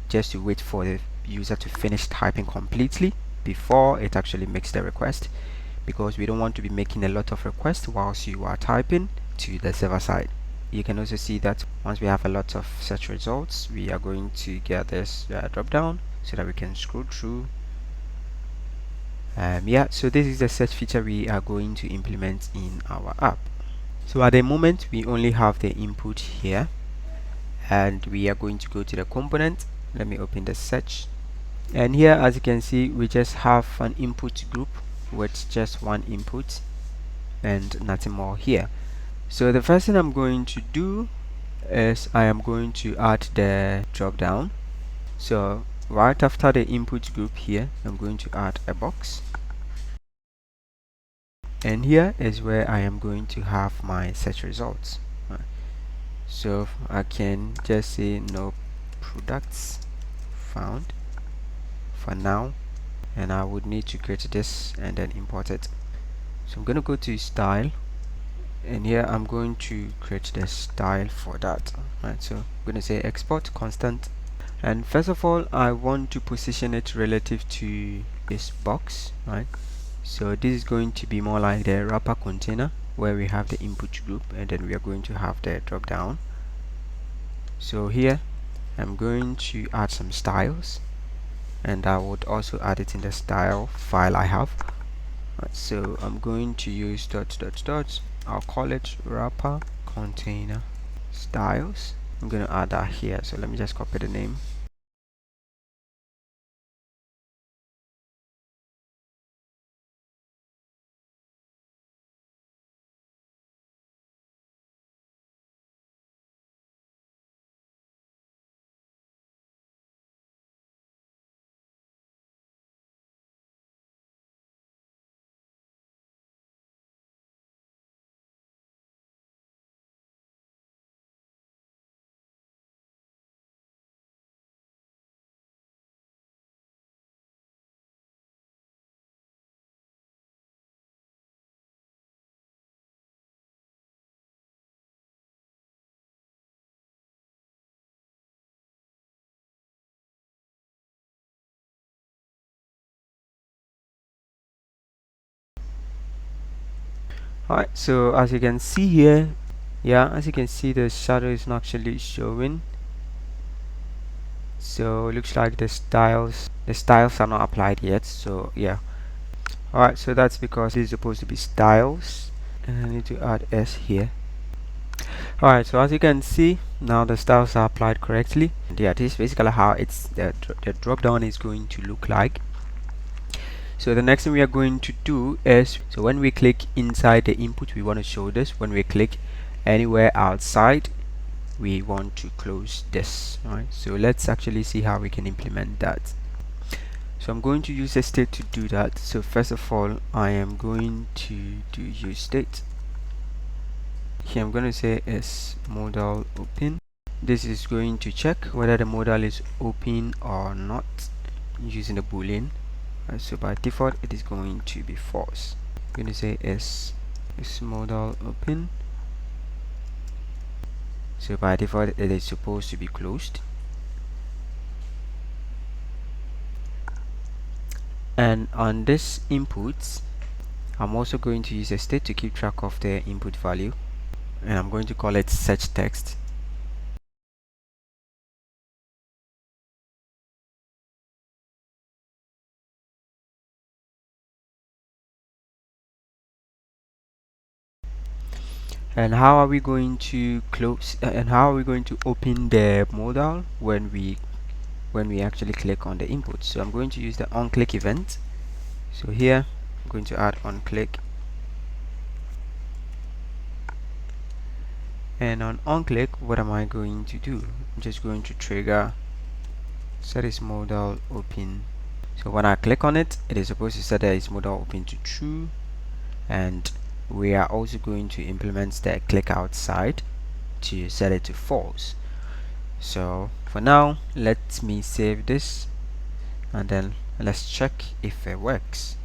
the user to finish typing completely before it actually makes the request, because we don't want to be making a lot of requests whilst you are typing to the server side. You can also see that once we have a lot of search results, we are going to get this drop down so that we can scroll through. So this is the search feature we are going to implement in our app. So at the moment we only have the input here, and we are going to go to the component. Let me open the search, and here as you can see we just have an input group with just one input and nothing more here. So the first thing I'm going to do is I am going to add the drop down. So right after the input group here, I'm going to add a box, and here is where I am going to have my search results. So I can just say no products found for now, and I would need to create this and then import it. So I'm going to go to style, and here I'm going to create the style for that. Right, so I'm going to say export constant, and first of all I want to position it relative to this box, right? So this is going to be more like the wrapper container where we have the input group and then we are going to have the drop down. So here I'm going to add some styles, and I would also add it in the style file I have. Right, so I'm going to use dot. I'll call it wrapper container styles. I'm going to add that here, so let me just copy the name. Alright, so as you can see here, as you can see the shadow is not actually showing. So it looks like the styles are not applied yet. So yeah. Alright, so that's because this is supposed to be styles, and I need to add s here. Alright, so as you can see now the styles are applied correctly. And yeah, this is basically how the drop down is going to look like. So the next thing we are going to do is, so when we click inside the input, we want to show this. When we click anywhere outside, we want to close this. Alright, so let's actually see how we can implement that. So I'm going to use a state to do that. So first of all, I am going to do use state. Here I'm going to say is modal open. This is going to check whether the modal is open or not using a boolean. So by default it is going to be false. I'm going to say is modal open. So by default it is supposed to be closed. And on this inputs, I'm also going to use a state to keep track of the input value, and I'm going to call it search text. And how are we going to close and how are we going to open the modal when we actually click on the input? So I'm going to use the onClick event. So here I'm going to add onClick, and on onClick what am I going to do? I'm just going to trigger set is modal open. So when I click on it, it is supposed to set that is modal open to true, and we are also going to implement the click outside to set it to false. So for now, let me save this and then let's check if it works.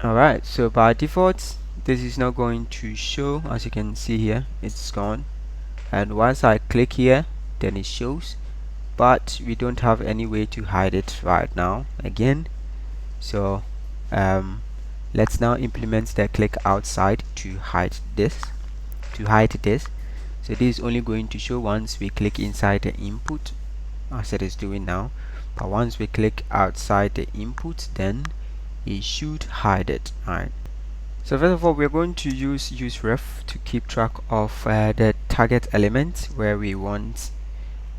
Alright, so by default this is not going to show. As you can see here, it's gone, and once I click here then it shows, but we don't have any way to hide it right now again. So let's now implement the click outside to hide this. So this is only going to show once we click inside the input, as it is doing now, but once we click outside the input then it should hide it. Alright, so first of all we're going to use ref to keep track of the target element where we want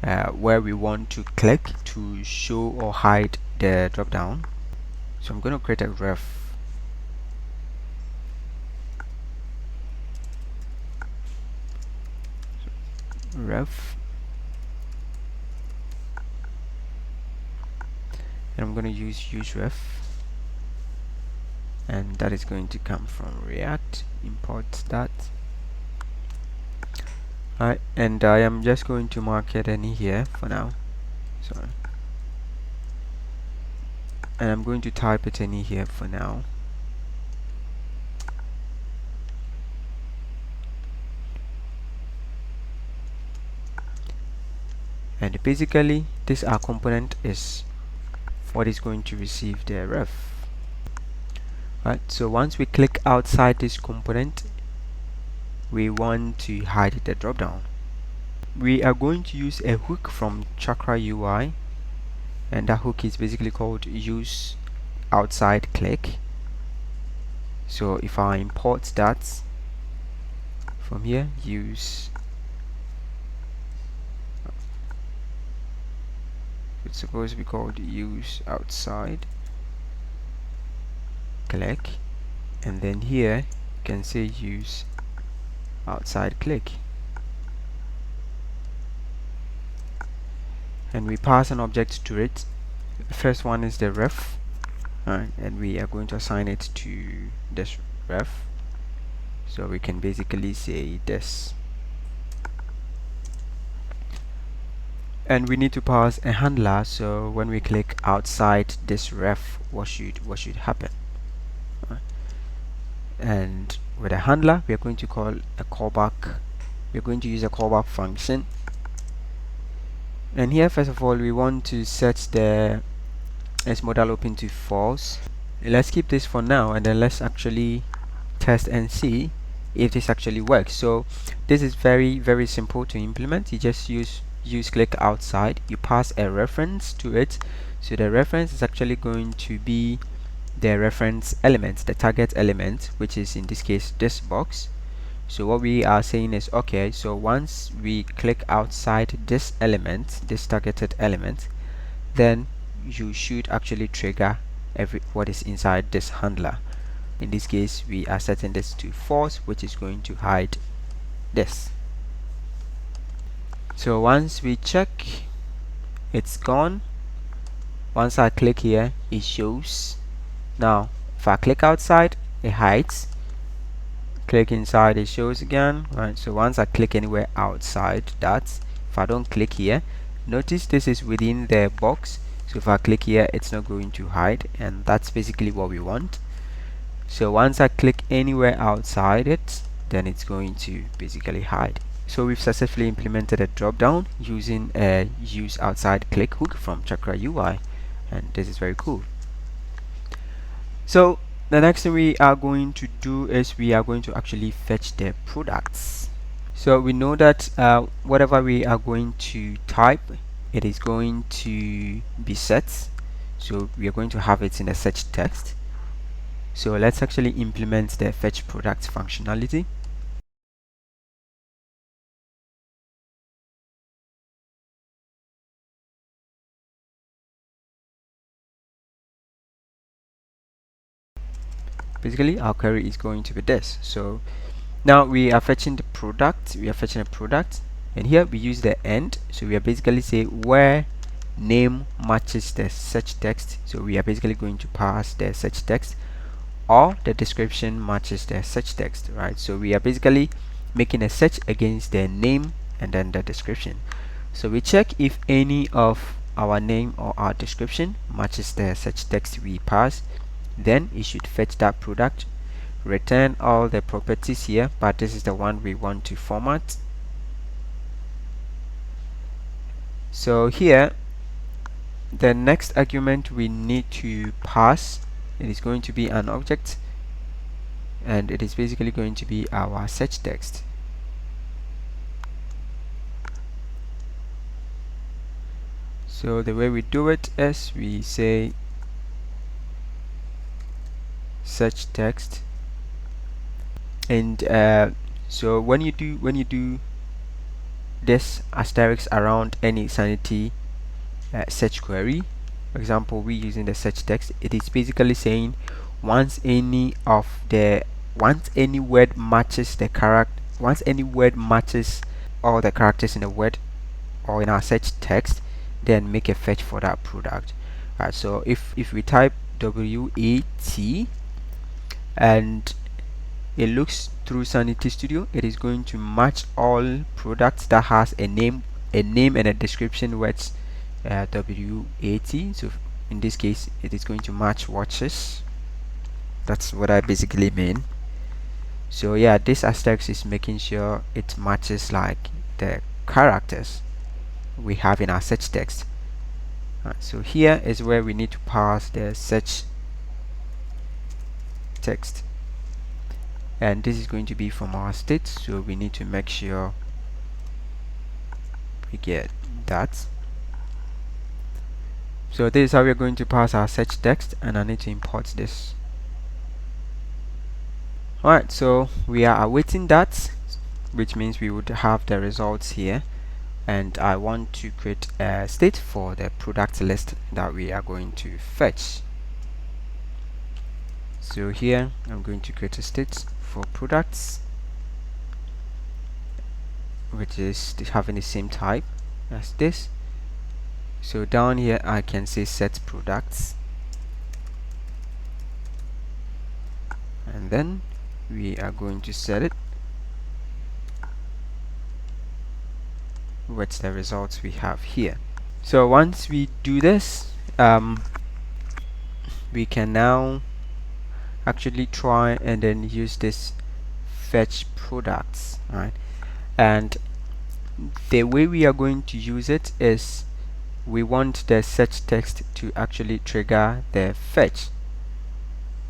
to click to show or hide the drop down. So I'm going to create a ref. And I'm going to use ref, and that is going to come from React. Import that. Alright, and I am just going to mark it in here for now. Sorry. And I'm going to type it in here for now. And basically this our component is what is going to receive the ref. Right, so once we click outside this component, we want to hide the drop down. We are going to use a hook from Chakra UI, and that hook is basically called use outside click. So if I import that from here, it's supposed to be called use outside click, and then here you can say use outside click, and we pass an object to it. The first one is the ref, and we are going to assign it to this ref, so we can basically say this, and we need to pass a handler. So when we click outside this ref, what should happen? And with a handler, we are going to call a callback. We're going to use a callback function, and here first of all we want to set the modal open to false. Let's keep this for now, and then let's actually test and see if this actually works. So this is very simple to implement. You just use click outside, you pass a reference to it, so the reference is actually going to be the reference element, the target element, which is in this case this box. So what we are saying is, okay, so once we click outside this element, this targeted element, then you should actually trigger what is inside this handler. In this case we are setting this to false, which is going to hide this. So once we check, it's gone. Once I click here, it shows. Now if I click outside, it hides. Click inside, it shows again. Right, so once I click anywhere outside that, if I don't click here, notice this is within the box, so if I click here it's not going to hide, and that's basically what we want. So once I click anywhere outside it, then it's going to basically hide. So we've successfully implemented a drop down using a use outside click hook from Chakra UI, and this is very cool. So the next thing we are going to do is we are going to actually fetch the products. So we know that whatever we are going to type, it is going to be set, so we are going to have it in a search text. So let's actually implement the fetch product functionality. Basically our query is going to be this. So now we are fetching the product, and here we use the end. So we are basically say where name matches the search text, so we are basically going to pass the search text or the description matches the search text, right? So we are basically making a search against the name and then the description. So we check if any of our name or our description matches the search text we pass, then it should fetch that product, return all the properties here, but this is the one we want to format. So here the next argument we need to pass, it is going to be an object, and it is basically going to be our search text. So the way we do it is we say search text, and so when you do this asterisk around any Sanity search query, for example we using the search text, it is basically saying once any word matches the character, once any word matches all the characters in a word or in our search text, then make a fetch for that product. Right, so if we type WAT and it looks through Sanity Studio, it is going to match all products that has a name and a description with WAT. So in this case it is going to match watches. That's what I basically mean. So yeah, this asterisk is making sure it matches like the characters we have in our search text. So here is where we need to pass the search text, and this is going to be from our state, so we need to make sure we get that. So this is how we're going to pass our search text, and I need to import this. Alright, so we are awaiting that, which means we would have the results here, and I want to create a state for the product list that we are going to fetch. So here I'm going to create a state for products, which is having the same type as this. So down here I can say set products, and then we are going to set it with the results we have here. So once we do this, we can now actually try and then use this fetch products, right? And the way we are going to use it is we want the search text to actually trigger the fetch.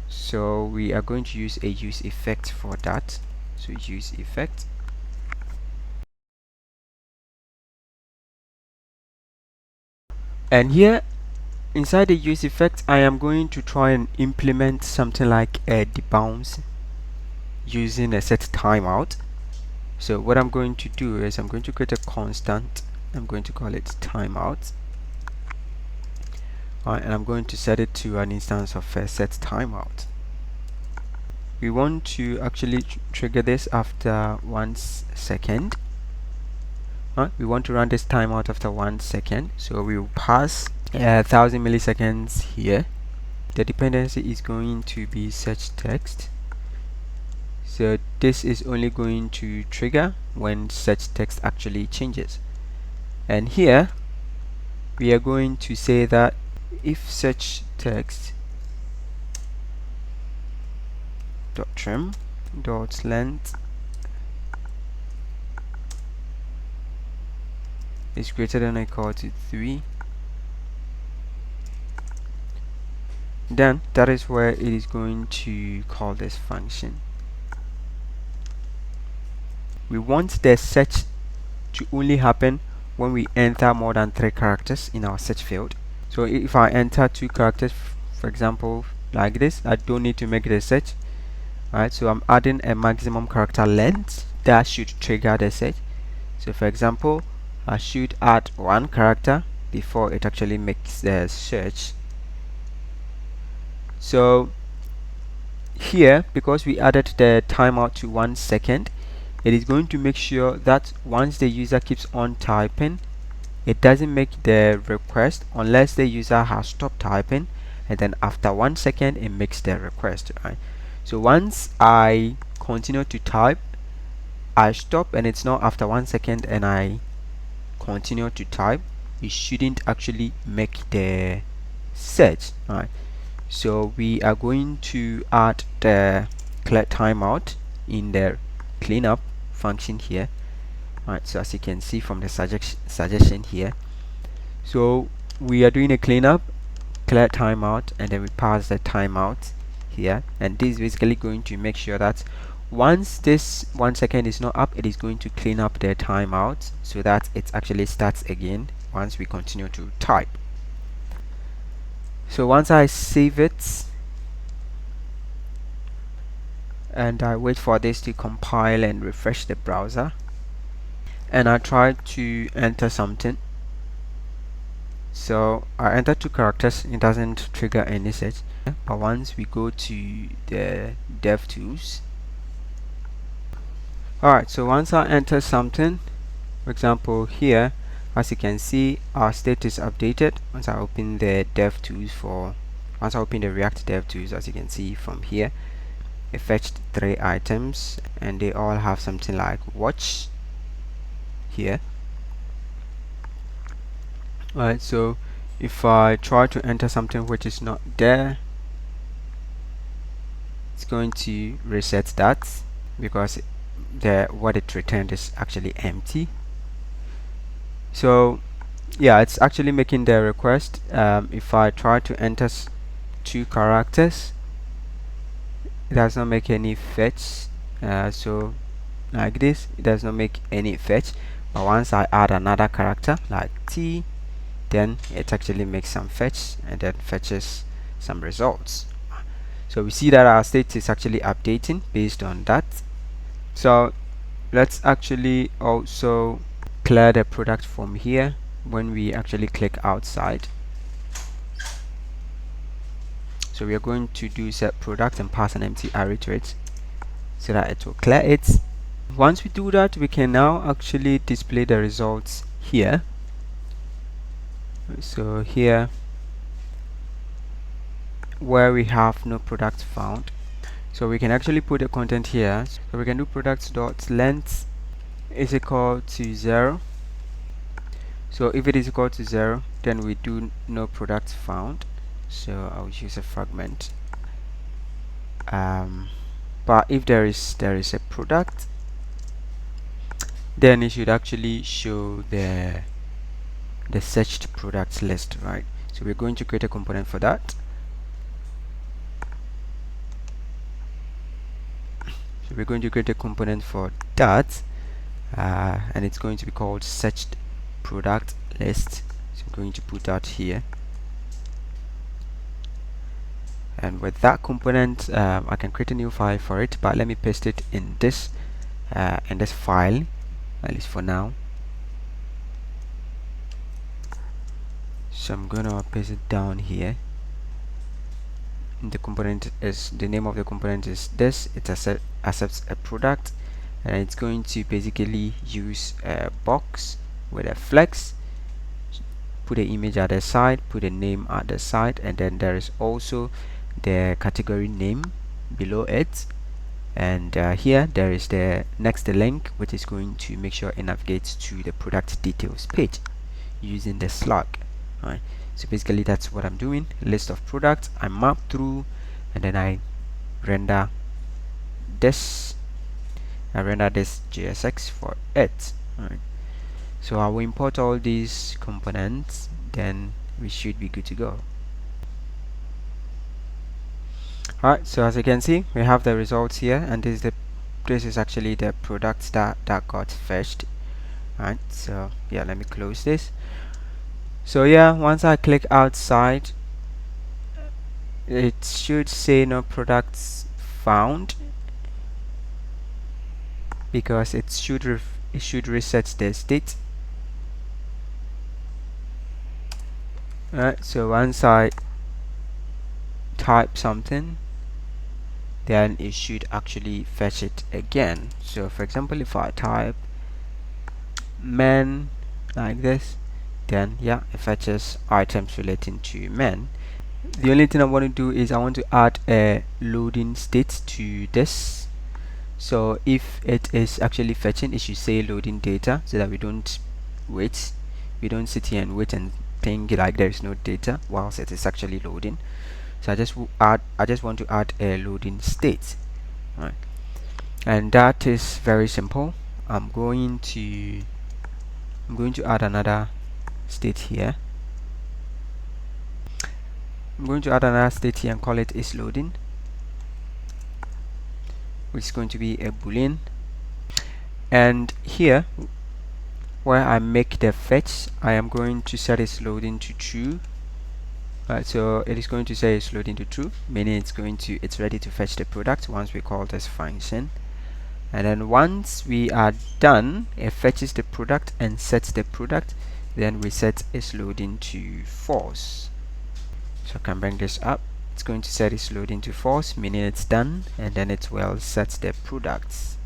So we are going to use a use effect for that. So use effect, and here inside the use effect I am going to try and implement something like a debounce using a set timeout. So what I'm going to do is I'm going to create a constant, I'm going to call it timeout, and I'm going to set it to an instance of a set timeout. We want to actually trigger this after 1 second. We want to run this timeout after 1 second, so we will pass 1000 milliseconds here. The dependency is going to be search text, so this is only going to trigger when search text actually changes. And here we are going to say that if search text dot trim dot length is greater than or equal to 3, then that is where it is going to call this function. We want the search to only happen when we enter more than 3 characters in our search field. So if I enter 2 characters, for example like this, I don't need to make the search. Alright, so I'm adding a maximum character length that should trigger the search. So for example, I should add 1 character before it actually makes the search. So here, because we added the timeout to 1 second, it is going to make sure that once the user keeps on typing, it doesn't make the request unless the user has stopped typing, and then after 1 second it makes the request, right? So once I continue to type, I stop and it's not after 1 second and I continue to type, it shouldn't actually make the search, right? So we are going to add the clear timeout in the cleanup function here, right? So as you can see from the suggestion here, so we are doing a cleanup, clear timeout, and then we pass the timeout here, and this is basically going to make sure that once this 1 second is not up, it is going to clean up the timeout so that it actually starts again once we continue to type. So once I save it and I wait for this to compile and refresh the browser, and I try to enter something, so I enter 2 characters, it doesn't trigger any search. But once we go to the dev tools, alright, so once I enter something, for example here, as you can see, our state is updated. Once I open the dev tools once I open the React dev tools, as you can see from here, it fetched 3 items and they all have something like watch here. Alright, so if I try to enter something which is not there, it's going to reset that because what it returned is actually empty. So yeah, it's actually making the request. If I try to enter 2 characters, it does not make any fetch. So like this, it does not make any fetch. But once I add another character like T, then it actually makes some fetch and then fetches some results. So we see that our state is actually updating based on that. So let's actually also clear the product from here when we actually click outside. So we are going to do set product and pass an empty array to it so that it will clear it. Once we do that, we can now actually display the results here. So here where we have no product found, so we can actually put the content here. So we can do products.length is equal to 0. So if it is equal to 0, then we do no product found. So I'll use a fragment. But if there is a product, then it should actually show the searched products list, right? So we're going to create a component for that. So we're going to create a component for that, and it's going to be called searched product list. So I'm going to put that here, and with that component I can create a new file for it, but let me paste it in this file, at least for now. So I'm gonna paste it down here. The component is, the name of the component is this. It accepts a product, and it's going to basically use a box with a flex, put an image at the side, put a name at the side, and then there is also the category name below it. And here there is the next link, which is going to make sure it navigates to the product details page using the slug. Right. So basically that's what I'm doing. List of products, I map through, and then I render this JSX for it. Right. So I will import all these components, then we should be good to go. Alright, so as you can see, we have the results here, and this is actually the products that got fetched. Alright, so yeah, let me close this. So yeah, once I click outside, it should say no products found, because it should reset the state. Alright, so once I type something, then it should actually fetch it again. So for example, if I type men like this, then yeah, it fetches items relating to men. the only thing I want to do is I want to add a loading state to this. So if it is actually fetching, it should say loading data, so that we don't wait. We don't sit here and wait and think like there is no data whilst it is actually loading. So I just want to add a loading state, right? And that is very simple. I'm going to add another state here. I'm going to add another state here and call it is loading, which is going to be a boolean. And here where I make the fetch, I am going to set its loading to true. Right, so it is going to say it's loading to true, meaning it's ready to fetch the product once we call this function. And then once we are done, it fetches the product and sets the product. Then we set its loading to false. So I can bring this up. It's going to set its loading to false, meaning it's done, and then it will set the products.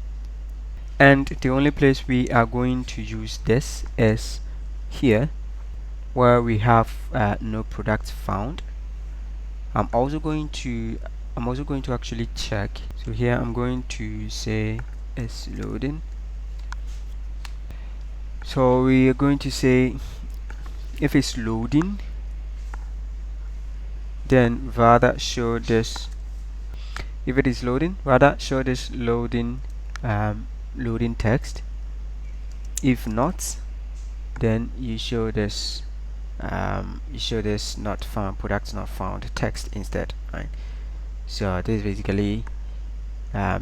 And the only place we are going to use this is here, where we have no product found. I'm also going to actually check. So here I'm going to say it's loading. So we are going to say if it's loading, then rather show this. If it is loading, rather show this loading loading text. If not, then you show this not found, products not found text instead, right? So this is basically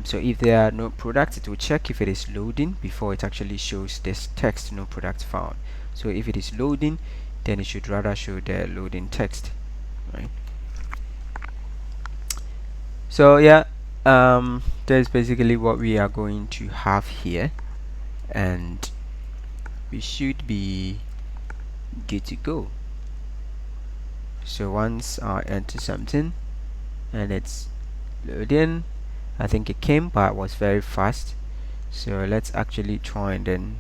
so if there are no products, it will check if it is loading before it actually shows this text no products found. So if it is loading, then it should rather show the loading text, right? So yeah, that's basically what we are going to have here, and we should be good to go. So once I enter something and it's loading, I think it came, but it was very fast. So let's actually try and then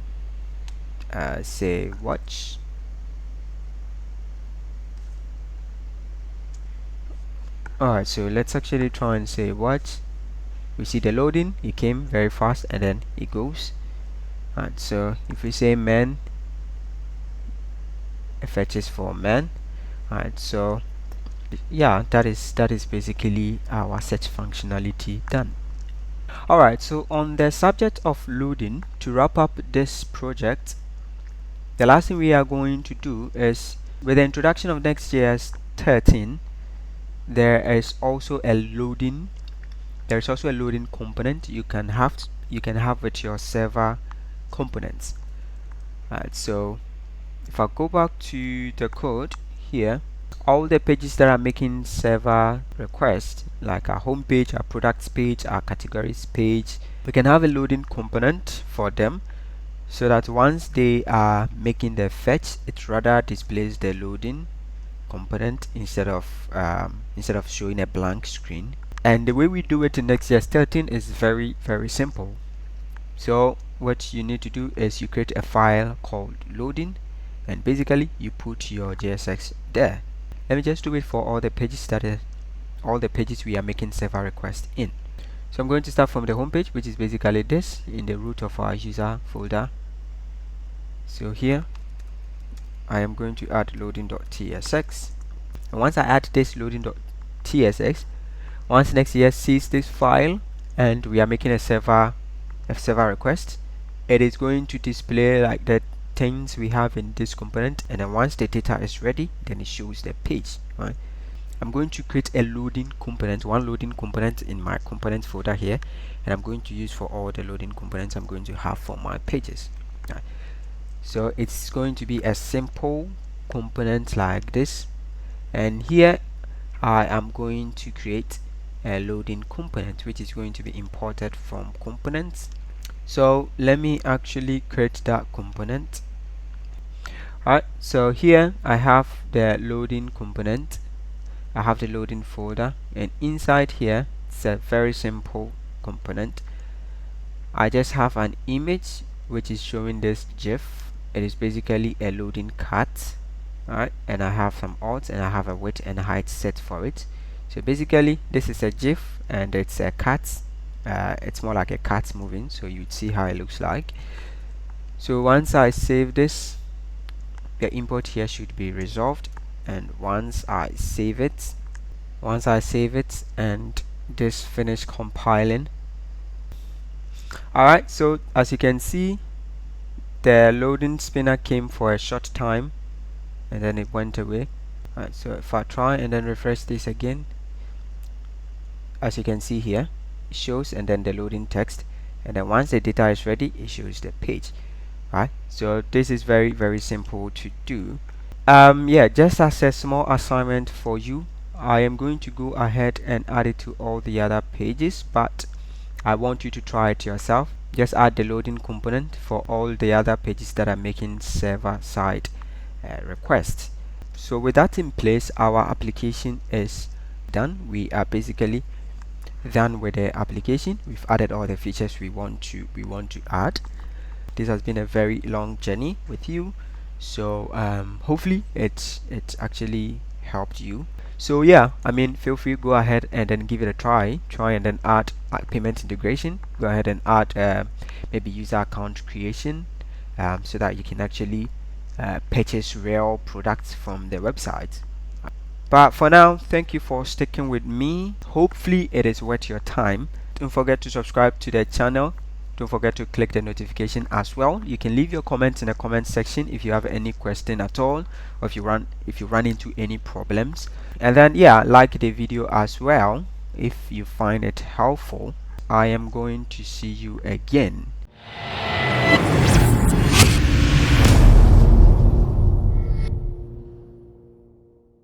say watch. Alright, so let's actually try and say watch. We see the loading, it came very fast and then it goes. And so if we say man, it fetches for man. Alright, so yeah, that is basically our search functionality done. Alright, so on the subject of loading, to wrap up this project, the last thing we are going to do is, with the introduction of Next.js 13, there is also a loading component you can have with your server components. Alright, so if I go back to the code here, all the pages that are making server requests, like our home page, our products page, our categories page, we can have a loading component for them, so that once they are making the fetch, it rather displays the loading component instead of showing a blank screen. And the way we do it in Next.js 13 is very simple. So what you need to do is you create a file called loading, and basically you put your JSX there. Let me just do it for all the pages we are making server requests in. So I'm going to start from the home page, which is basically this, in the root of our user folder. So here I am going to add loading.tsx, and once I add this loading.tsx, once Next.js sees this file and we are making a server request, it is going to display like the things we have in this component, and then once the data is ready, then it shows the page, right? I'm going to create a loading component, one loading component in my components folder here, and I'm going to use for all the loading components I'm going to have for my pages, right? So it's going to be a simple component like this, and here I am going to create a loading component which is going to be imported from components. So let me actually create that component. Alright, so here I have the loading component, I have the loading folder, and inside here it's a very simple component. I just have an image which is showing this GIF. It is basically a loading cat. Alright, and I have some Auth, and I have a width and height set for it. So basically this is a GIF and it's a cat. It's more like a cat moving, so you'd see how it looks like. So once I save this, the import here should be resolved, and once I save it and this finish compiling. Alright, so as you can see, the loading spinner came for a short time and then it went away. Alright, so if I try and then refresh this again, as you can see here, it shows and then the loading text, and then once the data is ready, it shows the page. Right, so this is very simple to do. Yeah, just as a small assignment for you, I am going to go ahead and add it to all the other pages, but I want you to try it yourself. Just add the loading component for all the other pages that are making server-side requests. So with that in place, our application is done. We are basically done with the application. We've added all the features we want to add. This has been a very long journey with you, so hopefully it actually helped you. So yeah, I mean, feel free, go ahead and then give it a try and then add payment integration. Go ahead and add maybe user account creation, so that you can actually purchase real products from the website. But for now, thank you for sticking with me. Hopefully it is worth your time. Don't forget to subscribe to the channel. Don't forget to click the notification as well. You can leave your comments in the comment section if you have any question at all, or if you run into any problems. And then yeah, like the video as well if you find it helpful. I am going to see you again.